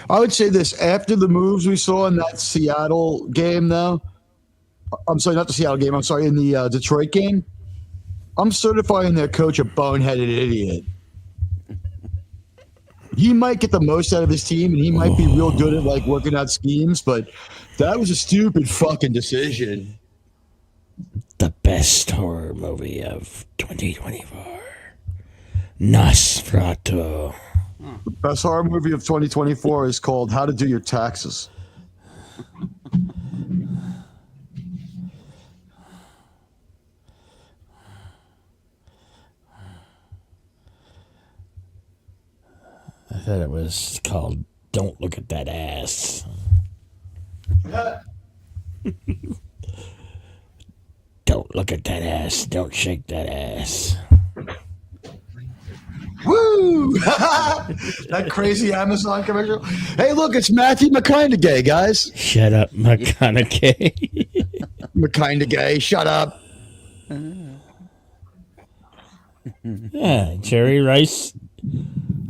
[SPEAKER 2] I would say this after the moves we saw in that Seattle game, though. I'm sorry, not the Seattle game. I'm sorry, in the Detroit game. I'm certifying their coach a boneheaded idiot. He might get the most out of his team, and he might be real good at like working out schemes, but that was a stupid fucking decision.
[SPEAKER 1] The best horror movie of 2024. Nosferatu.
[SPEAKER 2] The best horror movie of 2024 is called How to Do Your Taxes.
[SPEAKER 1] I thought it was called Don't Look at That Ass. Don't look at that ass. Don't shake that ass.
[SPEAKER 2] Woo! That crazy Amazon commercial. Hey, look, it's Matthew McConaughey, guys.
[SPEAKER 1] Shut up, McConaughey.
[SPEAKER 2] McConaughey, shut up.
[SPEAKER 1] Yeah, Jerry Rice.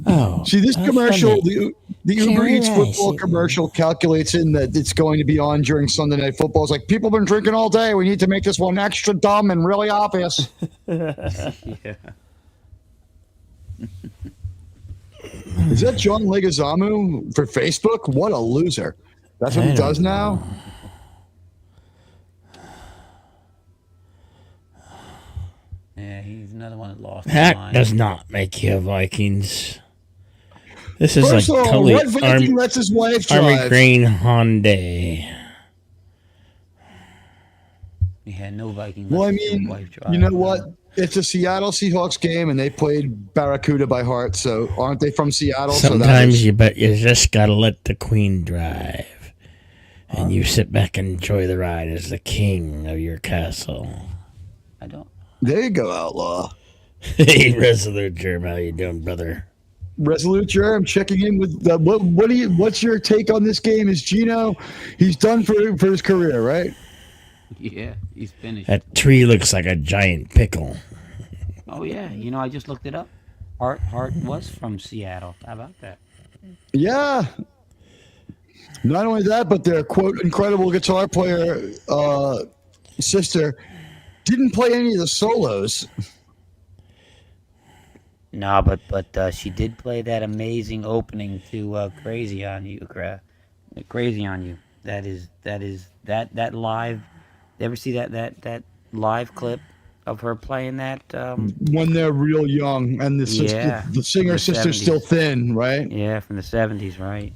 [SPEAKER 1] Oh,
[SPEAKER 2] See, this
[SPEAKER 1] that's
[SPEAKER 2] commercial,
[SPEAKER 1] funny.
[SPEAKER 2] the Uber
[SPEAKER 1] Jerry
[SPEAKER 2] Eats
[SPEAKER 1] Rice.
[SPEAKER 2] football commercial calculates in that it's going to be on during Sunday Night Football. It's like, people have been drinking all day. We need to make this one extra dumb and really obvious.
[SPEAKER 4] Yeah.
[SPEAKER 2] Is that John Leguizamo for Facebook? What a loser. That's what he
[SPEAKER 1] I
[SPEAKER 2] does
[SPEAKER 1] don't
[SPEAKER 2] now?
[SPEAKER 4] Yeah, he's another one that lost his
[SPEAKER 1] That
[SPEAKER 4] mind.
[SPEAKER 1] does not make you Vikings. This is
[SPEAKER 2] First
[SPEAKER 1] like
[SPEAKER 2] of all,
[SPEAKER 1] totally
[SPEAKER 2] what Viking lets his wife
[SPEAKER 1] Army
[SPEAKER 2] drive?
[SPEAKER 1] Green Hyundai.
[SPEAKER 4] He had no Viking.
[SPEAKER 2] Well, I
[SPEAKER 4] left his
[SPEAKER 2] mean,
[SPEAKER 4] wife drive.
[SPEAKER 2] you know what? It's a Seattle Seahawks game, and they played Barracuda by heart. So aren't they from Seattle?
[SPEAKER 1] Sometimes you just gotta let the queen drive, and you sit back and enjoy the ride as the king of your castle.
[SPEAKER 4] I don't.
[SPEAKER 2] There you go, Outlaw.
[SPEAKER 1] Hey, Resolute Germ, how you doing, brother?
[SPEAKER 2] Resolute Germ checking in with what's your take on this game? Is Gino, he's done for his career, right?
[SPEAKER 4] Yeah, he's finished.
[SPEAKER 1] That tree looks like a giant pickle.
[SPEAKER 4] Oh yeah, you know I just looked it up. Hart was from Seattle. How about that?
[SPEAKER 2] Yeah. Not only that, but their quote incredible guitar player sister didn't play any of the solos.
[SPEAKER 4] No, but she did play that amazing opening to "Crazy on You." Crazy on You. That live. Ever see that live clip of her playing that?
[SPEAKER 2] When they're real young and the singer
[SPEAKER 4] the
[SPEAKER 2] sister's
[SPEAKER 4] 70s.
[SPEAKER 2] still thin, right?
[SPEAKER 4] Yeah, from the 70s, right?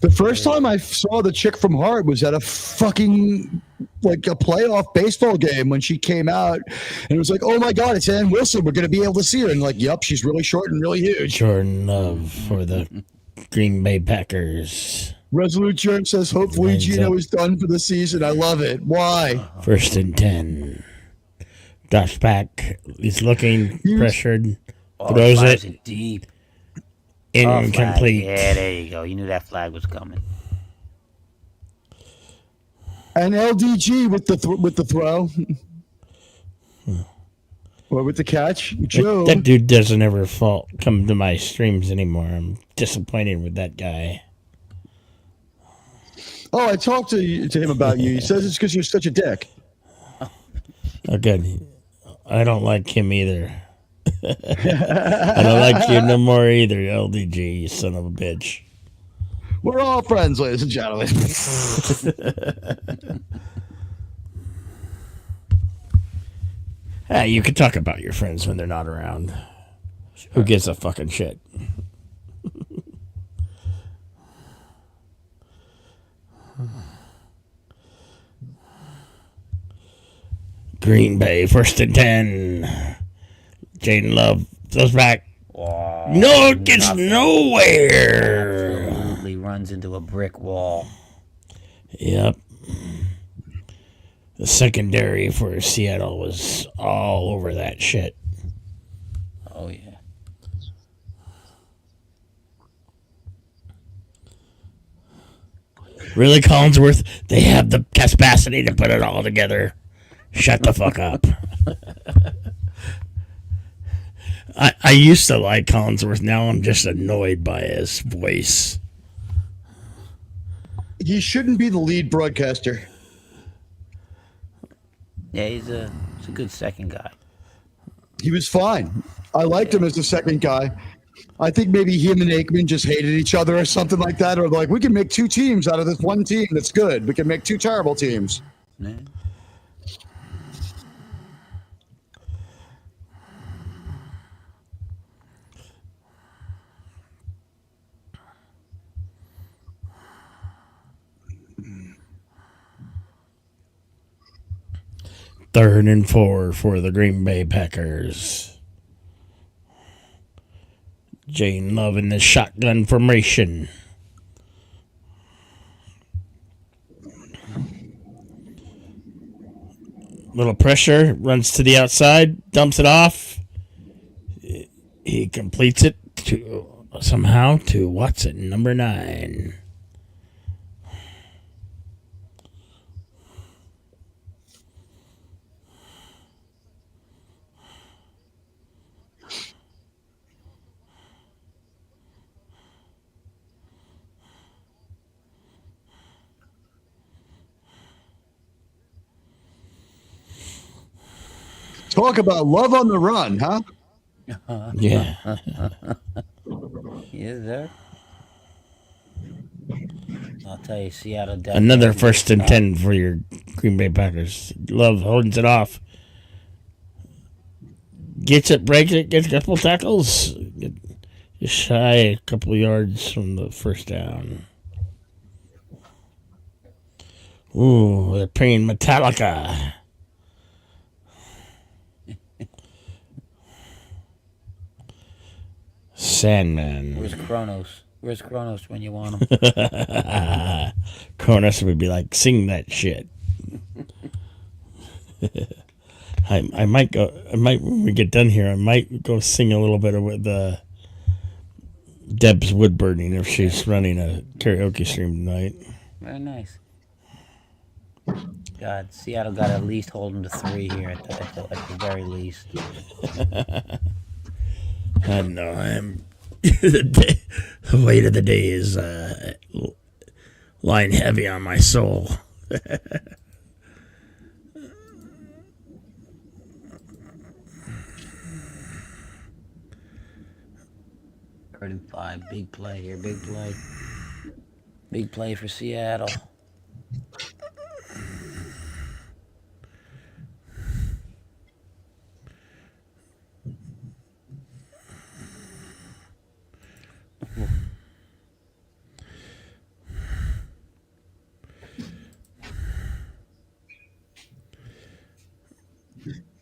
[SPEAKER 2] The first time I saw the chick from Heart was at a fucking like a playoff baseball game when she came out, and it was like, oh my god, it's Ann Wilson. We're gonna be able to see her, and like, yep, she's really short and really huge.
[SPEAKER 1] Jordan Love for the Green Bay Packers.
[SPEAKER 2] Resolute Germ says, hopefully
[SPEAKER 1] Lines
[SPEAKER 2] Gino
[SPEAKER 1] up.
[SPEAKER 2] is done for the season. I love it. Why?
[SPEAKER 1] 1st and 10. Drops back. He's looking pressured.
[SPEAKER 4] Oh,
[SPEAKER 1] Throws
[SPEAKER 4] fires
[SPEAKER 1] it.
[SPEAKER 4] deep. Oh, flag.
[SPEAKER 1] Incomplete.
[SPEAKER 4] Yeah, there you go. You knew that flag was coming.
[SPEAKER 2] And LDG with the throw. Or with the catch. Joe.
[SPEAKER 1] That dude doesn't ever come to my streams anymore. I'm disappointed with that guy.
[SPEAKER 2] Oh, I talked to him about you. He says it's because you're such a dick.
[SPEAKER 1] Oh, good. I don't like him either. I don't like you no more either, LDG, you son of a bitch.
[SPEAKER 2] We're all friends, ladies and gentlemen.
[SPEAKER 1] You can talk about your friends when they're not around. Sure. Who gives a fucking shit? Green Bay, 1st and 10. Jaden Love throws back.
[SPEAKER 4] Oh,
[SPEAKER 1] No, it gets nowhere.
[SPEAKER 4] Absolutely runs into a brick wall.
[SPEAKER 1] Yep. The secondary for Seattle was all over that shit.
[SPEAKER 4] Oh, yeah.
[SPEAKER 1] Really, Collinsworth? They have the capacity to put it all together. Shut the fuck up. I used to like Collinsworth. Now I'm just annoyed by his voice.
[SPEAKER 2] He shouldn't be the lead broadcaster.
[SPEAKER 4] Yeah, he's a good second guy.
[SPEAKER 2] He was fine. I liked him as the second guy. I think maybe him and Aikman just hated each other or something like that. Or like, we can make 2 teams out of this one team that's good. We can make 2 terrible teams.
[SPEAKER 4] Yeah.
[SPEAKER 1] Third and 4 for the Green Bay Packers. Jane Love in the shotgun formation. Little pressure, runs to the outside, dumps it off. He completes it somehow to Watson, number 9.
[SPEAKER 2] Talk about love on the run, huh?
[SPEAKER 1] Yeah.
[SPEAKER 4] Is there? I'll tell you, Seattle.
[SPEAKER 1] Another 1st and 10 for your Green Bay Packers. Love holds it off. Gets it, breaks it, gets a couple tackles. Just shy a couple yards from the first down. Ooh, they're playing Metallica. Sandman.
[SPEAKER 4] Where's Kronos? Where's Kronos when you want him?
[SPEAKER 1] Kronos would be like, sing that shit. I might go. When we get done here, I might go sing a little bit of Deb's wood burning if she's running a karaoke stream tonight.
[SPEAKER 4] Very nice. God, Seattle got to at least hold them to 3 here at the very least.
[SPEAKER 1] I know. The weight of the day is lying heavy on my soul.
[SPEAKER 4] 35, big play here, big play. Big play for Seattle.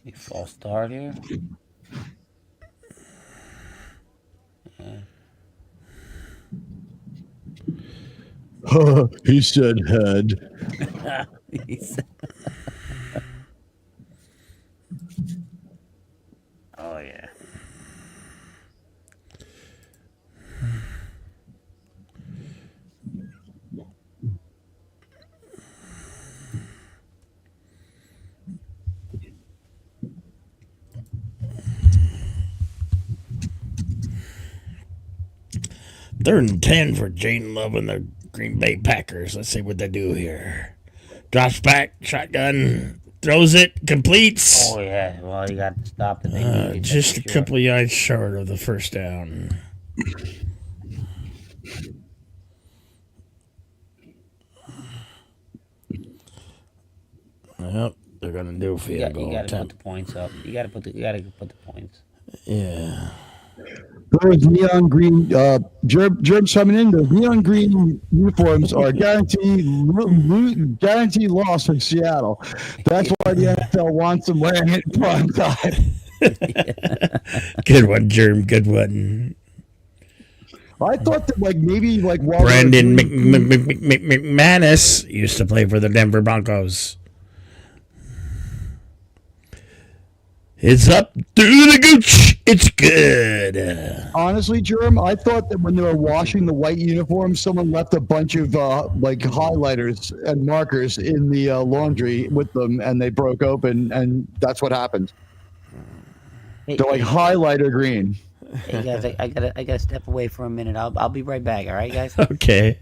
[SPEAKER 4] Big false start here. Yeah.
[SPEAKER 2] He said head.
[SPEAKER 4] Oh, yeah.
[SPEAKER 1] Third and 10 for Jaden Love and the Green Bay Packers. Let's see what they do here. Drops back, shotgun, throws it, completes.
[SPEAKER 4] Oh yeah. Well, you got to stop it. They needed
[SPEAKER 1] Just
[SPEAKER 4] that
[SPEAKER 1] a
[SPEAKER 4] for sure.
[SPEAKER 1] couple yards short of the first down. Well, they're gonna do a
[SPEAKER 4] You
[SPEAKER 1] field
[SPEAKER 4] got,
[SPEAKER 1] goal
[SPEAKER 4] you got to put
[SPEAKER 1] attempt.
[SPEAKER 4] the points up. You got to put the points.
[SPEAKER 1] Yeah.
[SPEAKER 2] Those neon green, Gerb's coming in. Those neon green uniforms are guaranteed loss for Seattle. That's why the NFL wants them wearing it in prime time.
[SPEAKER 1] Good one, Germ. Good one.
[SPEAKER 2] I thought that maybe while
[SPEAKER 1] Brandon McManus used to play for the Denver Broncos. It's up through the gooch. It's good.
[SPEAKER 2] honestly, Germ, I thought that when they were washing the white uniforms, someone left a bunch of highlighters and markers in the laundry with them, and they broke open, and that's what happened.
[SPEAKER 4] Hey,
[SPEAKER 2] They're like highlighter green.
[SPEAKER 4] hey guys, I gotta step away for a minute. I'll be right back. All right, guys.
[SPEAKER 1] Okay.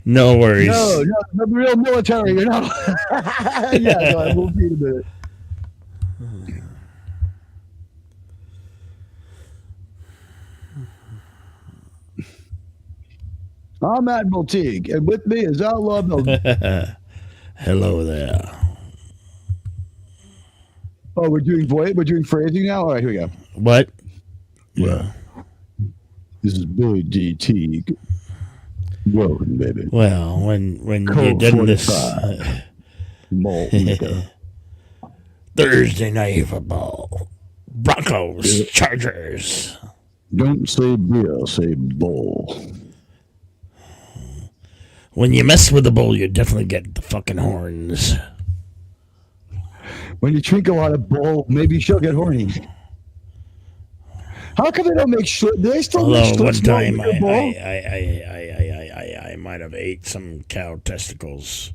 [SPEAKER 1] No worries.
[SPEAKER 2] No, the real military, you know. Yeah, no, we'll be in a minute. I'm Admiral Teague, and with me is Outlaw Milton.
[SPEAKER 1] Hello there.
[SPEAKER 2] Oh, we're doing phrasing now? All right, here we go.
[SPEAKER 1] What? Yeah.
[SPEAKER 2] This is Billy D. Teague. Welcome, baby.
[SPEAKER 1] Well, when you're
[SPEAKER 2] Code
[SPEAKER 1] done this
[SPEAKER 2] 45. Malt liquor.
[SPEAKER 1] Thursday night football, Broncos, Chargers.
[SPEAKER 2] Don't say beer, say bowl.
[SPEAKER 1] When you mess with the bull, you definitely get the fucking horns.
[SPEAKER 2] When you drink a lot of bull, maybe she'll get horny. How come they don't make sure? Do they still make
[SPEAKER 1] Although one
[SPEAKER 2] Schlitz
[SPEAKER 1] time
[SPEAKER 2] malt liquor bull?
[SPEAKER 1] I might have ate some cow testicles.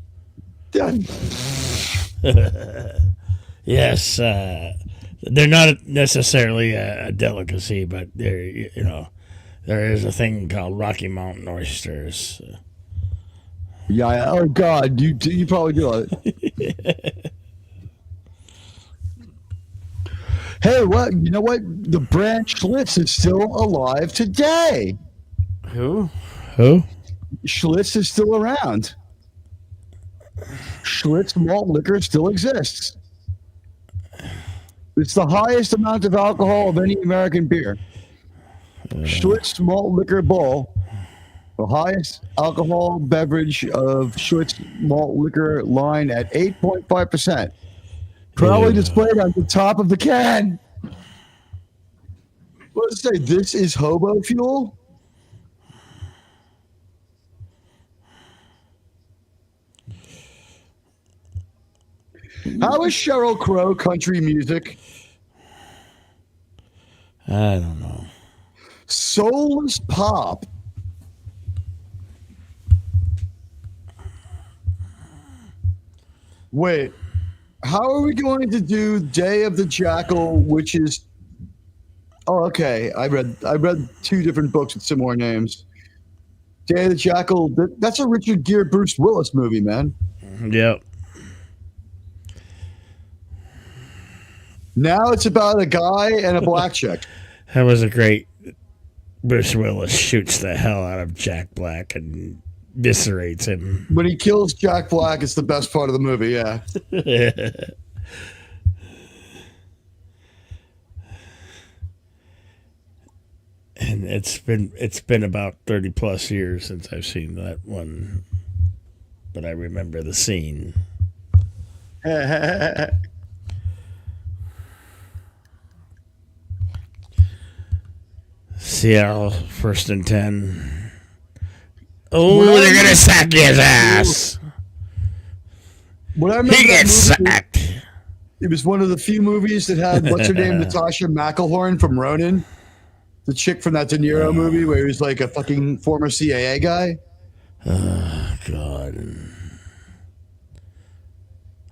[SPEAKER 1] Yes, they're not necessarily a delicacy, but there is a thing called Rocky Mountain oysters.
[SPEAKER 2] Yeah. Oh God, you probably do it. Hey, what? You know what? The brand Schlitz is still alive today.
[SPEAKER 1] Who?
[SPEAKER 2] Schlitz is still around. Schlitz malt liquor still exists. It's the highest amount of alcohol of any American beer. Schlitz malt liquor bowl, the highest alcohol beverage of Schlitz malt liquor line at 8.5%. Proudly displayed on the top of the can. What does it say? This is hobo fuel? How is Sheryl Crow country music?
[SPEAKER 1] I don't know.
[SPEAKER 2] Soulless pop. Wait, how are we going to do Day of the Jackal, which is... Oh, okay. I read two different books with similar names. Day of the Jackal, that's a Richard Gere, Bruce Willis movie, man.
[SPEAKER 1] Yep.
[SPEAKER 2] Now it's about a guy and a black chick.
[SPEAKER 1] That was a great. Bruce Willis shoots the hell out of Jack Black and eviscerates him.
[SPEAKER 2] When he kills Jack Black, it's the best part of the movie, yeah.
[SPEAKER 1] And it's been about 30 plus years since I've seen that one, but I remember the scene. Seattle, 1st and 10. Oh, they're going to sack his ass.
[SPEAKER 2] When I remember
[SPEAKER 1] He
[SPEAKER 2] that
[SPEAKER 1] gets
[SPEAKER 2] movie,
[SPEAKER 1] sacked.
[SPEAKER 2] it was one of the few movies that had, what's her name, Natasha McElhorn from Ronin. The chick from that De Niro movie where he was like a fucking former CIA guy.
[SPEAKER 1] Oh, God.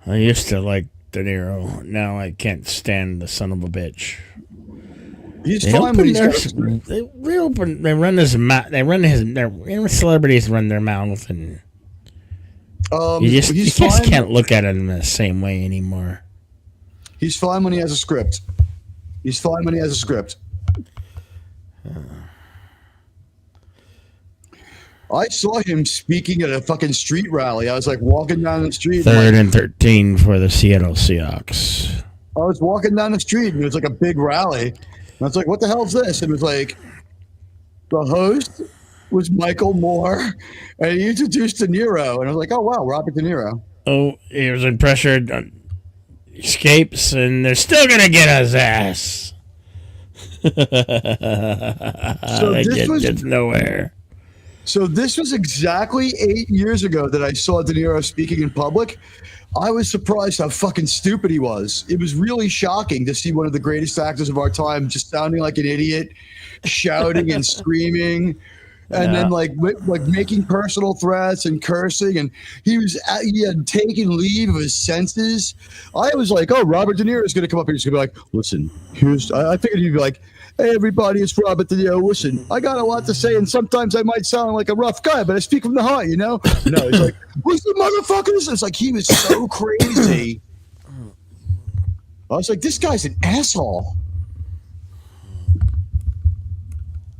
[SPEAKER 1] I used to like De Niro. Now I can't stand the son of a bitch.
[SPEAKER 2] He's
[SPEAKER 1] They
[SPEAKER 2] fine when
[SPEAKER 1] open
[SPEAKER 2] he's
[SPEAKER 1] their.
[SPEAKER 2] got a script.
[SPEAKER 1] They open. They run his mouth. They run his. Their celebrities run their mouth, and you
[SPEAKER 2] He's
[SPEAKER 1] just
[SPEAKER 2] fine.
[SPEAKER 1] can't look at it in the same way anymore.
[SPEAKER 2] He's fine when he has a script. He's fine when he has a script. I saw him speaking at a fucking street rally. I was like walking down the street.
[SPEAKER 1] Third and 13 for the Seattle Seahawks.
[SPEAKER 2] I was walking down the street and it was like a big rally. And I was like, what the hell is this? And it was like, the host was Michael Moore and he introduced De Niro. And I was like, oh, wow, Robert De Niro.
[SPEAKER 1] Oh, he was in pressure, escapes, and they're still going to get his ass. They get nowhere.
[SPEAKER 2] So this was exactly 8 years ago that I saw De Niro speaking in public. I was surprised how fucking stupid he was. It was really shocking to see one of the greatest actors of our time just sounding like an idiot, shouting and screaming, and then like making personal threats and cursing. And he had taken leave of his senses. I was like, oh, Robert De Niro is going to come up here. He's going to be like, listen, I figured he'd be like, hey, everybody, it's Robert De Niro. Listen, I got a lot to say, and sometimes I might sound like a rough guy, but I speak from the heart, you know? No, he's like, listen, motherfuckers. It's like he was so crazy. I was like, this guy's an asshole.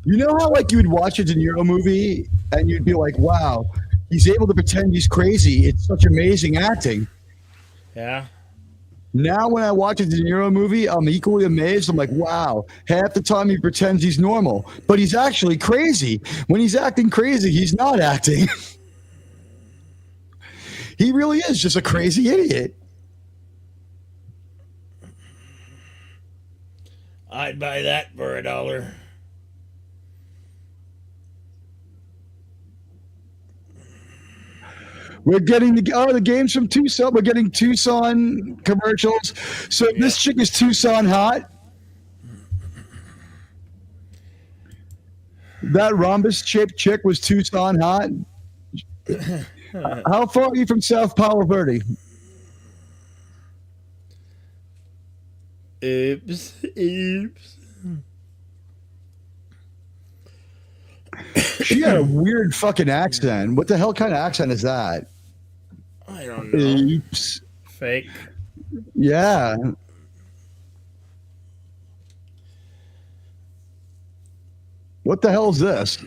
[SPEAKER 2] You know how, like, you would watch a De Niro movie, and you'd be like, wow, he's able to pretend he's crazy. It's such amazing acting.
[SPEAKER 1] Yeah.
[SPEAKER 2] Now, when I watch a De Niro movie, I'm equally amazed. I'm like, wow, half the time he pretends he's normal, but he's actually crazy. When he's acting crazy, he's not acting. He really is just a crazy idiot.
[SPEAKER 1] I'd buy that for $1.
[SPEAKER 2] We're getting the games from Tucson. We're getting Tucson commercials. So this chick is Tucson hot. That rhombus chick was Tucson hot. How far are you from South Palo Verde?
[SPEAKER 1] Oops.
[SPEAKER 2] She had a weird fucking accent. What the hell kind of accent is that?
[SPEAKER 1] I don't know.
[SPEAKER 2] Oops.
[SPEAKER 1] Fake.
[SPEAKER 2] Yeah. What the hell is this?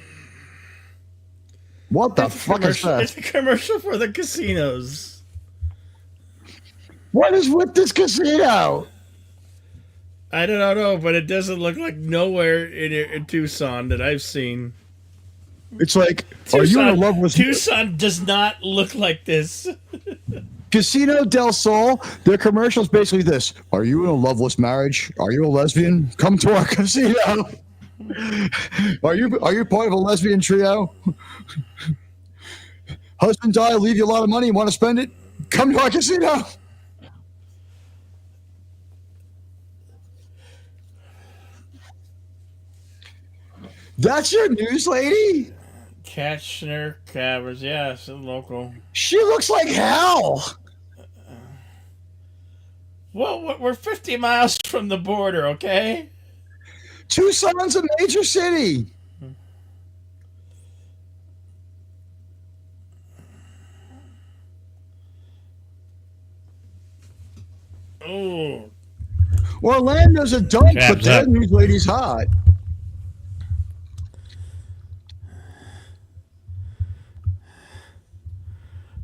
[SPEAKER 2] What the fuck is that?
[SPEAKER 1] It's a commercial for the casinos.
[SPEAKER 2] What is with this casino?
[SPEAKER 1] I don't know, but it doesn't look like nowhere in Tucson that I've seen.
[SPEAKER 2] It's like, are you in a loveless...
[SPEAKER 1] Tucson does not look like this.
[SPEAKER 2] Casino del Sol, their commercial is basically this. Are you in a loveless marriage? Are you a lesbian? Come to our casino. Are you part of a lesbian trio? Husband die, leave you a lot of money, you want to spend it? Come to our casino. That's your news lady?
[SPEAKER 1] Katchner Caverns, yeah, it's local.
[SPEAKER 2] She looks like hell.
[SPEAKER 1] Well, we're 50 miles from the border, okay?
[SPEAKER 2] Tucson's a major city.
[SPEAKER 1] Oh.
[SPEAKER 2] Orlando's a dump, but
[SPEAKER 1] Crab's up.
[SPEAKER 2] that news lady's hot.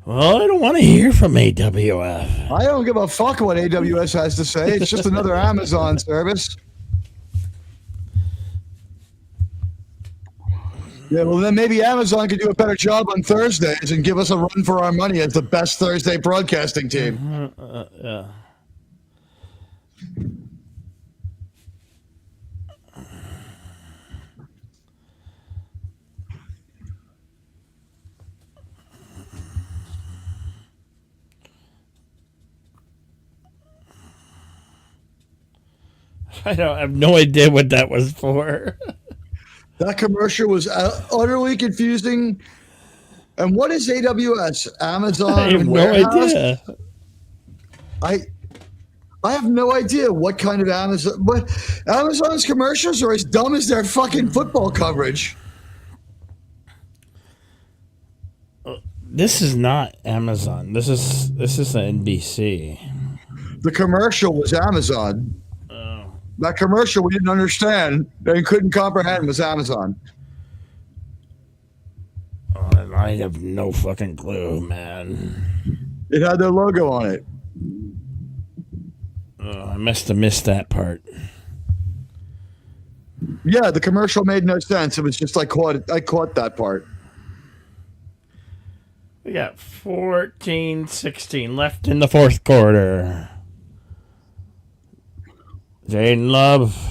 [SPEAKER 1] Well, I don't want to hear from AWF.
[SPEAKER 2] I don't give a fuck what AWS has to say. It's just another Amazon service. Yeah, well, then maybe Amazon could do a better job on Thursdays and give us a run for our money as the best Thursday broadcasting team.
[SPEAKER 1] Yeah. I have no idea what that was for.
[SPEAKER 2] That commercial was utterly confusing. And what is AWS? Amazon
[SPEAKER 1] I have no
[SPEAKER 2] warehouse?
[SPEAKER 1] idea.
[SPEAKER 2] I have no idea what kind of Amazon. But Amazon's commercials are as dumb as their fucking football coverage.
[SPEAKER 1] This is not Amazon. This is NBC.
[SPEAKER 2] The commercial was Amazon.
[SPEAKER 1] Oh.
[SPEAKER 2] That commercial we didn't understand and couldn't comprehend was Amazon.
[SPEAKER 1] I have no fucking clue, man.
[SPEAKER 2] It had their logo on it.
[SPEAKER 1] I must have missed that part.
[SPEAKER 2] Yeah, the commercial made no sense. It was just I caught that part.
[SPEAKER 1] We got 14-16 left in the fourth quarter. Jaden Love.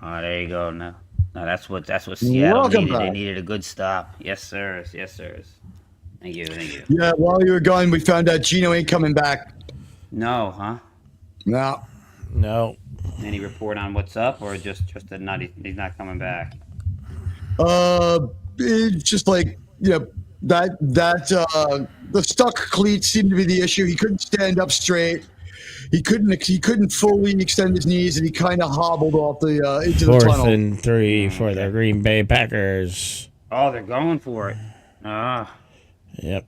[SPEAKER 4] Oh, there you go. No, that's what Seattle
[SPEAKER 2] Welcome
[SPEAKER 4] needed. They
[SPEAKER 2] back.
[SPEAKER 4] needed a good stop. Yes, sir. Yes, sir. Thank you.
[SPEAKER 2] Yeah, while you were gone, we found out Gino ain't coming back.
[SPEAKER 4] No, huh?
[SPEAKER 2] No.
[SPEAKER 4] Any report on what's up, or just that he's not coming back?
[SPEAKER 2] It's just like, that the stuck cleats seemed to be the issue. He couldn't stand up straight. He couldn't fully extend his knees, and he kind of hobbled off the into the tunnel.
[SPEAKER 1] 4th and 3 for the Green Bay Packers.
[SPEAKER 4] Oh, they're going for it. Ah.
[SPEAKER 1] Yep.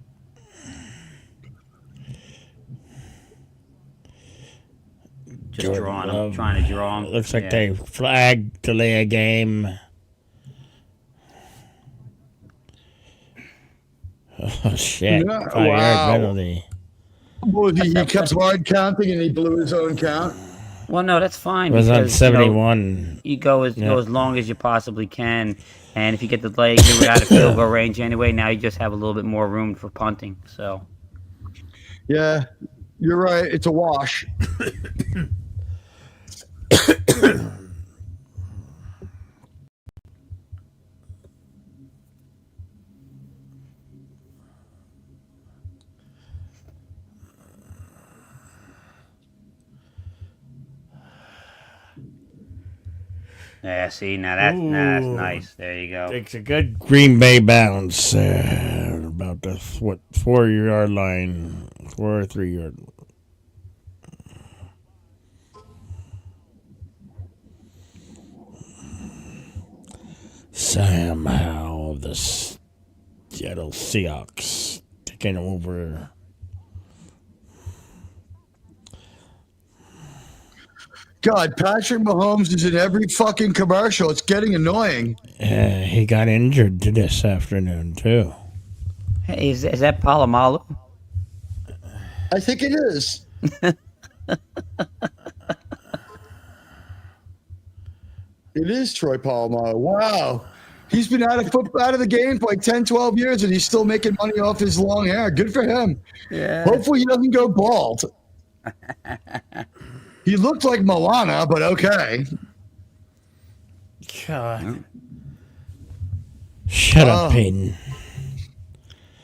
[SPEAKER 4] Just drawing him, trying to draw him.
[SPEAKER 1] Looks like they flagged delay a game. Oh, shit.
[SPEAKER 2] Yeah,
[SPEAKER 1] 5-yard penalty.
[SPEAKER 2] Well, he kept hard counting, and he blew his own count.
[SPEAKER 4] Well, no, that's fine.
[SPEAKER 1] It was on
[SPEAKER 4] because,
[SPEAKER 1] 71.
[SPEAKER 4] You go as long as you possibly can, and if you get the leg, you're out of field goal range anyway. Now you just have a little bit more room for punting. So,
[SPEAKER 2] yeah, you're right. It's a wash.
[SPEAKER 4] yeah, see, now that's nice. There you go.
[SPEAKER 1] Takes a good Green Bay bounce. About the 4-yard line. 4 or 3-yard. Somehow the Seattle Seahawks taking over.
[SPEAKER 2] God, Patrick Mahomes is in every fucking commercial. It's getting annoying.
[SPEAKER 1] He got injured this afternoon, too.
[SPEAKER 4] Hey, is that Palomalu?
[SPEAKER 2] I think it is. It is Troy Polamalu. Wow. He's been out of the game for like 10, 12 years, and he's still making money off his long hair. Good for him.
[SPEAKER 4] Yeah.
[SPEAKER 2] Hopefully he doesn't go bald. He looked like Moana, but okay.
[SPEAKER 1] God. Shut up, Peyton.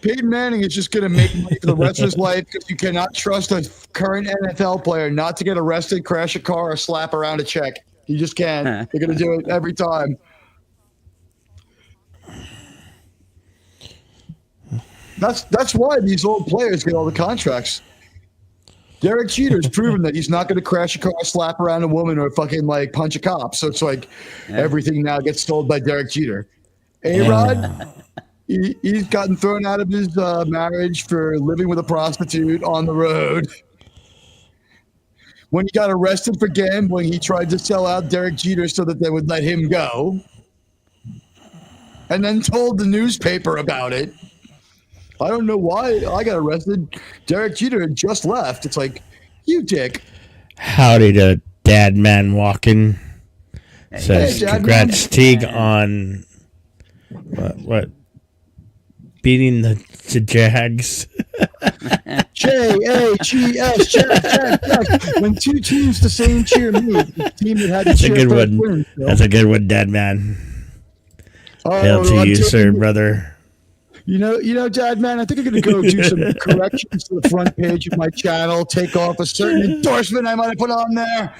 [SPEAKER 2] Peyton Manning is just going to make money for the rest of his life because you cannot trust a current NFL player not to get arrested, crash a car, or slap around a check. You just can't. They're going to do it every time. That's why these old players get all the contracts. Derek Jeter's proven that he's not going to crash a car, slap around a woman, or fucking like punch a cop. So it's like everything now gets sold by Derek Jeter. A-Rod, he's gotten thrown out of his marriage for living with a prostitute on the road. When he got arrested for gambling, he tried to sell out Derek Jeter so that they would let him go. And then told the newspaper about it. I don't know why I got arrested. Derek Jeter had just left. It's like, you dick.
[SPEAKER 1] Howdy to Dad Man walking. Says
[SPEAKER 2] Hey, Dad
[SPEAKER 1] congrats
[SPEAKER 2] Man.
[SPEAKER 1] Teague on what beating the Jags.
[SPEAKER 2] Jags, Jags. When two teams the same cheer meet, the team that had to
[SPEAKER 1] That's a
[SPEAKER 2] cheer
[SPEAKER 1] good
[SPEAKER 2] first
[SPEAKER 1] one.
[SPEAKER 2] wins.
[SPEAKER 1] That's a good one, Dad Man. Hail to you, sir, brother.
[SPEAKER 2] You know, Dad Man, I think I'm going to go do some corrections to the front page of my channel, take off a certain endorsement I might have put on there.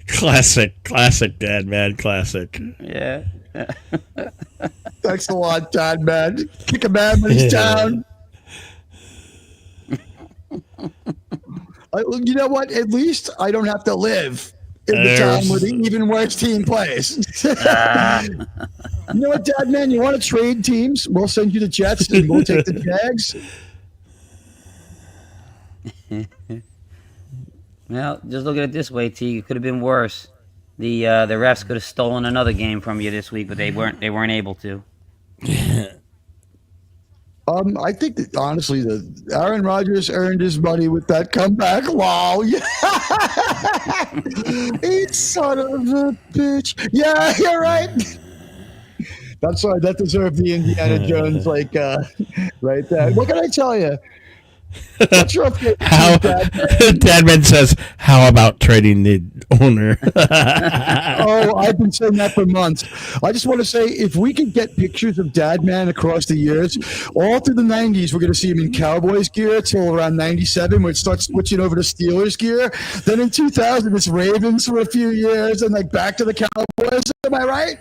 [SPEAKER 1] Classic, Dad Man, classic.
[SPEAKER 4] Yeah.
[SPEAKER 2] Thanks a lot, Dad Man. Kick a man when he's down. You know what? At least I don't have to live in the town where the even worse team plays. You know what, Dad Man? You want to trade teams? We'll send you the Jets and we'll take the Jags.
[SPEAKER 4] Well, just look at it this way, T. It could have been worse. The refs could have stolen another game from you this week, but they weren't able to.
[SPEAKER 2] I think that honestly, Aaron Rodgers earned his money with that comeback. Wow, he's son of a bitch. Yeah, you're right. That's right. That deserved the Indiana Jones right there. What can I tell you? What's your favorite
[SPEAKER 1] How Dadman says, how about trading the owner?
[SPEAKER 2] Oh, I've been saying that for months. I just want to say, if we can get pictures of Dadman across the years, all through the 90s, we're going to see him in Cowboys gear till around 97, where it starts switching over to Steelers gear. Then in 2000, it's Ravens for a few years, and like back to the Cowboys. Am I right?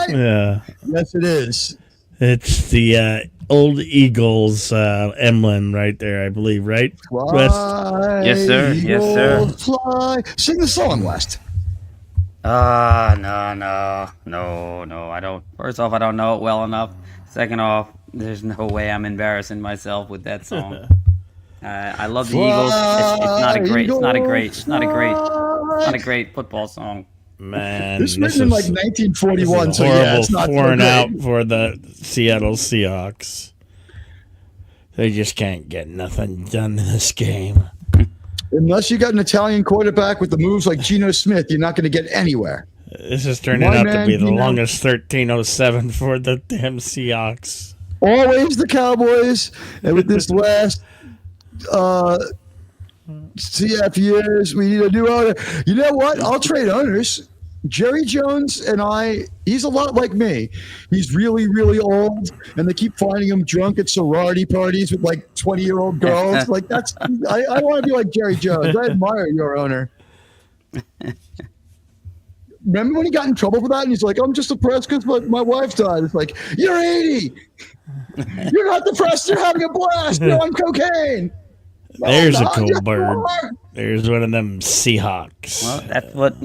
[SPEAKER 1] Yeah.
[SPEAKER 2] Yes, it is.
[SPEAKER 1] It's the old Eagles emblem right there, I believe, right?
[SPEAKER 2] Fly,
[SPEAKER 4] Yes, sir. Yes, sir.
[SPEAKER 2] Eagles, fly. Sing the song, West.
[SPEAKER 4] No. I don't. First off, I don't know it well enough. Second off, there's no way I'm embarrassing myself with that song. I love the Eagles. It's not a great football song.
[SPEAKER 1] Man,
[SPEAKER 2] This was written in like 1941,
[SPEAKER 1] this is
[SPEAKER 2] so
[SPEAKER 1] horrible
[SPEAKER 2] yeah, it's not so
[SPEAKER 1] pouring
[SPEAKER 2] great.
[SPEAKER 1] out for the Seattle Seahawks. They just can't get nothing done in this game.
[SPEAKER 2] Unless you got an Italian quarterback with the moves like Geno Smith, you're not going to get anywhere.
[SPEAKER 1] This is turning
[SPEAKER 2] My
[SPEAKER 1] out
[SPEAKER 2] man,
[SPEAKER 1] to be the
[SPEAKER 2] you know-
[SPEAKER 1] longest 1307 for the damn Seahawks.
[SPEAKER 2] Always the Cowboys, and with this last CF years, we need a new owner. You know what? I'll trade owners. Jerry Jones and he's a lot like me. He's really, really old, and they keep finding him drunk at sorority parties with like 20-year-old girls. Like I want to be like Jerry Jones. I admire your owner. Remember when he got in trouble for that? And he's like, I'm just depressed because my wife died. It's like, you're 80. You're not depressed. You're having a blast. You're on cocaine.
[SPEAKER 1] There's a
[SPEAKER 2] No,
[SPEAKER 1] cool
[SPEAKER 2] just
[SPEAKER 1] bird.
[SPEAKER 2] more.
[SPEAKER 1] There's one of them Seahawks.
[SPEAKER 4] Well, that's what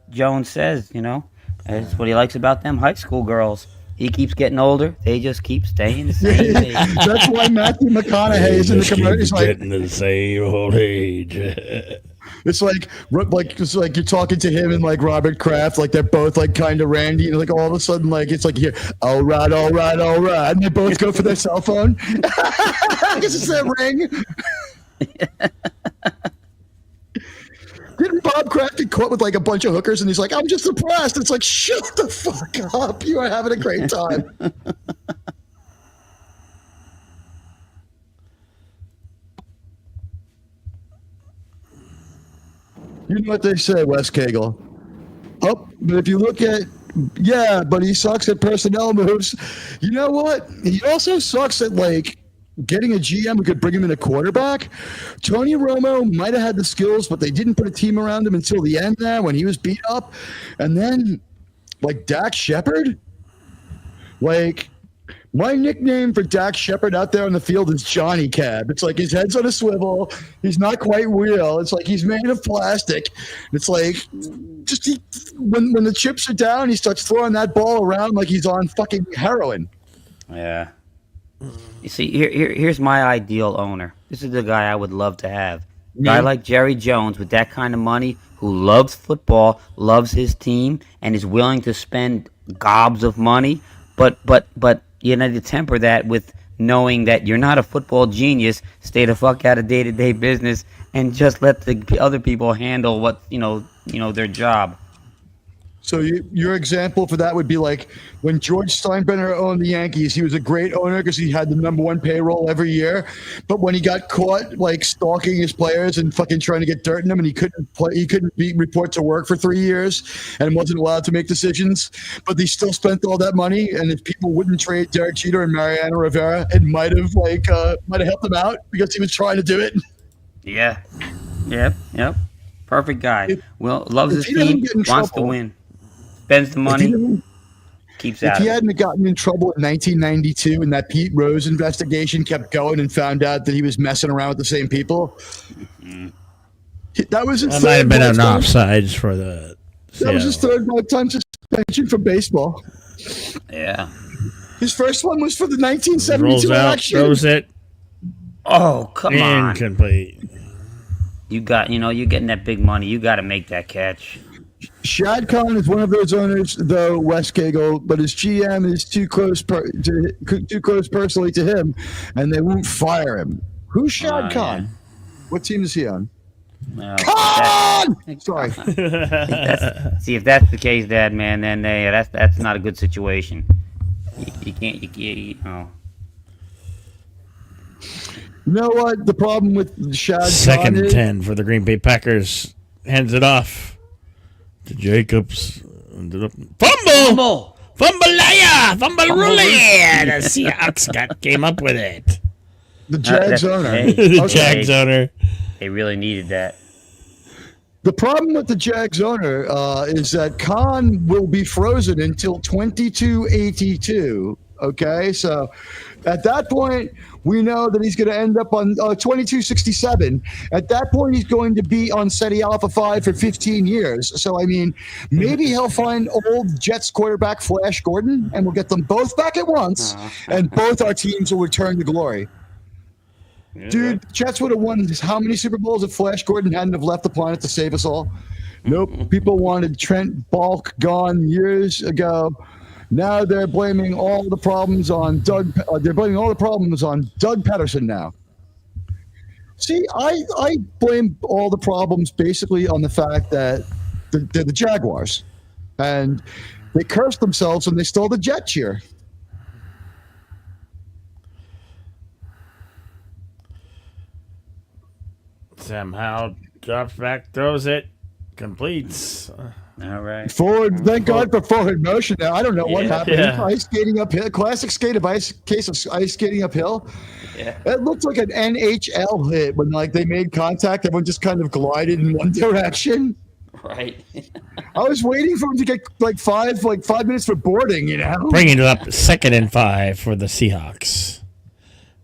[SPEAKER 4] Jones says. That's what he likes about them high school girls. He keeps getting older. They just keep staying the same age.
[SPEAKER 2] That's why Matthew McConaughey is in the commercial. He's like,
[SPEAKER 1] getting to the same old age.
[SPEAKER 2] it's like you're talking to him and like Robert Kraft, like they're both like kind of randy, and like all of a sudden like it's like here, all right, and they both go for their cell phone. Because it's their ring. Didn't Bob Kraft get caught with like a bunch of hookers and he's like, I'm just depressed? It's like, shut the fuck up. You are having a great time. You know what they say, Wes Cagle. Oh, but if you look at, yeah, but he sucks at personnel moves. You know what? He also sucks at like getting a GM who could bring him in a quarterback. Tony Romo might have had the skills, but they didn't put a team around him until the end there when he was beat up. And then like Dak Shepard, like my nickname for Dak Shepard out there on the field is Johnny Cab. It's like his head's on a swivel. He's not quite real. It's like he's made of plastic. It's like when the chips are down, he starts throwing that ball around like he's on fucking heroin.
[SPEAKER 4] Yeah. You see, here's my ideal owner. This is the guy I would love to have. A guy like Jerry Jones with that kind of money, who loves football, loves his team, and is willing to spend gobs of money, but you need to temper that with knowing that you're not a football genius. Stay the fuck out of day-to-day business and just let the other people handle what their job.
[SPEAKER 2] So your example for that would be like when George Steinbrenner owned the Yankees. He was a great owner because he had the #1 payroll every year. But when he got caught like stalking his players and fucking trying to get dirt in them, and he couldn't report to work for 3 years and wasn't allowed to make decisions. But he still spent all that money. And if people wouldn't trade Derek Jeter and Mariano Rivera, it might have helped him out because he was trying to do it.
[SPEAKER 4] Yeah. Yep. Perfect guy. Loves his team, wants to win. Spends the money, keeps out.
[SPEAKER 2] If he hadn't gotten in trouble in 1992 and that Pete Rose investigation kept going and found out that he was messing around with the same people, that was his
[SPEAKER 1] That might have been an offsides for the.
[SPEAKER 2] That was his third lifetime suspension from baseball.
[SPEAKER 4] Yeah.
[SPEAKER 2] His first one was for the 1972 election.
[SPEAKER 1] Throws it.
[SPEAKER 4] Oh, come on.
[SPEAKER 1] Incomplete.
[SPEAKER 2] You
[SPEAKER 4] you're getting that big money. You got to make that catch.
[SPEAKER 2] Shad Khan is one of those owners, though, Wes Cagle, but his GM is too close personally to him, and they won't fire him. Who's Shad Khan? Yeah. What team is he on? Khan! Sorry.
[SPEAKER 4] See, if that's the case, Dad, man, then that's not a good situation. You can't. You know.
[SPEAKER 2] You know what? The problem with Shad Khan
[SPEAKER 1] Second
[SPEAKER 2] is
[SPEAKER 1] 10 for the Green Bay Packers. Hands it off to Jacobs. Fumble! Fumble-aya! Fumble-rulaya! The Seahawks came up with it.
[SPEAKER 2] The Jags owner.
[SPEAKER 1] The Jags owner.
[SPEAKER 4] They really needed that.
[SPEAKER 2] The problem with the Jags owner is that Khan will be frozen until 2282. Okay, so at that point, we know that he's going to end up on 2267. At that point, he's going to be on SETI Alpha 5 for 15 years. So, I mean, maybe he'll find old Jets quarterback Flash Gordon, and we'll get them both back at once, and both our teams will return to glory. Dude, Jets would have won how many Super Bowls if Flash Gordon hadn't have left the planet to save us all? Nope. People wanted Trent Balk gone years ago. Now they're blaming all the problems on Doug. They're blaming all the problems on Doug Peterson now. See, I blame all the problems basically on the fact that they're the Jaguars, and they cursed themselves when they stole the jet cheer.
[SPEAKER 1] Sam Howell drops back, throws it, completes.
[SPEAKER 4] All right.
[SPEAKER 2] Forward. Thank God for forward motion. Now I don't know what happened.
[SPEAKER 1] Yeah.
[SPEAKER 2] Ice skating uphill. Classic case of ice skating uphill.
[SPEAKER 4] Yeah.
[SPEAKER 2] It looked like an NHL hit when they made contact. Everyone just kind of glided in one direction.
[SPEAKER 4] Right.
[SPEAKER 2] I was waiting for him to get 5 minutes for boarding.
[SPEAKER 1] Bringing it up 2nd and 5 for the Seahawks.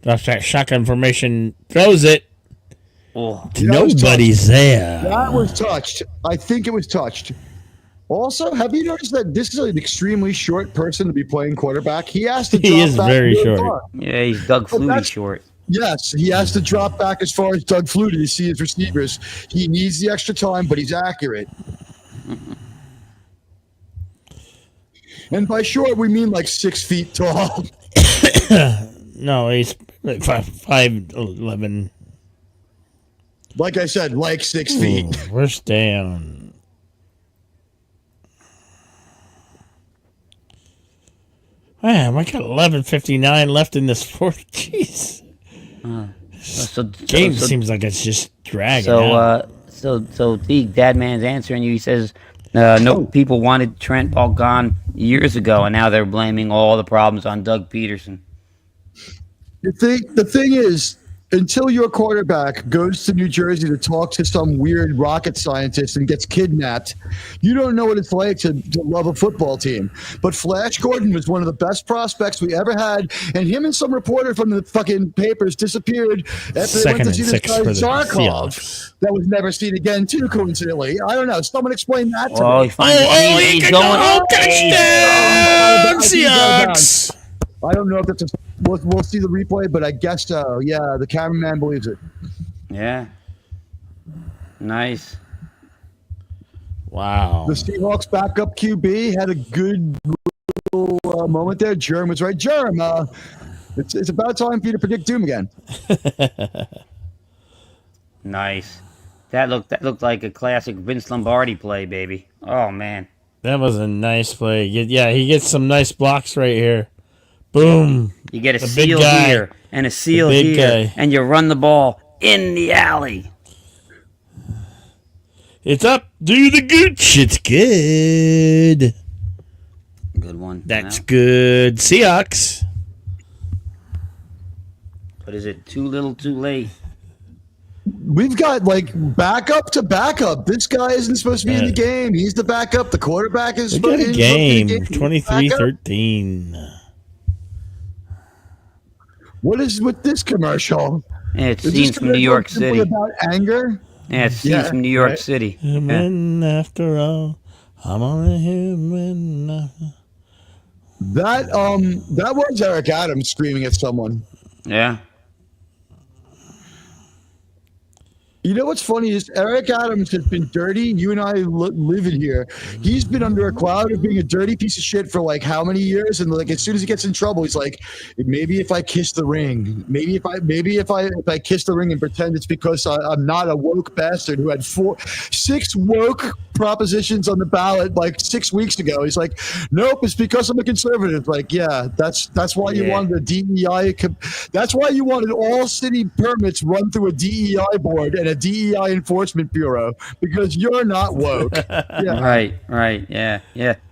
[SPEAKER 1] Drops that shotgun formation, throws it.
[SPEAKER 4] Oh.
[SPEAKER 1] Nobody's there.
[SPEAKER 2] That was touched. I think it was touched. Also, have you noticed that this is an extremely short person to be playing quarterback? He has to drop
[SPEAKER 1] He is
[SPEAKER 2] back
[SPEAKER 1] very
[SPEAKER 2] really
[SPEAKER 1] short.
[SPEAKER 2] far.
[SPEAKER 4] Yeah, he's Doug Flutie short.
[SPEAKER 2] Yes, he has to drop back as far as Doug Flutie to see his receivers. He needs the extra time, but he's accurate. And by short, we mean 6 feet tall.
[SPEAKER 1] No, he's 5'11".
[SPEAKER 2] Like I said, 6 feet.
[SPEAKER 1] First down. Man, I got 11:59 left in this fourth. Jeez. Game seems like it's just dragging out.
[SPEAKER 4] So the Dad Man's answering you. He says, no, people wanted Trent Ball gone years ago, and now they're blaming all the problems on Doug Peterson.
[SPEAKER 2] The thing is, until your quarterback goes to New Jersey to talk to some weird rocket scientist and gets kidnapped, you don't know what it's like to love a football team. But Flash Gordon was one of the best prospects we ever had, and him and some reporter from the fucking papers disappeared after they went to see this guy Zarkov that was never seen again, too, coincidentally. I don't know. Someone explain that to me.
[SPEAKER 4] He finds he's going.
[SPEAKER 1] Touchdown, Seahawks!
[SPEAKER 2] I don't know if that's we'll see the replay, but I guess so. Yeah, the cameraman believes it.
[SPEAKER 4] Yeah. Nice.
[SPEAKER 1] Wow.
[SPEAKER 2] The Seahawks backup QB had a good little moment there. Jerm was right. Jerm, It's about time for you to predict doom again.
[SPEAKER 4] Nice. That looked like a classic Vince Lombardi play, baby. Oh man.
[SPEAKER 1] That was a nice play. Yeah, he gets some nice blocks right here. Boom.
[SPEAKER 4] You get a
[SPEAKER 1] The big
[SPEAKER 4] seal
[SPEAKER 1] guy.
[SPEAKER 4] here and a seal
[SPEAKER 1] big
[SPEAKER 4] here,
[SPEAKER 1] guy.
[SPEAKER 4] and you run the ball in the alley.
[SPEAKER 1] It's up. Do the gooch. It's good.
[SPEAKER 4] Good one.
[SPEAKER 1] That's good. Seahawks.
[SPEAKER 4] But is it too little, too late?
[SPEAKER 2] We've got like backup to backup. This guy isn't supposed to be in the game. He's the backup. The quarterback is
[SPEAKER 1] We got a
[SPEAKER 2] supposed
[SPEAKER 1] game.
[SPEAKER 2] to be in the
[SPEAKER 1] 23-13.
[SPEAKER 2] What is with this commercial?
[SPEAKER 4] Yeah, it
[SPEAKER 2] Is this
[SPEAKER 4] seems from New
[SPEAKER 2] commercial
[SPEAKER 4] York
[SPEAKER 2] simply
[SPEAKER 4] City.
[SPEAKER 2] about anger?
[SPEAKER 4] Yeah, it seems
[SPEAKER 2] Yeah,
[SPEAKER 4] from New York
[SPEAKER 2] right.
[SPEAKER 4] City.
[SPEAKER 1] And
[SPEAKER 4] Yeah.
[SPEAKER 1] when after all, I'm on a human.
[SPEAKER 2] That was Eric Adams screaming at someone.
[SPEAKER 4] Yeah.
[SPEAKER 2] You know what's funny is Eric Adams has been dirty. You and I live in here. He's been under a cloud of being a dirty piece of shit for like how many years? And like as soon as he gets in trouble, he's like, maybe if I kiss the ring, maybe if I kiss the ring and pretend it's because I'm not a woke bastard who had 6 woke propositions on the ballot like 6 weeks ago. He's like, nope, it's because I'm a conservative. Like, yeah, that's why you wanted a DEI. That's why you wanted all city permits run through a DEI board and a DEI enforcement bureau because you're not woke. Yeah.
[SPEAKER 4] Right. Yeah.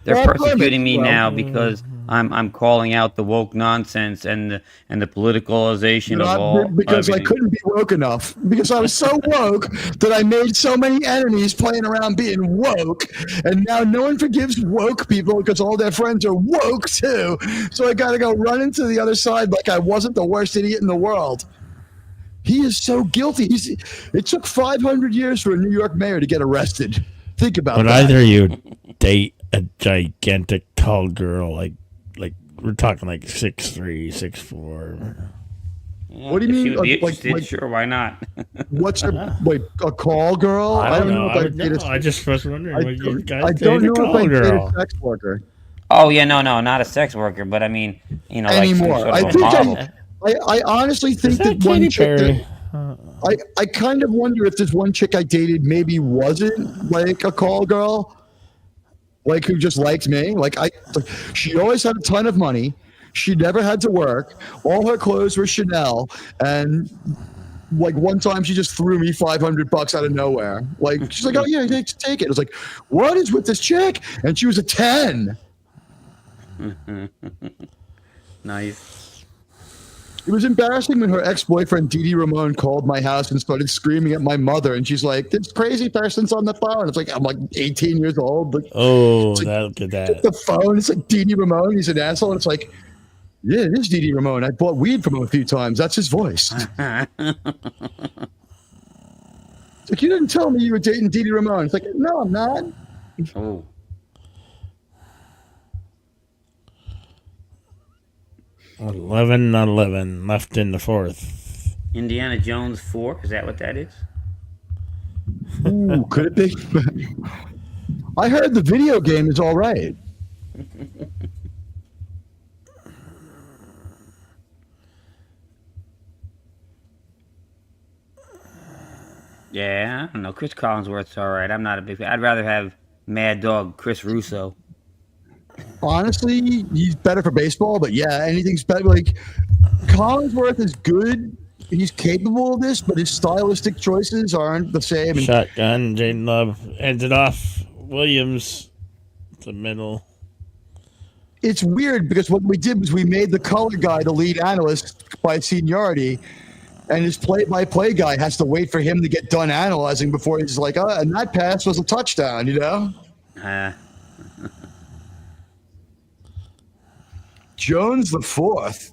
[SPEAKER 4] They're
[SPEAKER 2] Well,
[SPEAKER 4] persecuting me
[SPEAKER 2] well,
[SPEAKER 4] now because I'm calling out the woke nonsense and the politicalization of all.
[SPEAKER 2] Because I
[SPEAKER 4] everything.
[SPEAKER 2] couldn't be woke enough. Because I was so woke that I made so many enemies playing around being woke. And now no one forgives woke people because all their friends are woke too. So I got to go run into the other side like I wasn't the worst idiot in the world. He is so guilty. It took 500 years for a New York mayor to get arrested. Think about
[SPEAKER 1] But
[SPEAKER 2] that.
[SPEAKER 1] either you date a gigantic tall girl, like we're talking like 6'3", 6'4".
[SPEAKER 4] Yeah,
[SPEAKER 2] What do you
[SPEAKER 4] if
[SPEAKER 2] mean,
[SPEAKER 4] She would be
[SPEAKER 2] like-
[SPEAKER 4] interested,
[SPEAKER 2] like-
[SPEAKER 4] sure, why not?
[SPEAKER 2] What's her, like a call girl?
[SPEAKER 1] I don't know.
[SPEAKER 2] if I'd date a-
[SPEAKER 1] I just was wondering.
[SPEAKER 2] I
[SPEAKER 1] what you
[SPEAKER 2] don't,
[SPEAKER 1] guys
[SPEAKER 2] I
[SPEAKER 1] date
[SPEAKER 2] don't
[SPEAKER 1] a
[SPEAKER 2] know if
[SPEAKER 1] tall
[SPEAKER 2] I date
[SPEAKER 1] girl.
[SPEAKER 2] a sex worker
[SPEAKER 4] Oh yeah, no, not a sex worker, but I mean, like some
[SPEAKER 2] anymore.
[SPEAKER 4] sort
[SPEAKER 2] I
[SPEAKER 4] of a
[SPEAKER 2] think
[SPEAKER 4] model.
[SPEAKER 2] I honestly think
[SPEAKER 1] Is that
[SPEAKER 2] that one
[SPEAKER 1] Katy
[SPEAKER 2] chick
[SPEAKER 1] Perry?
[SPEAKER 2] I kind of wonder if this one chick I dated maybe wasn't like a call girl, like who just liked me. She always had a ton of money. She never had to work. All her clothes were Chanel, and like one time she just threw me $500 out of nowhere. Like she's like, "Oh yeah, take it." I was like, "What is with this chick?" And she was a 10.
[SPEAKER 4] Nice.
[SPEAKER 2] It was embarrassing when her ex-boyfriend Didi Ramon called my house and started screaming at my mother, and she's like, "This crazy person's on the phone." It's like I'm like 18 years old. Like,
[SPEAKER 1] Oh,
[SPEAKER 2] like-
[SPEAKER 1] look at that.
[SPEAKER 2] the phone. It's like Didi Ramon. He's an asshole. And it's like, yeah, it is Didi Ramon. I bought weed from him a few times. That's his voice. It's like, you didn't tell me you were dating Didi Ramon. It's like, no, I'm not.
[SPEAKER 4] Oh.
[SPEAKER 1] Eleven left in the fourth.
[SPEAKER 4] Indiana Jones 4, is that what that is?
[SPEAKER 2] Ooh, could it be? I heard the video game is all right.
[SPEAKER 4] Yeah, I don't know. Chris Collinsworth's all right. I'm not a big fan. I'd rather have Mad Dog Chris Russo.
[SPEAKER 2] Honestly, he's better for baseball, but yeah, anything's better. Like, Collinsworth is good. He's capable of this, but his stylistic choices aren't the same. And
[SPEAKER 1] Shotgun. Jaden Love ends it off. Williams, the middle.
[SPEAKER 2] it's weird because what we did was we made the color guy the lead analyst by seniority, and his play-by-play guy has to wait for him to get done analyzing before he's like, oh, and that pass was a touchdown, you know? Jones the fourth.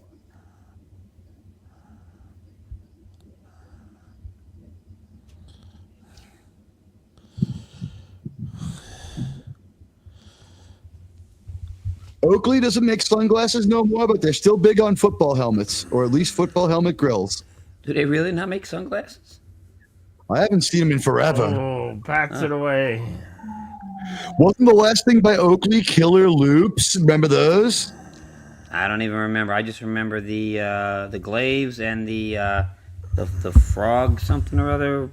[SPEAKER 2] Oakley doesn't make sunglasses no more, but they're still big on football helmets, or at least football helmet grills.
[SPEAKER 4] Do they really not make sunglasses?
[SPEAKER 2] I haven't seen them in forever.
[SPEAKER 1] Oh, bats it away.
[SPEAKER 2] Wasn't the last thing by Oakley Killer Loops? Remember those?
[SPEAKER 4] I don't even remember. I just remember the glaives and the frog something or other,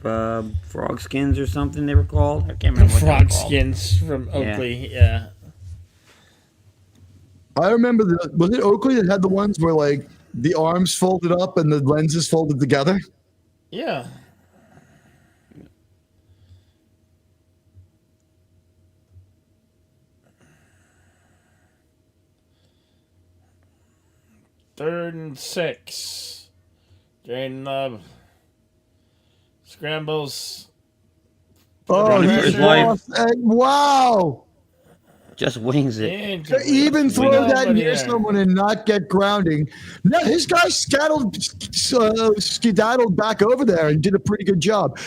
[SPEAKER 4] frog skins or something they were called. I can't remember what they were
[SPEAKER 1] Frog
[SPEAKER 4] called.
[SPEAKER 1] skins from
[SPEAKER 4] Yeah.
[SPEAKER 1] Oakley. Yeah.
[SPEAKER 2] I remember was it Oakley that had the ones where like the arms folded up and the lenses folded together?
[SPEAKER 1] Yeah. Third and 6. Jaden Love scrambles.
[SPEAKER 2] Oh,
[SPEAKER 1] Running
[SPEAKER 2] he
[SPEAKER 1] for his
[SPEAKER 2] lost. Wow.
[SPEAKER 4] Just wings it.
[SPEAKER 1] Incomplete.
[SPEAKER 2] To even throw that
[SPEAKER 1] Nobody
[SPEAKER 2] near
[SPEAKER 1] there.
[SPEAKER 2] someone and not get grounding. No, his guy skedaddled back over there and did a pretty good job.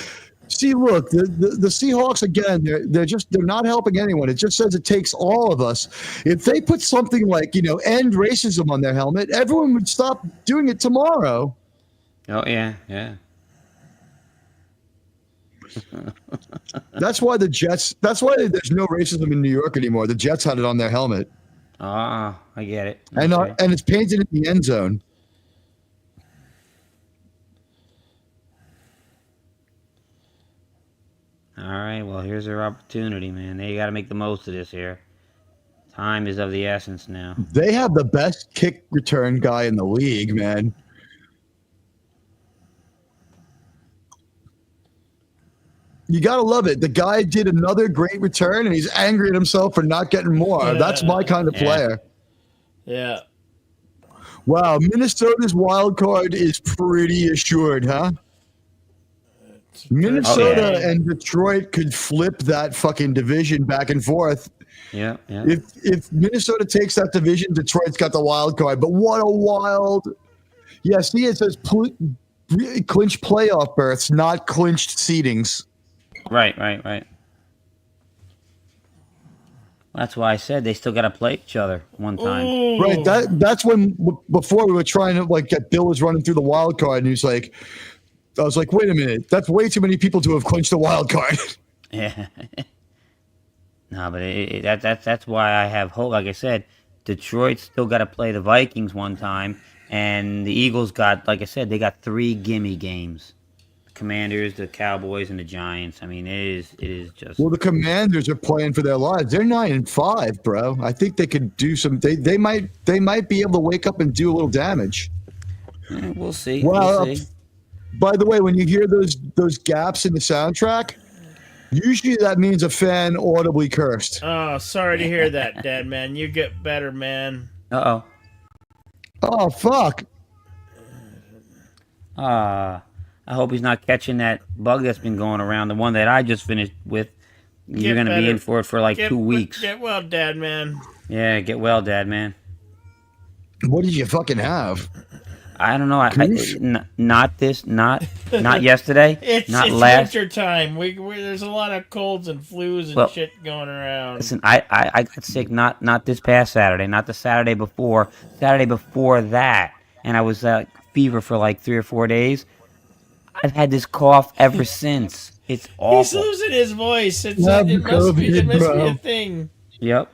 [SPEAKER 2] See, look, the Seahawks again. They're not helping anyone. It just says it takes all of us. If they put something like end racism on their helmet, everyone would stop doing it tomorrow.
[SPEAKER 4] Oh yeah, yeah.
[SPEAKER 2] That's why the Jets. That's why there's no racism in New York anymore. The Jets had it on their helmet,
[SPEAKER 4] Ah, I get it.
[SPEAKER 2] and
[SPEAKER 4] Okay.
[SPEAKER 2] and it's painted in the end zone.
[SPEAKER 4] All right. Well, here's their opportunity, man. They got to make the most of this here. Time is of the essence now.
[SPEAKER 2] They have the best kick return guy in the league, man. You gotta love it. The guy did another great return, and he's angry at himself for not getting more. That's my kind of
[SPEAKER 4] Yeah.
[SPEAKER 2] player.
[SPEAKER 1] Yeah.
[SPEAKER 2] Wow, Minnesota's wild card is pretty assured, huh? Minnesota
[SPEAKER 4] Oh, yeah.
[SPEAKER 2] and Detroit could flip that fucking division back and forth.
[SPEAKER 4] Yeah, yeah.
[SPEAKER 2] If Minnesota takes that division, Detroit's got the wild card. But what a wild! Yeah, see, it says clinch playoff berths, not clinched seedings.
[SPEAKER 4] Right. That's why I said they still got to play each other one time.
[SPEAKER 1] Ooh.
[SPEAKER 2] Right. That's when before we were trying to get Bill was running through the wild card, and he's like, I was like, wait a minute, that's way too many people to have clinched the wild card.
[SPEAKER 4] Yeah. No, but that's why I have hope. Like I said, Detroit still got to play the Vikings one time, and the Eagles got, like I said, they got 3 gimme games. The Commanders, the Cowboys, and the Giants. I mean, it is just.
[SPEAKER 2] Well, the Commanders are playing for their lives. They're 9-5, bro. I think they could do some. They might be able to wake up and do a little damage.
[SPEAKER 4] We'll see.
[SPEAKER 2] Well,
[SPEAKER 4] We'll see.
[SPEAKER 2] by the way, when you hear those gaps in the soundtrack, usually that means a fan audibly cursed.
[SPEAKER 1] Oh, sorry to hear that, Dad, man. You get better, man.
[SPEAKER 4] Uh-oh.
[SPEAKER 2] Oh fuck!
[SPEAKER 4] I hope he's not catching that bug that's been going around, the one that I just finished with. You're
[SPEAKER 1] Get
[SPEAKER 4] going to be
[SPEAKER 1] better.
[SPEAKER 4] in for it for like 2 weeks.
[SPEAKER 1] Get well, Dad, man.
[SPEAKER 4] Yeah, get well, Dad, man.
[SPEAKER 2] What did you fucking have?
[SPEAKER 4] I don't know.
[SPEAKER 2] Goose?
[SPEAKER 4] Not yesterday.
[SPEAKER 1] It's
[SPEAKER 4] last.
[SPEAKER 1] winter time. There's a lot of colds and flus and shit going around.
[SPEAKER 4] Listen, I got sick not this past Saturday, not the Saturday before that, and I was fever for like 3 or 4 days. I've had this cough ever since. It's
[SPEAKER 1] He's
[SPEAKER 4] awful.
[SPEAKER 1] losing his voice. It
[SPEAKER 2] Love
[SPEAKER 1] must be
[SPEAKER 2] COVID,
[SPEAKER 1] a thing.
[SPEAKER 4] Yep.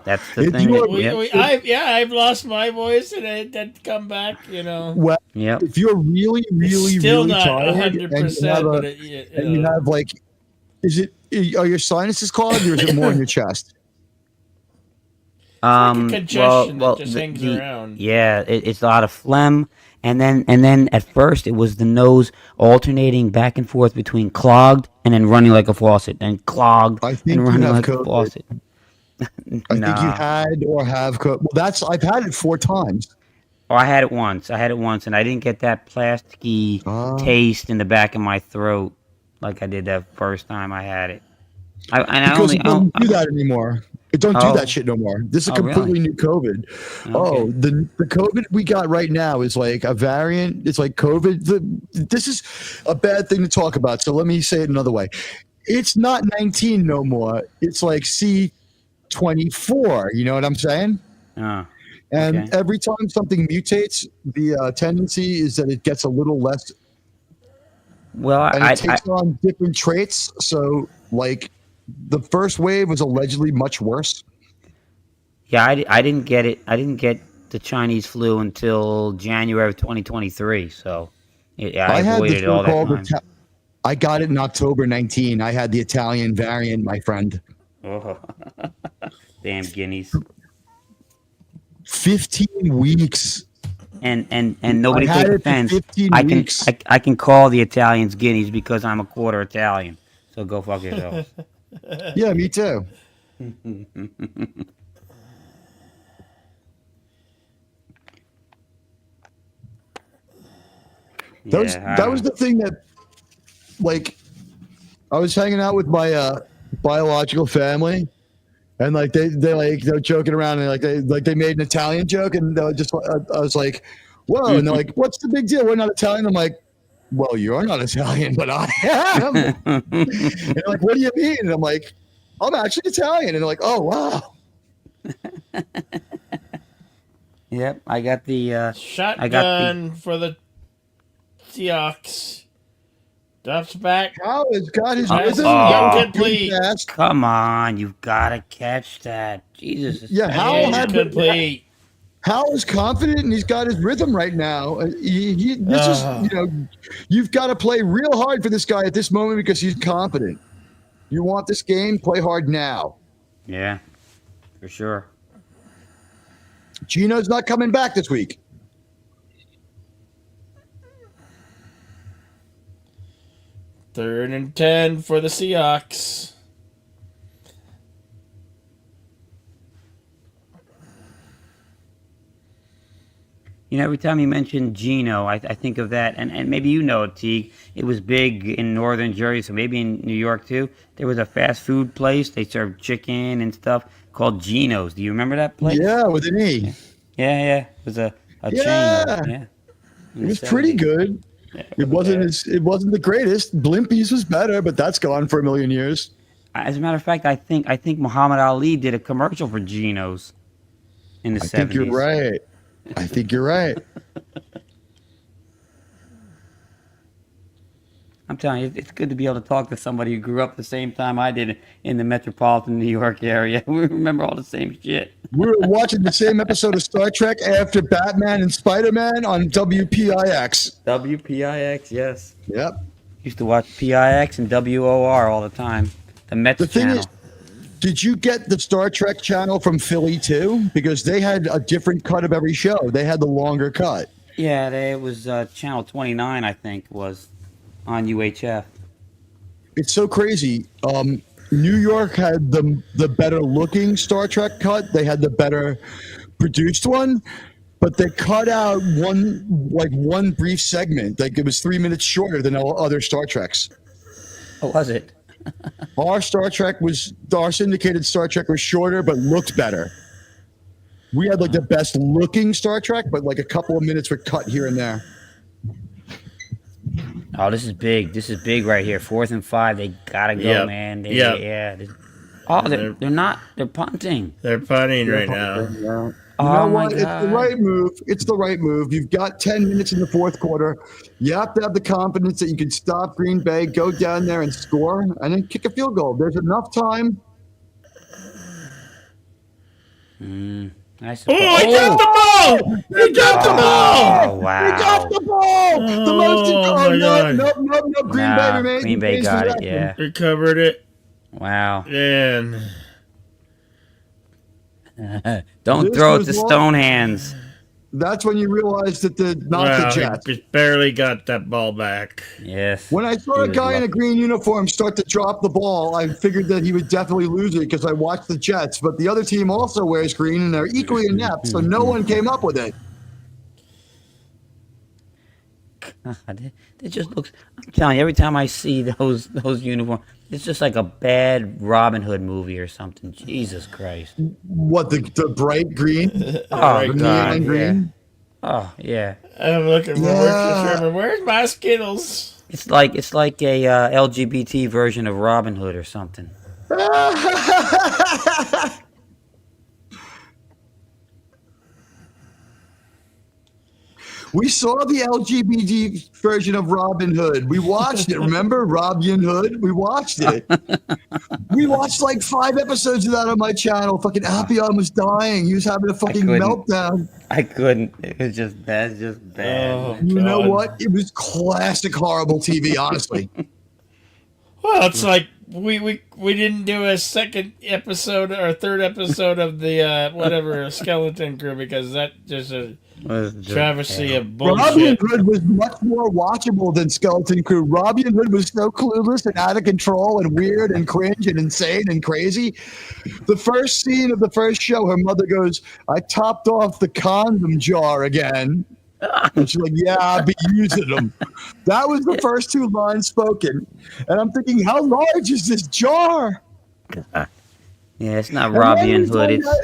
[SPEAKER 4] That's the
[SPEAKER 2] If
[SPEAKER 4] thing.
[SPEAKER 2] you are-
[SPEAKER 4] Yep.
[SPEAKER 1] I've lost my voice and it had come back.
[SPEAKER 2] Well,
[SPEAKER 4] Yep.
[SPEAKER 2] if you're really, really,
[SPEAKER 1] Still
[SPEAKER 2] really
[SPEAKER 1] not
[SPEAKER 2] tired and
[SPEAKER 1] 100%, but
[SPEAKER 2] you have like, are your sinuses clogged or is it more in your chest?
[SPEAKER 1] like a congestion that just hangs around.
[SPEAKER 4] Yeah, it's a lot of phlegm, and then at first it was the nose alternating back and forth between clogged and then running like a faucet, and clogged
[SPEAKER 2] I think
[SPEAKER 4] and
[SPEAKER 2] you
[SPEAKER 4] running
[SPEAKER 2] have
[SPEAKER 4] like a
[SPEAKER 2] COVID.
[SPEAKER 4] faucet.
[SPEAKER 2] I think you had or have COVID. Well, I've had it 4 times.
[SPEAKER 4] Oh, I had it once, and I didn't get that plasticky taste in the back of my throat like I did that first time I had it.
[SPEAKER 2] Because it doesn't do that anymore. It don't do
[SPEAKER 4] Oh.
[SPEAKER 2] that shit no more. This is a
[SPEAKER 4] Oh, really?
[SPEAKER 2] completely new COVID. Oh, the COVID we got right now is like a variant. It's like COVID. This is a bad thing to talk about. So let me say it another way. It's not 19 no more. It's like C24. You know what I'm saying?
[SPEAKER 4] Oh,
[SPEAKER 2] And
[SPEAKER 4] okay.
[SPEAKER 2] every time something mutates, the tendency is that it gets a little less,
[SPEAKER 4] well,
[SPEAKER 2] and it takes on different traits. So, like, the first wave was allegedly much worse.
[SPEAKER 4] yeah, I didn't get it. I didn't get the Chinese flu until January of 2023. So I
[SPEAKER 2] I had the
[SPEAKER 4] avoided it all that
[SPEAKER 2] so-called.
[SPEAKER 4] time.
[SPEAKER 2] I got it in October 19. I had the Italian variant, my friend.
[SPEAKER 4] Oh, damn guineas.
[SPEAKER 2] 15 weeks.
[SPEAKER 4] And
[SPEAKER 2] I
[SPEAKER 4] nobody
[SPEAKER 2] had
[SPEAKER 4] take
[SPEAKER 2] it for
[SPEAKER 4] offense.
[SPEAKER 2] 15
[SPEAKER 4] I can
[SPEAKER 2] weeks.
[SPEAKER 4] I can call the Italians guineas because I'm a quarter Italian. So go fuck yourselves.
[SPEAKER 2] Yeah, me too.
[SPEAKER 4] Yeah,
[SPEAKER 2] That was the thing that, like, I was hanging out with my biological family, and like they're joking around, and they made an Italian joke, and they were just I was like, whoa, and they're like, what's the big deal? We're not Italian. I'm like, well, you're not Italian, but I am. And they're like, what do you mean? And I'm like, I'm actually Italian, and they're like, oh wow.
[SPEAKER 4] Yep, I got the
[SPEAKER 1] Shotgun for the Seahawks. Drops back.
[SPEAKER 2] How has got his
[SPEAKER 4] Oh,
[SPEAKER 2] rhythm?
[SPEAKER 4] oh.
[SPEAKER 2] That was
[SPEAKER 1] Incomplete.
[SPEAKER 2] good pass.
[SPEAKER 4] come on, you've got to catch that. Jesus. it's
[SPEAKER 2] Yeah,
[SPEAKER 4] so
[SPEAKER 2] Howell
[SPEAKER 4] good.
[SPEAKER 2] had
[SPEAKER 1] Incomplete.
[SPEAKER 2] Hal is confident and he's got his rhythm right now. This is, you've got to play real hard for this guy at this moment because he's confident. You want this game, play hard now.
[SPEAKER 4] Yeah, for sure.
[SPEAKER 2] Gino's not coming back this week.
[SPEAKER 1] Third and 10 for the Seahawks.
[SPEAKER 4] You know, every time you mention Gino, I think of that, and maybe you know it, Teague. It was big in northern Jersey, so maybe in New York too. There was a fast food place. They served chicken and stuff called Gino's. Do you remember that place?
[SPEAKER 2] Yeah, with an E.
[SPEAKER 4] Yeah. It was a
[SPEAKER 2] Yeah.
[SPEAKER 4] chain. Yeah.
[SPEAKER 2] It was pretty good.
[SPEAKER 4] Yeah,
[SPEAKER 2] It wasn't the greatest. Blimpies was better, but that's gone for a million years.
[SPEAKER 4] As a matter of fact, I think Muhammad Ali did a commercial for Gino's in the
[SPEAKER 2] I
[SPEAKER 4] 70s.
[SPEAKER 2] think you're right. I think you're right.
[SPEAKER 4] I'm telling you, it's good to be able to talk to somebody who grew up the same time I did in the metropolitan New York area. We remember all the same shit.
[SPEAKER 2] We were watching the same episode of Star Trek after Batman and Spider-Man on WPIX.
[SPEAKER 4] WPIX, yes.
[SPEAKER 2] Yep.
[SPEAKER 4] Used to watch PIX and WOR all the time. The Mets
[SPEAKER 2] The thing
[SPEAKER 4] channel.
[SPEAKER 2] is, did you get the Star Trek channel from Philly too? Because they had a different cut of every show. They had the longer cut.
[SPEAKER 4] Yeah, it was channel 29, I think, was on UHF.
[SPEAKER 2] It's so crazy. New York had the better looking Star Trek cut. They had the better produced one, but they cut out one brief segment. Like it was 3 minutes shorter than all other Star Treks.
[SPEAKER 4] What was it?
[SPEAKER 2] Our syndicated Star Trek was shorter but looked better. We had like the best looking Star Trek, but like a couple of minutes were cut here and there.
[SPEAKER 4] Oh, this is big. This is big right here. 4th and 5. They gotta go,
[SPEAKER 1] Yep.
[SPEAKER 4] man.
[SPEAKER 1] Yep.
[SPEAKER 4] They're not. They're punting.
[SPEAKER 1] They're punting right now.
[SPEAKER 2] You
[SPEAKER 4] Oh
[SPEAKER 2] know
[SPEAKER 4] my
[SPEAKER 2] what? It's the
[SPEAKER 4] God.
[SPEAKER 2] right move. It's the right move. You've got 10 minutes in the fourth quarter. You have to have the confidence that you can stop Green Bay, go down there and score, and then kick a field goal. There's enough time.
[SPEAKER 4] I suppose.
[SPEAKER 1] Oh, he got the ball! He got the ball!
[SPEAKER 4] Oh, wow.
[SPEAKER 2] He got the ball. The most.
[SPEAKER 1] Oh,
[SPEAKER 2] Oh,
[SPEAKER 1] my
[SPEAKER 2] no,
[SPEAKER 1] God.
[SPEAKER 2] no. Green
[SPEAKER 4] Nah,
[SPEAKER 2] Bay remains.
[SPEAKER 4] Green Bay got it,
[SPEAKER 2] possession.
[SPEAKER 4] yeah.
[SPEAKER 1] Recovered it.
[SPEAKER 4] Wow.
[SPEAKER 1] And
[SPEAKER 4] Don't
[SPEAKER 2] This
[SPEAKER 4] throw it
[SPEAKER 2] was
[SPEAKER 4] to
[SPEAKER 2] long.
[SPEAKER 4] stone hands.
[SPEAKER 2] That's when you realize that not the
[SPEAKER 1] wow,
[SPEAKER 2] Jets.
[SPEAKER 1] he just barely got that ball back.
[SPEAKER 4] Yes.
[SPEAKER 2] When I saw
[SPEAKER 4] He
[SPEAKER 2] a
[SPEAKER 4] was
[SPEAKER 2] guy in a
[SPEAKER 4] lucky.
[SPEAKER 2] green uniform start to drop the ball, I figured that he would definitely lose it because I watched the Jets. But the other team also wears green, and they're equally inept, so no one came up with it.
[SPEAKER 4] God, it just looks. I'm telling you, every time I see those uniforms, it's just like a bad Robin Hood movie or something. Jesus Christ.
[SPEAKER 2] What, the bright green?
[SPEAKER 4] Oh
[SPEAKER 1] Right,
[SPEAKER 2] The
[SPEAKER 4] God.
[SPEAKER 2] neon
[SPEAKER 4] Yeah.
[SPEAKER 2] green?
[SPEAKER 4] Oh yeah.
[SPEAKER 1] I'm looking for
[SPEAKER 2] Yeah.
[SPEAKER 1] Sherman. Where's my Skittles?
[SPEAKER 4] It's like a LGBT version of Robin Hood or something.
[SPEAKER 2] We saw the LGBT version of Robin Hood. We watched it. Remember Robin Hood? We watched it. We watched like 5 episodes of that on my channel. Fucking Alpion was dying. He was having a fucking meltdown.
[SPEAKER 4] I couldn't. It was just bad. Just bad.
[SPEAKER 1] Oh,
[SPEAKER 2] You know
[SPEAKER 1] God.
[SPEAKER 2] what? It was classic horrible TV, honestly.
[SPEAKER 1] Well, it's like we didn't do a second episode or third episode of the whatever Skeleton Crew because that just a
[SPEAKER 4] Was just
[SPEAKER 1] travesty
[SPEAKER 4] bad.
[SPEAKER 1] of
[SPEAKER 2] Robin
[SPEAKER 1] bullshit.
[SPEAKER 2] Hood was much more watchable than Skeleton Crew. Robin Hood was so clueless and out of control and weird and cringe and insane and crazy. The first scene of the first show, her mother goes, "I topped off the condom jar again." And she's like, "Yeah, I'll be using them." That was the first 2 lines spoken. And I'm thinking, how large is this jar?
[SPEAKER 4] Yeah, it's not
[SPEAKER 2] And then
[SPEAKER 4] Robin
[SPEAKER 2] we
[SPEAKER 4] Hood.
[SPEAKER 2] find out-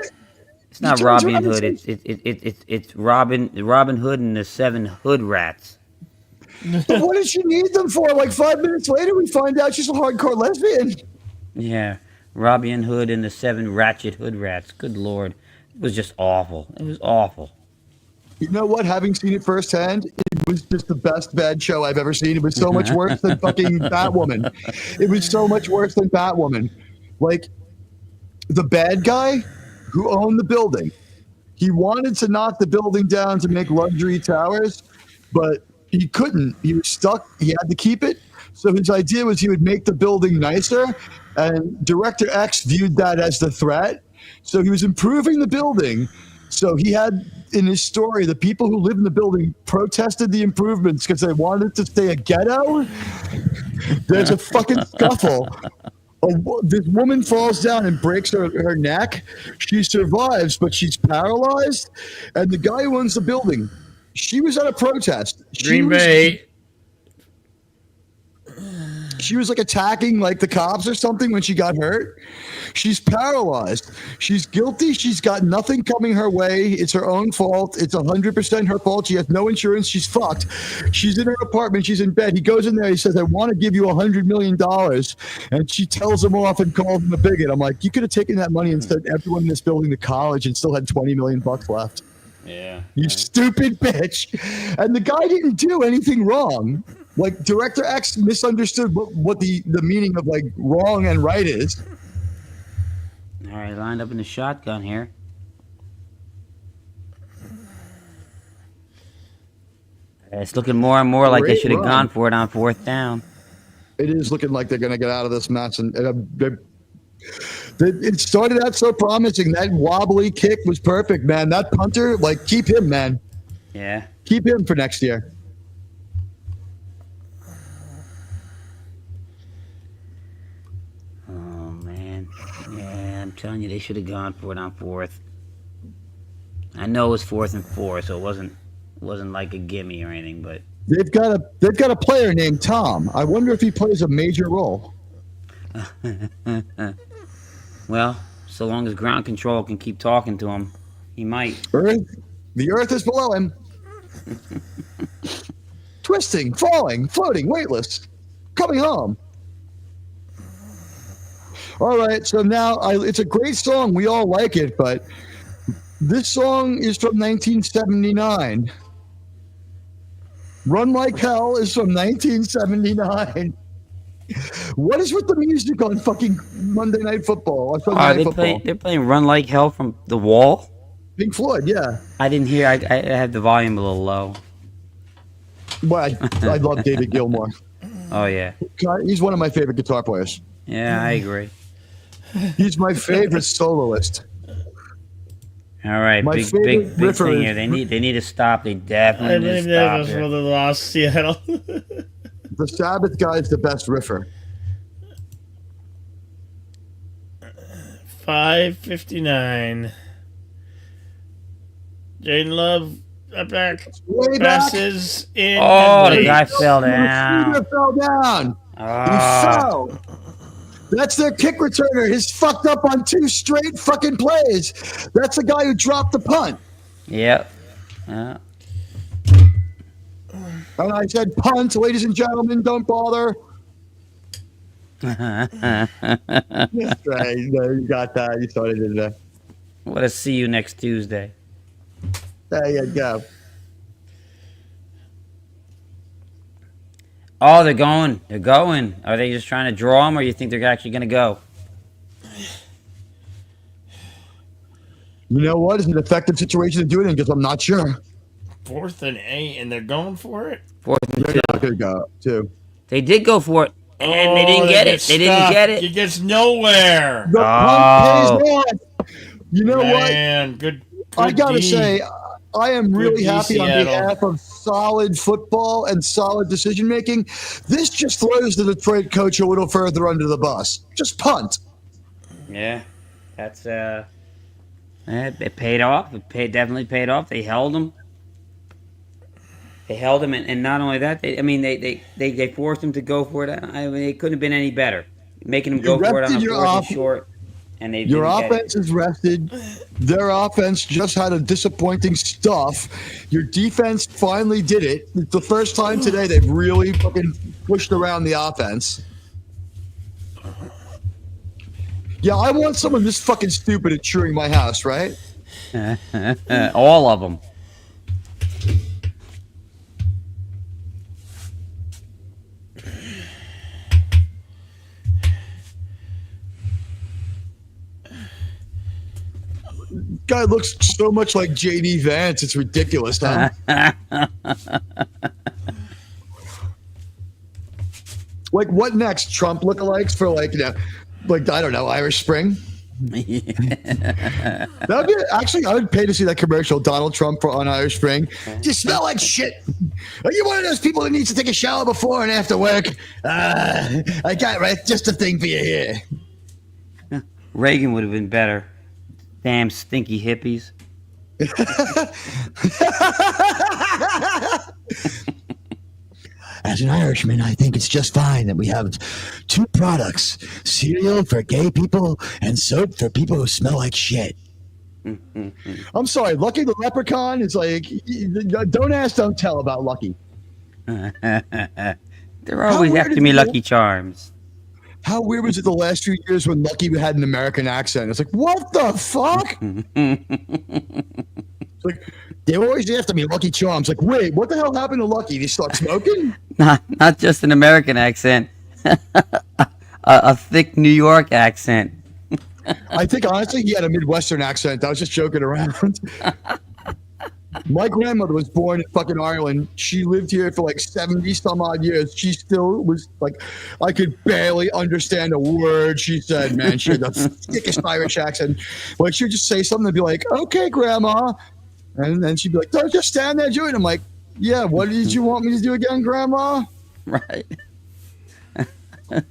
[SPEAKER 4] It's not
[SPEAKER 2] He turns
[SPEAKER 4] Robin
[SPEAKER 2] around and
[SPEAKER 4] Hood.
[SPEAKER 2] says-
[SPEAKER 4] It's Robin Hood and the 7 Hood Rats.
[SPEAKER 2] But what did she need them for? Like 5 minutes later, we find out she's a hardcore lesbian.
[SPEAKER 4] Yeah, Robin Hood and the 7 Ratchet Hood Rats. Good Lord, it was just awful. It was awful.
[SPEAKER 2] You know what? Having seen it firsthand, it was just the best bad show I've ever seen. It was so much worse than fucking Batwoman. It was so much worse than Batwoman. Like, the bad guy who owned the building, he wanted to knock the building down to make luxury towers, but he couldn't. He was stuck. He had to keep it. So his idea was he would make the building nicer, and Director X viewed that as the threat. So he was improving the building. So he had, in his story, the people who live in the building protested the improvements because they wanted to stay a ghetto. There's a fucking scuffle. This woman falls down and breaks her neck. She survives, but she's paralyzed. And the guy who owns the building, she was at a protest.
[SPEAKER 1] Green Bay.
[SPEAKER 2] She was like attacking like the cops or something when she got hurt. She's paralyzed. She's guilty. She's got nothing coming her way. It's her own fault. It's 100% her fault. She has no insurance. She's fucked. She's in her apartment. She's in bed. He goes in there. He says, "I want to give you $100 million." And she tells him off and calls him a bigot. I'm like, you could have taken that money and sent everyone in this building to college and still had $20 million left.
[SPEAKER 1] Yeah.
[SPEAKER 2] You stupid bitch. And the guy didn't do anything wrong. Like, Director X misunderstood what the meaning of, like, wrong and right is.
[SPEAKER 4] All right, lined up in the shotgun here. It's looking more and more like they
[SPEAKER 2] Great
[SPEAKER 4] should have
[SPEAKER 2] run.
[SPEAKER 4] gone for it on 4th down.
[SPEAKER 2] It is looking like they're going to get out of this mess. And it started out so promising. That wobbly kick was perfect, man. That punter, like, keep him, man.
[SPEAKER 4] Yeah.
[SPEAKER 2] Keep him for next year.
[SPEAKER 4] Oh man. Yeah, I'm telling you, they should have gone for it on 4th. I know it was 4th and 4, so it wasn't like a gimme or anything, but
[SPEAKER 2] They've got a player named Tom. I wonder if he plays a major role.
[SPEAKER 4] well, so long as ground control can keep talking to him, he might.
[SPEAKER 2] The earth is below him. Twisting, falling, floating, weightless, coming home. All right, so now it's a great song. We all like it, but this song is from 1979. Run Like Hell is from 1979. What is with the music on fucking Monday Night Football?
[SPEAKER 4] Are they playing? They're playing "Run Like Hell" from The Wall.
[SPEAKER 2] Pink Floyd, yeah.
[SPEAKER 4] I didn't hear. I had the volume a little low.
[SPEAKER 2] Well, I love David Gilmour.
[SPEAKER 4] Oh yeah.
[SPEAKER 2] He's one of my favorite guitar players.
[SPEAKER 4] Yeah, I agree.
[SPEAKER 2] He's my favorite soloist.
[SPEAKER 4] All right,
[SPEAKER 2] My
[SPEAKER 4] big
[SPEAKER 2] favorite riffer
[SPEAKER 4] thing
[SPEAKER 2] is-
[SPEAKER 4] here. They need to stop. They
[SPEAKER 1] I
[SPEAKER 4] definitely need
[SPEAKER 1] believe
[SPEAKER 4] to
[SPEAKER 1] that
[SPEAKER 4] stop
[SPEAKER 1] was
[SPEAKER 4] here.
[SPEAKER 1] for the lost Seattle.
[SPEAKER 2] The Sabbath guy is the best riffer.
[SPEAKER 1] 5:59. Jaden Love up back.
[SPEAKER 2] Way back.
[SPEAKER 1] Passes in.
[SPEAKER 4] Oh, the
[SPEAKER 1] complete.
[SPEAKER 4] guy fell
[SPEAKER 2] The
[SPEAKER 4] down.
[SPEAKER 2] receiver fell down. He
[SPEAKER 4] Ah,
[SPEAKER 2] fell. That's their kick returner. He's fucked up on 2 straight fucking plays. That's the guy who dropped the punt.
[SPEAKER 4] yep. Yeah.
[SPEAKER 2] And I said, punt, ladies and gentlemen, don't bother. That's right. No, you got that. You started it today.
[SPEAKER 4] What a see you next Tuesday.
[SPEAKER 2] There you go.
[SPEAKER 4] Oh, they're going. They're going. Are they just trying to draw them, or you think they're actually going to go?
[SPEAKER 2] You know what? Is it an effective situation to do it in? Because I'm not sure.
[SPEAKER 1] 4th and 8, and they're going for it.
[SPEAKER 4] 4th and
[SPEAKER 2] They're
[SPEAKER 4] 2.
[SPEAKER 2] not going to go, too.
[SPEAKER 4] They did go for it, and they didn't get it. They didn't get it.
[SPEAKER 1] It gets nowhere.
[SPEAKER 2] The punt pays off. You know
[SPEAKER 1] Man, good
[SPEAKER 2] what? I got to
[SPEAKER 1] D.
[SPEAKER 2] say, I am really
[SPEAKER 1] D,
[SPEAKER 2] happy on
[SPEAKER 1] Seattle.
[SPEAKER 2] behalf of solid football and solid decision making. This just throws the Detroit coach a little further under the bus. Just punt.
[SPEAKER 4] Yeah, that's it paid off. Definitely paid off. They held him. They held him, and not only that, they forced him to go for it. I mean, it couldn't have been any better. Making him go for it on a 4th and short, and they
[SPEAKER 2] Your
[SPEAKER 4] didn't get it.
[SPEAKER 2] offense is rested. Their offense just had a disappointing stuff. Your defense finally did it. It's the first time today they've really fucking pushed around the offense. Yeah, I want someone this fucking stupid insuring my house, right?
[SPEAKER 4] All of them.
[SPEAKER 2] Guy looks so much like JD Vance. It's ridiculous, huh? Like, what next? Trump lookalikes for like I don't know, Irish Spring. That would be actually. I would pay to see that commercial. Donald Trump on Irish Spring. You smell like shit. Are you one of those people that needs to take a shower before and after work? I got right. Just a thing for you here.
[SPEAKER 4] Reagan would have been better. Damn stinky hippies.
[SPEAKER 2] As an Irishman, I think it's just fine that we have two products: cereal for gay people and soap for people who smell like shit. I'm sorry, Lucky the Leprechaun is like, don't ask, don't tell about Lucky.
[SPEAKER 4] They're always after me, Lucky Charms.
[SPEAKER 2] How weird was it the last few years when Lucky had an American accent? It's like, what the fuck? It's like, they always after me, Lucky Charms. Like, wait, what the hell happened to Lucky? Did he start smoking?
[SPEAKER 4] Not just an American accent, a thick New York accent.
[SPEAKER 2] I think honestly he had a Midwestern accent. I was just joking around. My grandmother was born in fucking Ireland. She lived here for like 70 some odd years. She still was like, I could barely understand a word she said, man. She had the thickest Irish accent. Like, she would just say something and be like, okay, grandma. And then she'd be like, don't just stand there doing it. I'm like, yeah, what did you want me to do again, grandma?
[SPEAKER 4] Right.
[SPEAKER 2] It's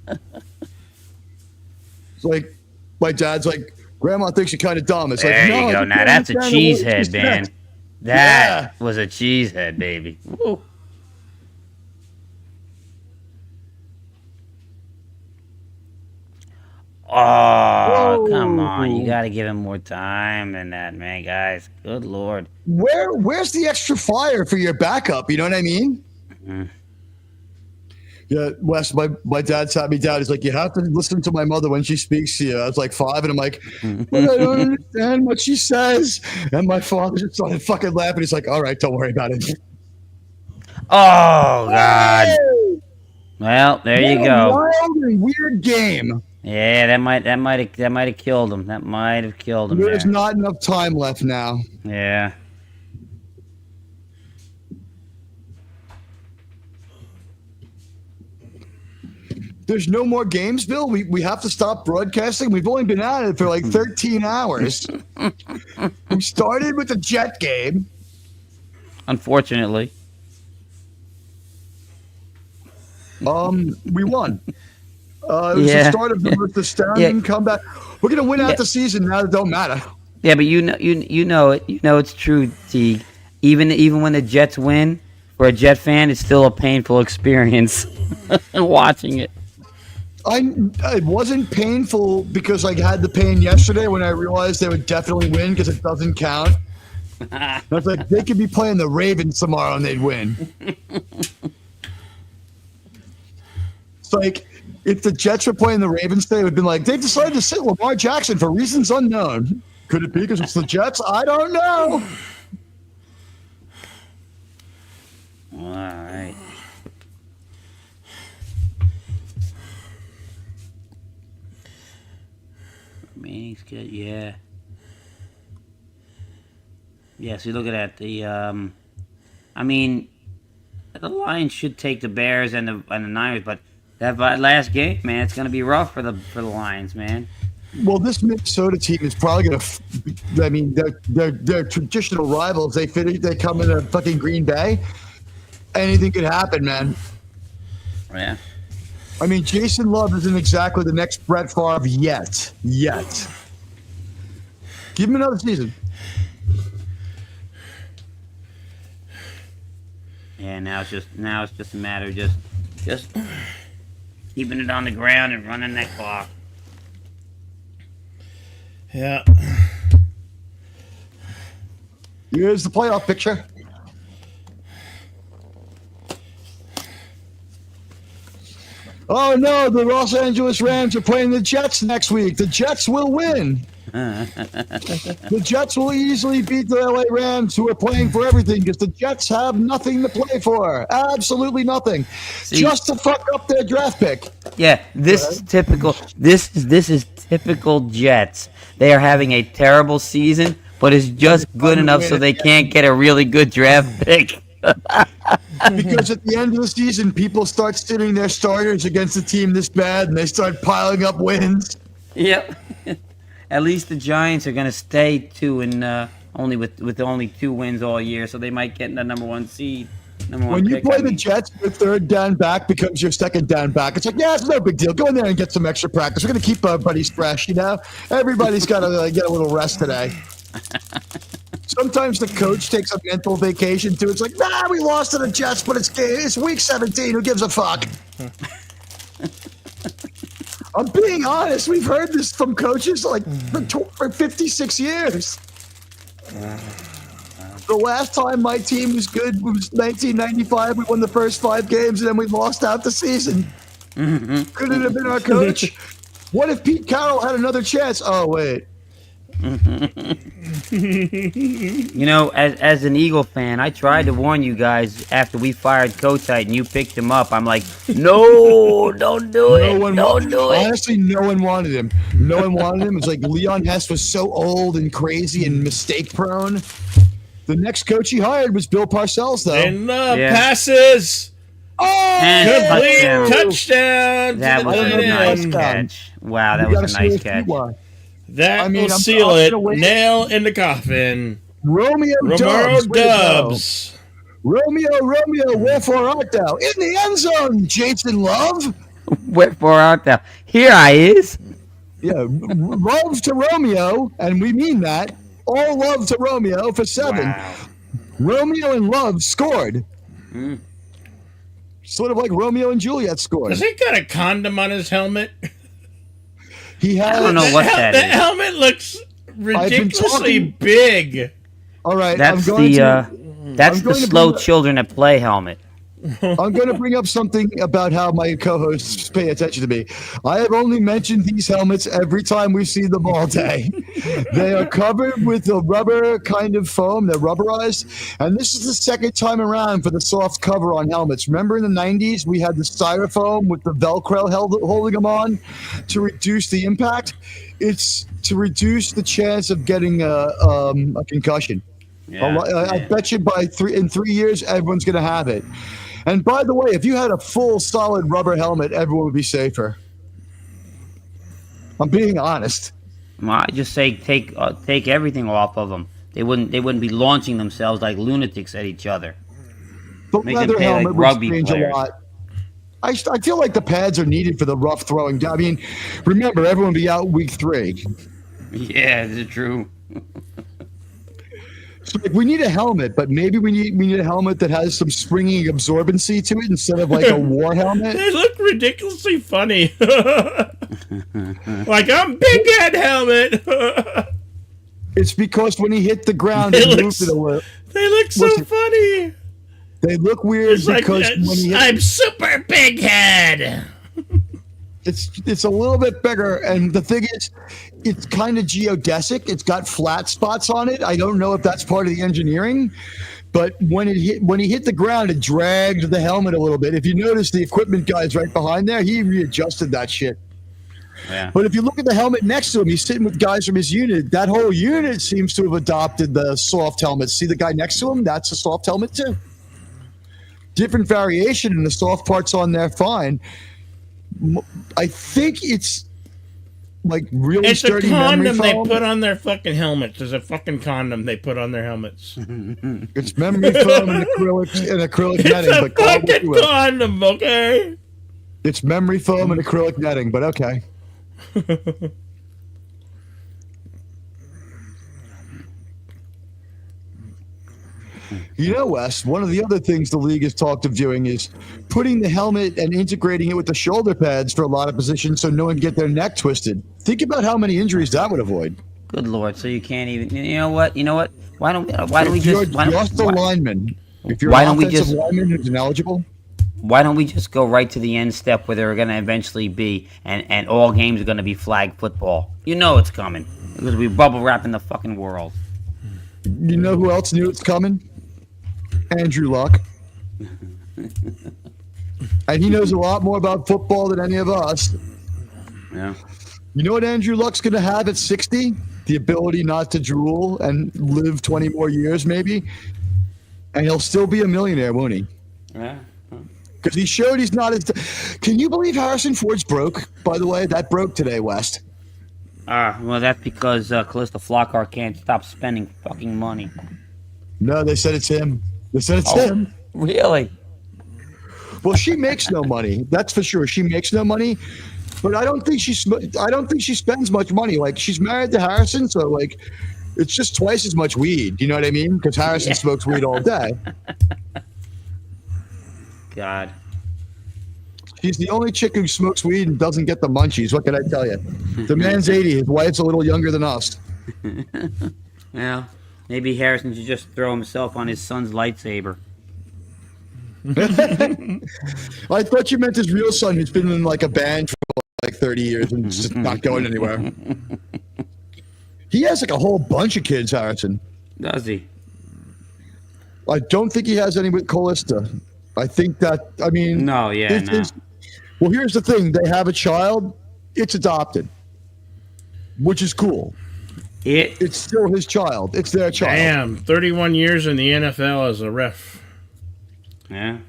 [SPEAKER 2] like, my dad's like, grandma thinks you're kind of dumb. It's
[SPEAKER 4] There
[SPEAKER 2] like,
[SPEAKER 4] you
[SPEAKER 2] no,
[SPEAKER 4] go. Now that's a cheesehead, man. That
[SPEAKER 2] Yeah.
[SPEAKER 4] was a cheesehead, baby. Woo. Oh, come on. You got to give him more time than that, man, guys. Good Lord.
[SPEAKER 2] Where's the extra fire for your backup? You know what I mean?
[SPEAKER 4] Mhm.
[SPEAKER 2] Yeah, Wes, my dad sat me down. He's like, you have to listen to my mother when she speaks to you. I was like 5, and I'm like, but I don't understand what she says. And my father just started fucking laughing. He's like, all right, don't worry about it.
[SPEAKER 4] Oh, God. Well, there you
[SPEAKER 2] What a
[SPEAKER 4] go.
[SPEAKER 2] wild and weird game.
[SPEAKER 4] Yeah, that might have killed him. That might have killed him
[SPEAKER 2] There's
[SPEAKER 4] there.
[SPEAKER 2] not enough time left now.
[SPEAKER 4] Yeah.
[SPEAKER 2] There's no more games, Bill. We have to stop broadcasting. We've only been at it for like 13 hours. We started with the Jet game.
[SPEAKER 4] Unfortunately.
[SPEAKER 2] We won. It was the
[SPEAKER 4] Yeah.
[SPEAKER 2] start of the most astounding
[SPEAKER 4] Yeah.
[SPEAKER 2] comeback. We're gonna win out
[SPEAKER 4] Yeah.
[SPEAKER 2] the season now. It don't matter.
[SPEAKER 4] Yeah, but you know it. You know it's true, Teague. Even when the Jets win, for a Jet fan, it's still a painful experience watching it.
[SPEAKER 2] It wasn't painful because I had the pain yesterday when I realized they would definitely win because it doesn't count. I was like, they could be playing the Ravens tomorrow and they'd win. It's like, if the Jets were playing the Ravens today, it would have been like, they decided to sit Lamar Jackson for reasons unknown. Could it be because it's the Jets? I don't know.
[SPEAKER 4] All right. Remaining schedule, yeah. Yeah, so you look at that. I mean, the Lions should take the Bears and the Niners, but that last game, man, it's gonna be rough for the Lions, man.
[SPEAKER 2] Well, this Minnesota team is probably going to. I mean, they're traditional rivals. They come into fucking Green Bay. Anything could happen, man.
[SPEAKER 4] Yeah.
[SPEAKER 2] I mean, Jason Love isn't exactly the next Brett Favre yet. Give him another season.
[SPEAKER 4] Yeah. Now it's just a matter of just keeping it on the ground and running that clock.
[SPEAKER 1] Yeah.
[SPEAKER 2] Here's the playoff picture. Oh no, the Los Angeles Rams are playing the Jets next week. The Jets will win. The Jets will easily beat the LA Rams, who are playing for everything, because the Jets have nothing to play for. Absolutely nothing.
[SPEAKER 4] See,
[SPEAKER 2] just to fuck up their draft pick.
[SPEAKER 4] Yeah, this is typical. This is typical Jets. They are having a terrible season, but it's just good enough so they can't get a really good draft pick.
[SPEAKER 2] Because at the end of the season, people start sitting their starters against a team this bad, and they start piling up wins.
[SPEAKER 4] Yep. At least the Giants are going to stay 2 and only with only 2 wins all year, so they might get the number 1 seed.
[SPEAKER 2] When you play the Jets, your third down back becomes your second down back. It's like, yeah, it's no big deal. Go in there and get some extra practice. We're going to keep our buddies fresh, you know? Everybody's got to get a little rest today. Sometimes the coach takes a mental vacation, too. It's like, nah, we lost to the Jets, but it's week 17. Who gives a fuck? I'm being honest. We've heard this from coaches like for 56 years. The last time my team was good was 1995. We won the first 5 games, and then we lost out the season. Could it have been our coach? What if Pete Carroll had another chance? Oh, wait.
[SPEAKER 4] You know, as an Eagle fan, I tried to warn you guys after we fired Coach Height and you picked him up. I'm like, no, don't do it. Don't do it.
[SPEAKER 2] Honestly, no one wanted him. No one wanted him. It's like Leon Hess was so old and crazy and mistake prone. The next coach he hired was Bill Parcells, though.
[SPEAKER 1] And passes.
[SPEAKER 2] Oh,
[SPEAKER 1] complete touchdown.
[SPEAKER 4] That was a nice catch. Wow, that was a nice catch.
[SPEAKER 1] That will seal it. Nail in the coffin.
[SPEAKER 2] Romeo
[SPEAKER 1] Dubs.
[SPEAKER 2] Romeo, wherefore art thou? In the end zone, Jason Love.
[SPEAKER 4] Wherefore art thou? Here I is.
[SPEAKER 2] Yeah, love to Romeo, and we mean that. All love to Romeo for 7. Wow. Romeo and Love scored. Sort of like Romeo and Juliet scored.
[SPEAKER 1] Has he got a condom on his helmet?
[SPEAKER 2] He has.
[SPEAKER 4] I don't know what that is.
[SPEAKER 1] The helmet looks ridiculously big.
[SPEAKER 2] All right,
[SPEAKER 4] that's the slow children at play helmet.
[SPEAKER 2] I'm going to bring up something about how my co-hosts pay attention to me. I have only mentioned these helmets every time we see them all day. They are covered with a rubber kind of foam. They're rubberized. And this is the second time around for the soft cover on helmets. Remember in the 90s, we had the styrofoam with the Velcro holding them on to reduce the impact? It's to reduce the chance of getting a concussion. Yeah, I bet you in 3 years, everyone's going to have it. And by the way, if you had a full solid rubber helmet, everyone would be safer. I'm being honest.
[SPEAKER 4] Well, I just say take everything off of them. They wouldn't be launching themselves like lunatics at each other.
[SPEAKER 2] The leather helmet would change a lot. I feel like the pads are needed for the rough throwing. I mean, remember, everyone will be out week 3.
[SPEAKER 4] Yeah, this is true.
[SPEAKER 2] So, like, we need a helmet, but maybe we need a helmet that has some springing absorbency to it instead of like a war helmet.
[SPEAKER 1] They look ridiculously funny. Like a big head helmet.
[SPEAKER 2] It's because when he hit the ground, he moved it a little.
[SPEAKER 1] They look so funny.
[SPEAKER 2] They look weird
[SPEAKER 1] it's
[SPEAKER 2] because
[SPEAKER 1] like,
[SPEAKER 2] when he hit,
[SPEAKER 1] I'm super big head.
[SPEAKER 2] It's a little bit bigger, and the thing is, it's kind of geodesic. It's got flat spots on it. I don't know if that's part of the engineering, but when he hit the ground, it dragged the helmet a little bit. If you notice, the equipment guy's right behind there. He readjusted that shit.
[SPEAKER 4] Yeah.
[SPEAKER 2] But if you look at the helmet next to him, he's sitting with guys from his unit. That whole unit seems to have adopted the soft helmet. See the guy next to him? That's a soft helmet too. Different variation, and the soft part's on there fine. I think it's like really
[SPEAKER 1] It's a
[SPEAKER 2] sturdy memory
[SPEAKER 1] condom they
[SPEAKER 2] foam.
[SPEAKER 1] put on their fucking helmets. There's a fucking condom they put on their helmets.
[SPEAKER 2] It's memory foam and acrylic
[SPEAKER 1] It's
[SPEAKER 2] netting.
[SPEAKER 1] a
[SPEAKER 2] But call it what
[SPEAKER 1] fucking
[SPEAKER 2] you will.
[SPEAKER 1] condom, okay?
[SPEAKER 2] It's memory foam and acrylic netting, but okay. You know, Wes, one of the other things the league has talked of doing is putting the helmet and integrating it with the shoulder pads for a lot of positions so no one can get their neck twisted. Think about how many injuries that would avoid.
[SPEAKER 4] Good Lord. So you can't even. You know what? Why don't we
[SPEAKER 2] If you're
[SPEAKER 4] just? Why
[SPEAKER 2] just a
[SPEAKER 4] don't,
[SPEAKER 2] lineman, if you're
[SPEAKER 4] why
[SPEAKER 2] an
[SPEAKER 4] don't we
[SPEAKER 2] offensive
[SPEAKER 4] just-
[SPEAKER 2] lineman who's ineligible,
[SPEAKER 4] why don't we just go right to the end step where they're going to eventually be, and all games are going to be flag football? You know it's coming because we bubble wrapping the fucking world.
[SPEAKER 2] you know who else knew it's coming? Andrew Luck. And he knows a lot more about football than any of us.
[SPEAKER 4] Yeah.
[SPEAKER 2] You know what Andrew Luck's going to have at 60? The ability not to drool and live 20 more years, maybe. And he'll still be a millionaire, won't he?
[SPEAKER 4] Yeah.
[SPEAKER 2] Because he showed he's not as. Can you believe Harrison Ford's broke, by the way? That broke today, West.
[SPEAKER 4] Well, that's because Calista Flockhart can't stop spending fucking money.
[SPEAKER 2] No, they said it's him. They said it's
[SPEAKER 4] Oh.
[SPEAKER 2] him.
[SPEAKER 4] Really?
[SPEAKER 2] Well, she makes no money. That's for sure. She makes no money. But I don't think she spends much money. Like, she's married to Harrison, so like it's just twice as much weed. You know what I mean? Because Harrison smokes weed all day.
[SPEAKER 4] God.
[SPEAKER 2] She's the only chick who smokes weed and doesn't get the munchies. What can I tell you? The man's 80. His wife's a little younger than us.
[SPEAKER 4] Well, maybe Harrison should just throw himself on his son's lightsaber.
[SPEAKER 2] I thought you meant his real son, who's been in like a band for like 30 years and it's just not going anywhere. He has like a whole bunch of kids, Harrison.
[SPEAKER 4] Does he?
[SPEAKER 2] I don't think he has any with Callista. I think that, I mean...
[SPEAKER 4] No, yeah, no.
[SPEAKER 2] Well, here's the thing. They have a child. It's adopted, which is cool. It's still his child. It's their child.
[SPEAKER 1] Damn, 31 years in the NFL as a ref.
[SPEAKER 4] Yeah.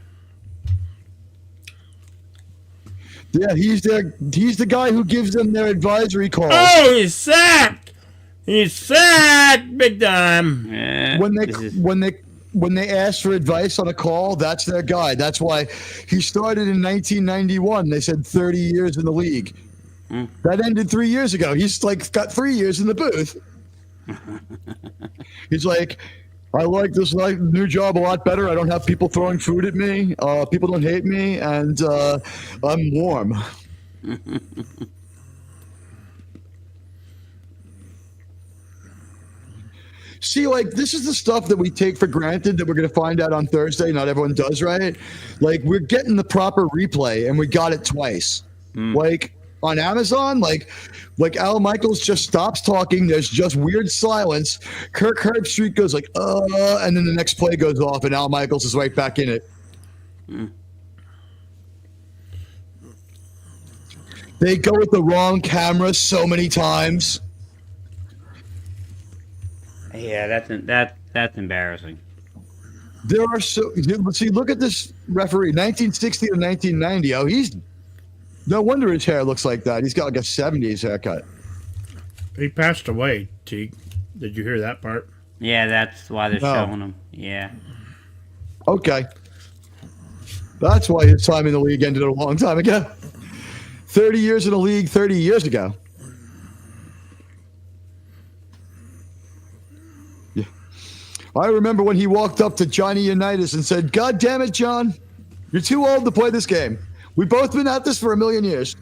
[SPEAKER 2] Yeah, he's the guy who gives them their advisory calls.
[SPEAKER 1] Oh, he's sacked! He's sacked big time.
[SPEAKER 4] Yeah.
[SPEAKER 2] When they ask for advice on a call, that's their guy. That's why he started in 1991. They said 30 years in the league. That ended 3 years ago. He's like got 3 years in the booth. He's like, I like this new job a lot better. I don't have people throwing food at me. People don't hate me, and I'm warm. See, like, this is the stuff that we take for granted that we're going to find out on Thursday. Not everyone does, right? Like, we're getting the proper replay, and we got it twice. Like, on Amazon, like Al Michaels just stops talking. There's just weird silence. Kirk Herbstreit goes like, and then the next play goes off, and Al Michaels is right back in it. They go with the wrong camera so many times.
[SPEAKER 4] Yeah, that's embarrassing.
[SPEAKER 2] There are see, look at this referee, 1960 to 1990. Oh, he's no wonder his hair looks like that. He's got like a 70s haircut.
[SPEAKER 1] He passed away, Teague. Did you hear that part?
[SPEAKER 4] Yeah, that's why they're showing him. Yeah.
[SPEAKER 2] Okay. That's why his time in the league ended a long time ago. 30 years in the league, 30 years ago. Yeah. I remember when he walked up to Johnny Unitas and said, God damn it, John, you're too old to play this game. We've both been at this for a million years.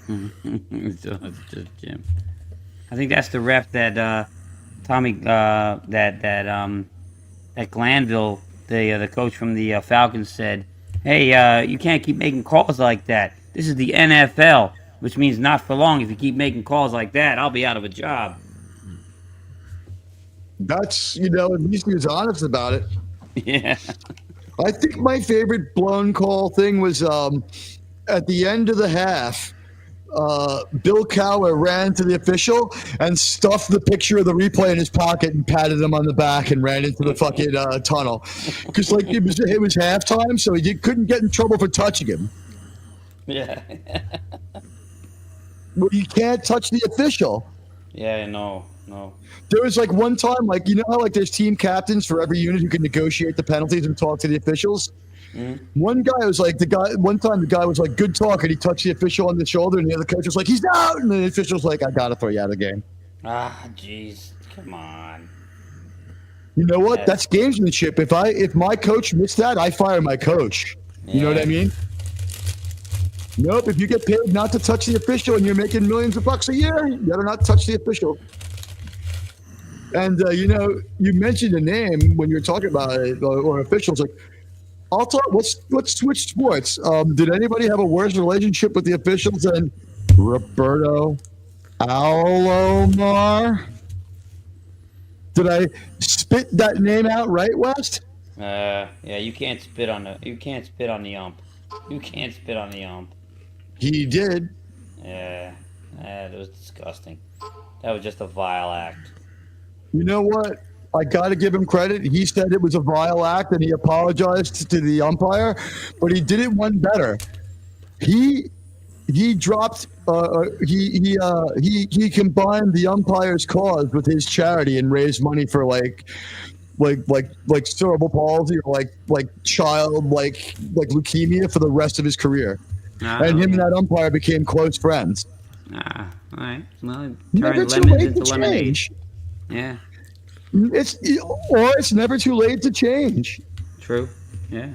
[SPEAKER 4] It's just Jim. I think that's the ref that Tommy that Glanville, the coach from the Falcons, said, "Hey, you can't keep making calls like that. This is the NFL, which means not for long. If you keep making calls like that, I'll be out of a job."
[SPEAKER 2] That's, at least he was honest about it.
[SPEAKER 4] Yeah.
[SPEAKER 2] I think my favorite blown call thing was at the end of the half. Bill Cowher ran to the official and stuffed the picture of the replay in his pocket and patted him on the back and ran into the fucking tunnel because it was halftime, so he couldn't get in trouble for touching him.
[SPEAKER 4] Yeah.
[SPEAKER 2] Well, you can't touch the official.
[SPEAKER 4] Yeah, no.
[SPEAKER 2] There was like one time, like, how like there's team captains for every unit who can negotiate the penalties and talk to the officials. One guy was like, one time the guy was like, good talk, and he touched the official on the shoulder, and the other coach was like, he's out, and the official's like, I gotta throw you out of the game.
[SPEAKER 4] Ah, jeez, come on.
[SPEAKER 2] You know what? That's gamesmanship. If my coach missed that, I fire my coach. You know what I mean? Nope. If you get paid not to touch the official and you're making millions of bucks a year, you better not touch the official. And you mentioned a name when you're talking about it, or officials. Like, I'll talk. Let's switch sports. Did anybody have a worse relationship with the officials than Roberto Alomar? Did I spit that name out right, West?
[SPEAKER 4] Yeah, you can't spit on the ump. You can't spit on the ump.
[SPEAKER 2] He did.
[SPEAKER 4] Yeah, that was disgusting. That was just a vile act.
[SPEAKER 2] You know what? I got to give him credit. He said it was a vile act and he apologized to the umpire, but he did it one better. He dropped. He combined the umpire's cause with his charity and raised money for like cerebral palsy or like child like leukemia for the rest of his carear. And him and that umpire became close friends.
[SPEAKER 4] All right. Well,
[SPEAKER 2] Never
[SPEAKER 4] turned
[SPEAKER 2] too
[SPEAKER 4] lemons
[SPEAKER 2] late
[SPEAKER 4] into
[SPEAKER 2] to
[SPEAKER 4] lemonade.
[SPEAKER 2] change.
[SPEAKER 4] Yeah.
[SPEAKER 2] It's never too late to change.
[SPEAKER 4] True. Yeah.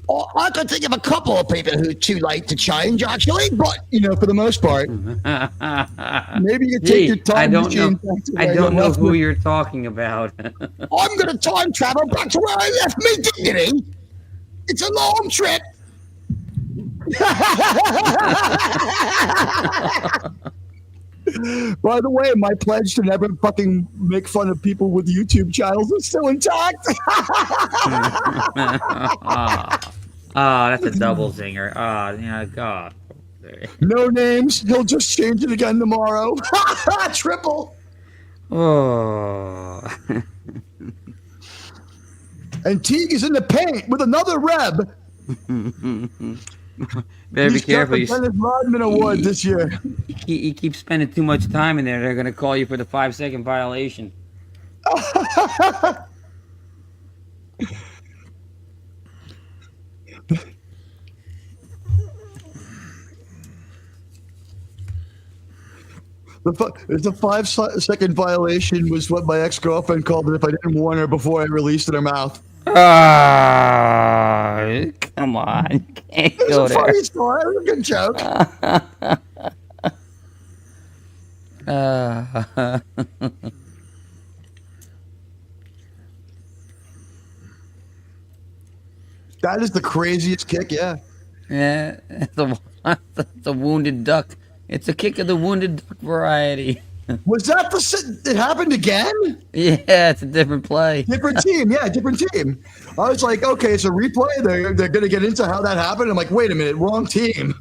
[SPEAKER 2] Oh, I could think of a couple of people who are too late to change, actually, but for the most part, maybe you take your time.
[SPEAKER 4] I don't know who you're talking about.
[SPEAKER 2] I'm going to time travel back to where I left me dignity. It's a long trip. By the way, my pledge to never fucking make fun of people with YouTube channels is still intact.
[SPEAKER 4] That's a double zinger. Yeah, God.
[SPEAKER 2] No names. He'll just change it again tomorrow. Triple.
[SPEAKER 4] Oh.
[SPEAKER 2] And Teague is in the paint with another reb.
[SPEAKER 4] Better be careful.
[SPEAKER 2] He's got the Dennis Rodman Award this year.
[SPEAKER 4] He keeps spending too much time in there. They're going to call you for the 5-second violation. The 5-second violation was what my ex-girlfriend called it if I didn't warn her before I released in her mouth. Come on. Can't
[SPEAKER 2] It
[SPEAKER 4] go
[SPEAKER 2] was a
[SPEAKER 4] there.
[SPEAKER 2] funny story. It was a good joke. That is the craziest kick, yeah.
[SPEAKER 4] Yeah, it's a wounded duck. It's a kick of the wounded duck variety.
[SPEAKER 2] Was that it happened again?
[SPEAKER 4] Yeah, it's a different play.
[SPEAKER 2] Different team, yeah, different team. I was like, okay, it's a replay. They're going to get into how that happened. I'm like, wait a minute, wrong team.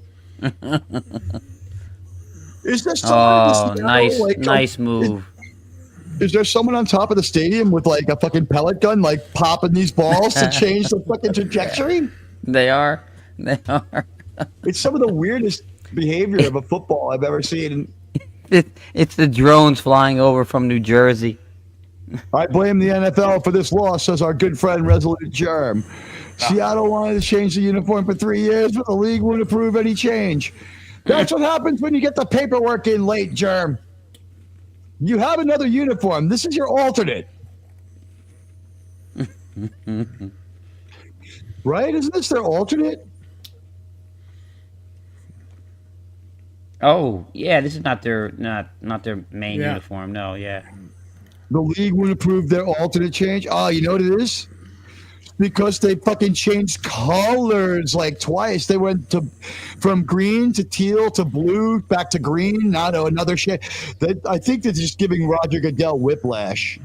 [SPEAKER 2] Is there someone
[SPEAKER 4] nice move.
[SPEAKER 2] Is there someone on top of the stadium with like a fucking pellet gun, like popping these balls to change the fucking trajectory?
[SPEAKER 4] They are.
[SPEAKER 2] It's some of the weirdest behavior of a football I've ever seen.
[SPEAKER 4] It's the drones flying over from New Jersey.
[SPEAKER 2] I blame the NFL for this loss, says our good friend Resolute Germ. Seattle wanted to change the uniform for 3 years, but the league wouldn't approve any change. That's what happens when you get the paperwork in late, Germ. You have another uniform. This is your alternate. Right? Isn't this their alternate?
[SPEAKER 4] Oh, yeah, this is not their main uniform. No, yeah.
[SPEAKER 2] The league wouldn't approve their alternate change. Oh, you know what it is? Because they fucking changed colors like twice. They went from green to teal to blue, back to green, now to another shade. I think they're just giving Roger Goodell whiplash.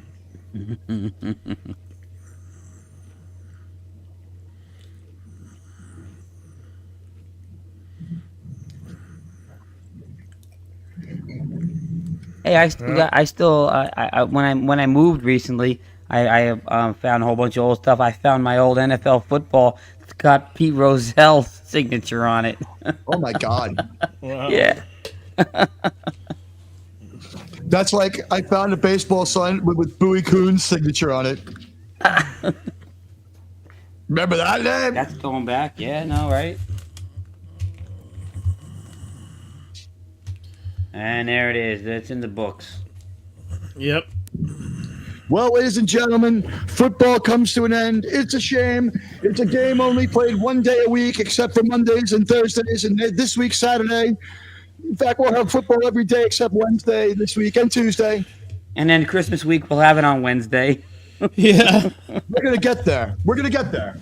[SPEAKER 4] Hey, when I moved recently, I found a whole bunch of old stuff. I found my old NFL football. It's got Pete Rozelle's signature on it.
[SPEAKER 2] Oh my God.
[SPEAKER 1] Wow.
[SPEAKER 4] Yeah.
[SPEAKER 2] That's like I found a baseball sign with Bowie Kuhn's signature on it. Remember that name?
[SPEAKER 4] That's going back. Yeah, no, right? And there it is. It's in the books.
[SPEAKER 1] Yep.
[SPEAKER 2] Well, ladies and gentlemen, football comes to an end. It's a shame. It's a game only played one day a week, except for Mondays and Thursdays, and this week, Saturday. In fact, we'll have football every day except Wednesday this week and Tuesday.
[SPEAKER 4] And then Christmas week, we'll have it on Wednesday.
[SPEAKER 1] Yeah.
[SPEAKER 2] We're going to get there. We're going to get there.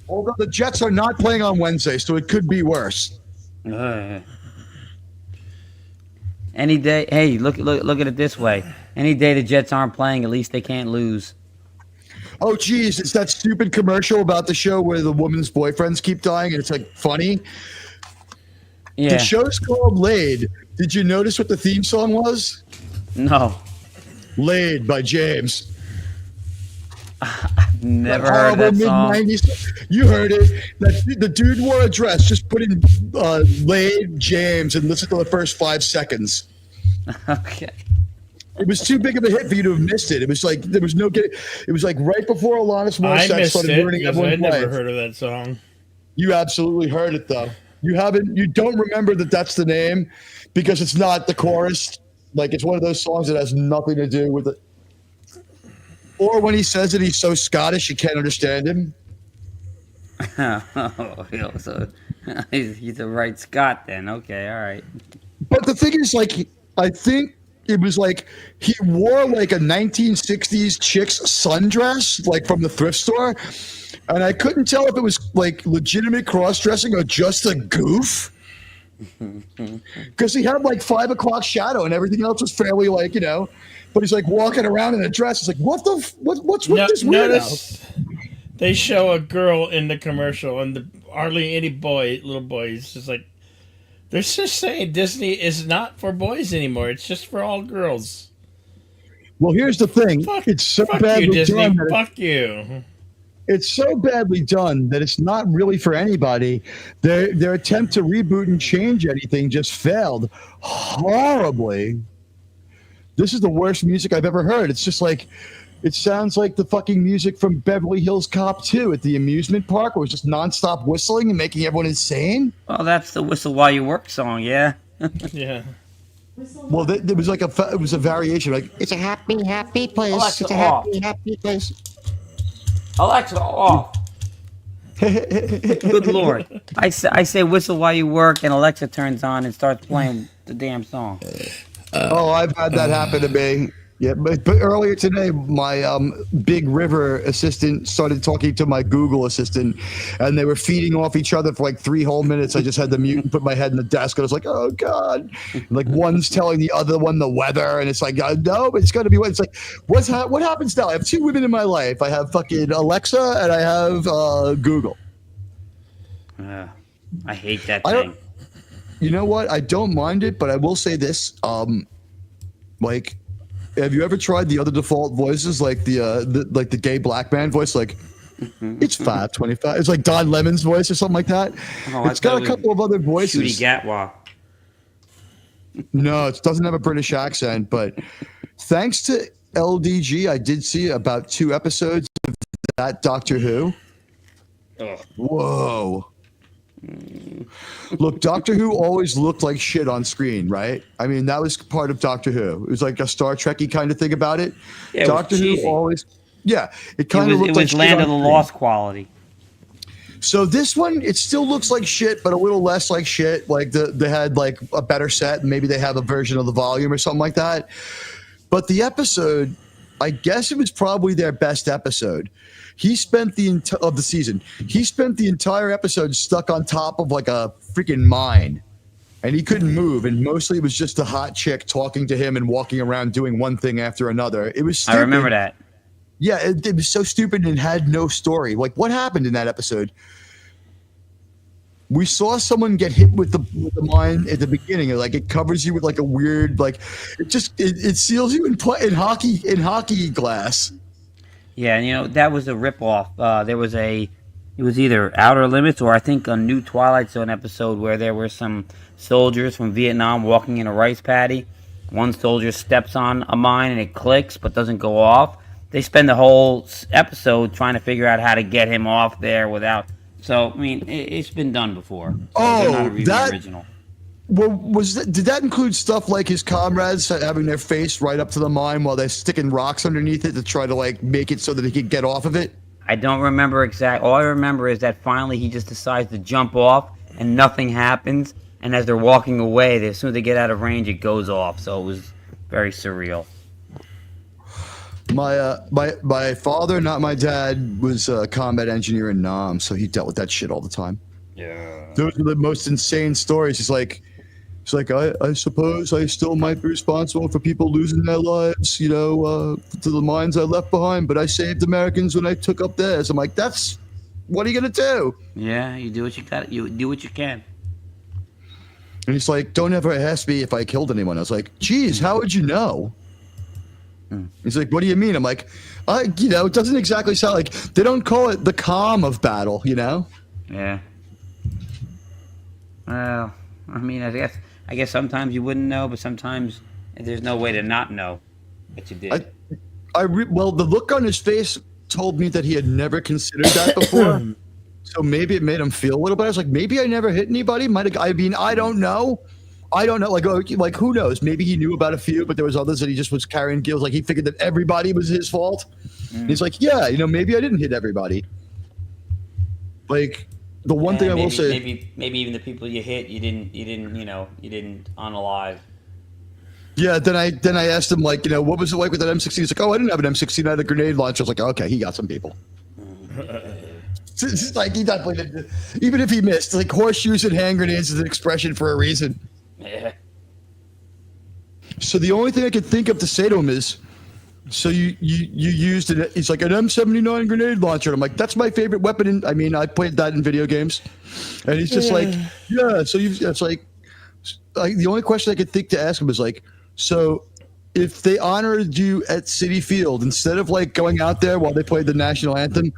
[SPEAKER 2] Although the Jets are not playing on Wednesday, so it could be worse.
[SPEAKER 4] Any day, hey, look at it this way. Any day the Jets aren't playing, at least they can't lose.
[SPEAKER 2] Oh, geez, it's that stupid commercial about the show where the woman's boyfriends keep dying, and it's like funny.
[SPEAKER 4] Yeah.
[SPEAKER 2] The show's called Laid. Did you notice what the theme song was?
[SPEAKER 4] No.
[SPEAKER 2] Laid by James.
[SPEAKER 4] Never heard that song.
[SPEAKER 2] Mid-90s. You heard it. The dude wore a dress. Just put in Laid James and listen to the first 5 seconds.
[SPEAKER 4] Okay.
[SPEAKER 2] It was too big of a hit for you to have missed it. It was like there was no get. It was like right before Alanis
[SPEAKER 1] I
[SPEAKER 2] Morissette
[SPEAKER 1] missed
[SPEAKER 2] started
[SPEAKER 1] it
[SPEAKER 2] ruining
[SPEAKER 1] because
[SPEAKER 2] everyone's
[SPEAKER 1] I'd never
[SPEAKER 2] life.
[SPEAKER 1] heard of that song.
[SPEAKER 2] You absolutely heard it though. You haven't. You don't remember that that's the name because it's not the chorus. Like it's one of those songs that has nothing to do with it. Or when he says it, he's so Scottish you can't understand him.
[SPEAKER 4] Oh, so he's a right Scot then. Okay, all right.
[SPEAKER 2] But the thing is, like, I think it was like he wore like a 1960s chick's sundress, like from the thrift store. And I couldn't tell if it was like legitimate cross-dressing or just a goof. Because he had like 5 o'clock shadow and everything else was fairly like, you know, but he's like walking around in a dress. It's like, what's with this weirdo?
[SPEAKER 1] Notice they show a girl in the commercial and hardly any little boy. It's just like, they're just saying Disney is not for boys anymore. It's just for all girls.
[SPEAKER 2] Well, here's the thing. It's so badly
[SPEAKER 1] you, Disney.
[SPEAKER 2] done.
[SPEAKER 1] Fuck you.
[SPEAKER 2] It's so badly done that it's not really for anybody. Their attempt to reboot and change anything just failed horribly. This is the worst music I've ever heard. It's just like, it sounds like the fucking music from Beverly Hills Cop 2 at the amusement park where it was just nonstop whistling and making everyone insane.
[SPEAKER 4] Well, that's the Whistle While You Work song, yeah.
[SPEAKER 1] Yeah.
[SPEAKER 2] Well, there was like it was a variation. Like, it's a happy, happy place.
[SPEAKER 4] Alexa,
[SPEAKER 2] it's a happy, happy place.
[SPEAKER 4] Alexa, off. Good Lord. I say Whistle While You Work, and Alexa turns on and starts playing the damn song.
[SPEAKER 2] Oh, I've had that happen to me. Yeah, but earlier today, my Big River assistant started talking to my Google assistant, and they were feeding off each other for like 3 whole minutes. I just had to mute and put my head in the desk, and I was like, "Oh God!" And like one's telling the other one the weather, and it's like, "No, it's going to be what." It's like, what happens now? I have 2 women in my life. I have fucking Alexa, and I have Google.
[SPEAKER 4] I hate that thing.
[SPEAKER 2] You know what? I don't mind it, but I will say this: like. Have you ever tried the other default voices, like the gay black man voice, like it's 5:25? It's like Don Lemon's voice or something like that.
[SPEAKER 4] Oh,
[SPEAKER 2] it's got a couple of other voices.
[SPEAKER 4] Shooty Gatwa.
[SPEAKER 2] No, it doesn't have a British accent, but thanks to LDG, I did see about 2 episodes of that Doctor Who.
[SPEAKER 4] Ugh.
[SPEAKER 2] Whoa. Look, Doctor Who always looked like shit on screen, right? I mean, that was part of Doctor Who. It was like a Star Trek-y kind of thing about it.
[SPEAKER 4] Yeah,
[SPEAKER 2] Doctor Who always, it kind of looked like shit.
[SPEAKER 4] It was Land
[SPEAKER 2] on
[SPEAKER 4] of the
[SPEAKER 2] screen.
[SPEAKER 4] Lost quality.
[SPEAKER 2] So this one, it still looks like shit, but a little less like shit. Like they had like a better set, and maybe they have a version of the volume or something like that. But the episode, I guess it was probably their best episode. He spent of the season. He spent the entire episode stuck on top of like a freaking mine. and he couldn't move, and mostly it was just a hot chick talking to him and walking around doing one thing after another. It was stupid.
[SPEAKER 4] I remember that.
[SPEAKER 2] Yeah, it was so stupid and had no story. Like, what happened in that episode? We saw someone get hit with the mine at the beginning. Like, it covers you with like a weird, like, it seals you in hockey glass.
[SPEAKER 4] Yeah, and that was a ripoff. It was either Outer Limits or I think a new Twilight Zone episode where there were some soldiers from Vietnam walking in a rice paddy. One soldier steps on a mine and it clicks but doesn't go off. They spend the whole episode trying to figure out how to get him off there without. So, I mean, it's been done before. So they're not really original.
[SPEAKER 2] Well, did that include stuff like his comrades having their face right up to the mine while they're sticking rocks underneath it to try to like make it so that he could get off of it?
[SPEAKER 4] I don't remember exactly. All I remember is that finally he just decides to jump off and nothing happens. And as they're walking away, as soon as they get out of range, it goes off. So it was very surreal.
[SPEAKER 2] My father, not my dad, was a combat engineer in Nam, so he dealt with that shit all the time.
[SPEAKER 1] Yeah.
[SPEAKER 2] Those are the most insane stories. It's like I suppose I still might be responsible for people losing their lives, to the mines I left behind, but I saved Americans when I took up theirs. I'm like, what are you gonna do?
[SPEAKER 4] Yeah, you do what you got. You do what you can.
[SPEAKER 2] And he's like, don't ever ask me if I killed anyone. I was like, geez, how would you know? He's like, what do you mean? I'm like, it doesn't exactly sound like, they don't call it the calm of battle,
[SPEAKER 4] Yeah. Well, I mean, I guess sometimes you wouldn't know, but sometimes there's no way to not know that you did.
[SPEAKER 2] Well, the look on his face told me that he had never considered that before. So maybe it made him feel a little bit. I was like, maybe I never hit anybody. I don't know. Like who knows? Maybe he knew about a few, but there was others that he just was carrying guilt. Like he figured that everybody was his fault. He's like, yeah, maybe I didn't hit everybody. Like the one thing I will say,
[SPEAKER 4] maybe even the people you hit, you didn't unalive.
[SPEAKER 2] Yeah. Then I asked him like, what was it like with that M16? He's like, oh, I didn't have an M16. I had a grenade launcher. I was like, okay, he got some people. It's like he definitely did. Even if he missed, like horseshoes and hand grenades is an expression for a reason.
[SPEAKER 4] Yeah.
[SPEAKER 2] So the only thing I could think of to say to him is, so you used it. He's like an M79 grenade launcher. I'm like, that's my favorite weapon. I played that in video games, and he's just like, yeah. So it's like the only question I could think to ask him is like, so if they honored you at Citi Field instead of like going out there while they played the national anthem,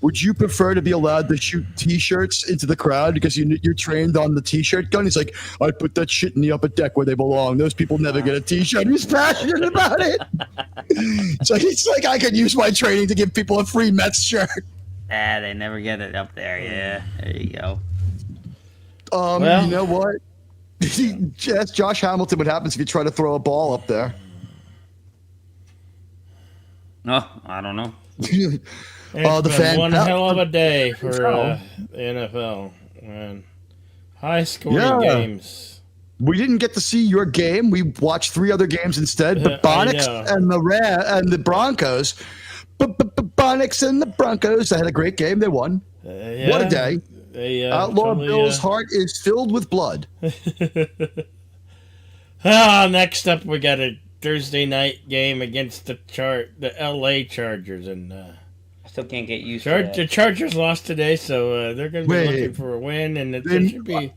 [SPEAKER 2] would you prefer to be allowed to shoot T-shirts into the crowd because you're trained on the T-shirt gun? He's like, I put that shit in the upper deck where they belong. Those people never get a T-shirt. He's passionate about it. So it's like I could use my training to give people a free Mets shirt.
[SPEAKER 4] They never get it up there. Yeah, there you go.
[SPEAKER 2] You know what? Ask Josh Hamilton what happens if you try to throw a ball up there.
[SPEAKER 4] No, I don't know.
[SPEAKER 1] It's been one hell of a day for the NFL, man. High-scoring games.
[SPEAKER 2] We didn't get to see your game. We watched 3 other games instead. The Bonics and the Broncos. Bonics and the Broncos. They had a great game. They won. What a day. Outlaw Bill's heart is filled with blood.
[SPEAKER 1] Next up, we got a Thursday night game against the LA Chargers, and
[SPEAKER 4] still can't get used to that.
[SPEAKER 1] The Chargers lost today, so they're going to be looking for a win, and they should be.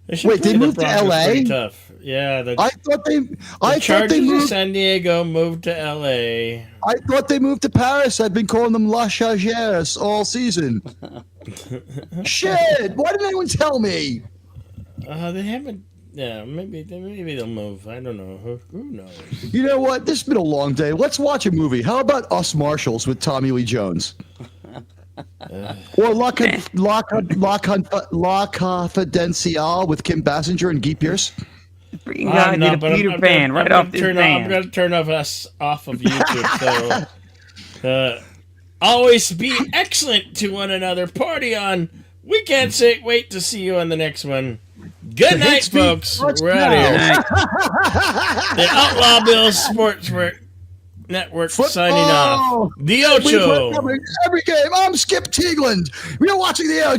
[SPEAKER 2] They moved to LA.
[SPEAKER 1] Tough. Yeah,
[SPEAKER 2] I thought they
[SPEAKER 1] moved. San Diego moved to LA.
[SPEAKER 2] I thought they moved to Paris. I've been calling them La Chargers all season. Shit! Why didn't anyone tell me?
[SPEAKER 1] They haven't. Yeah, maybe they'll move. I don't know. Who knows?
[SPEAKER 2] You know what? This has been a long day. Let's watch a movie. How about Us Marshals with Tommy Lee Jones? Or La Confidential with Kim Basinger and Guy Pearce?
[SPEAKER 4] Freaking guy did a Peter Pan right off this band.
[SPEAKER 1] I'm going to turn us off of YouTube. So, always be excellent to one another. Party on. We can't wait to see you on the next one. Good night, folks. We're out of here. The Outlaw Bill Sports Network signing off. The Ocho.
[SPEAKER 2] Every game. I'm Skip Teagland. We're watching the Ocho.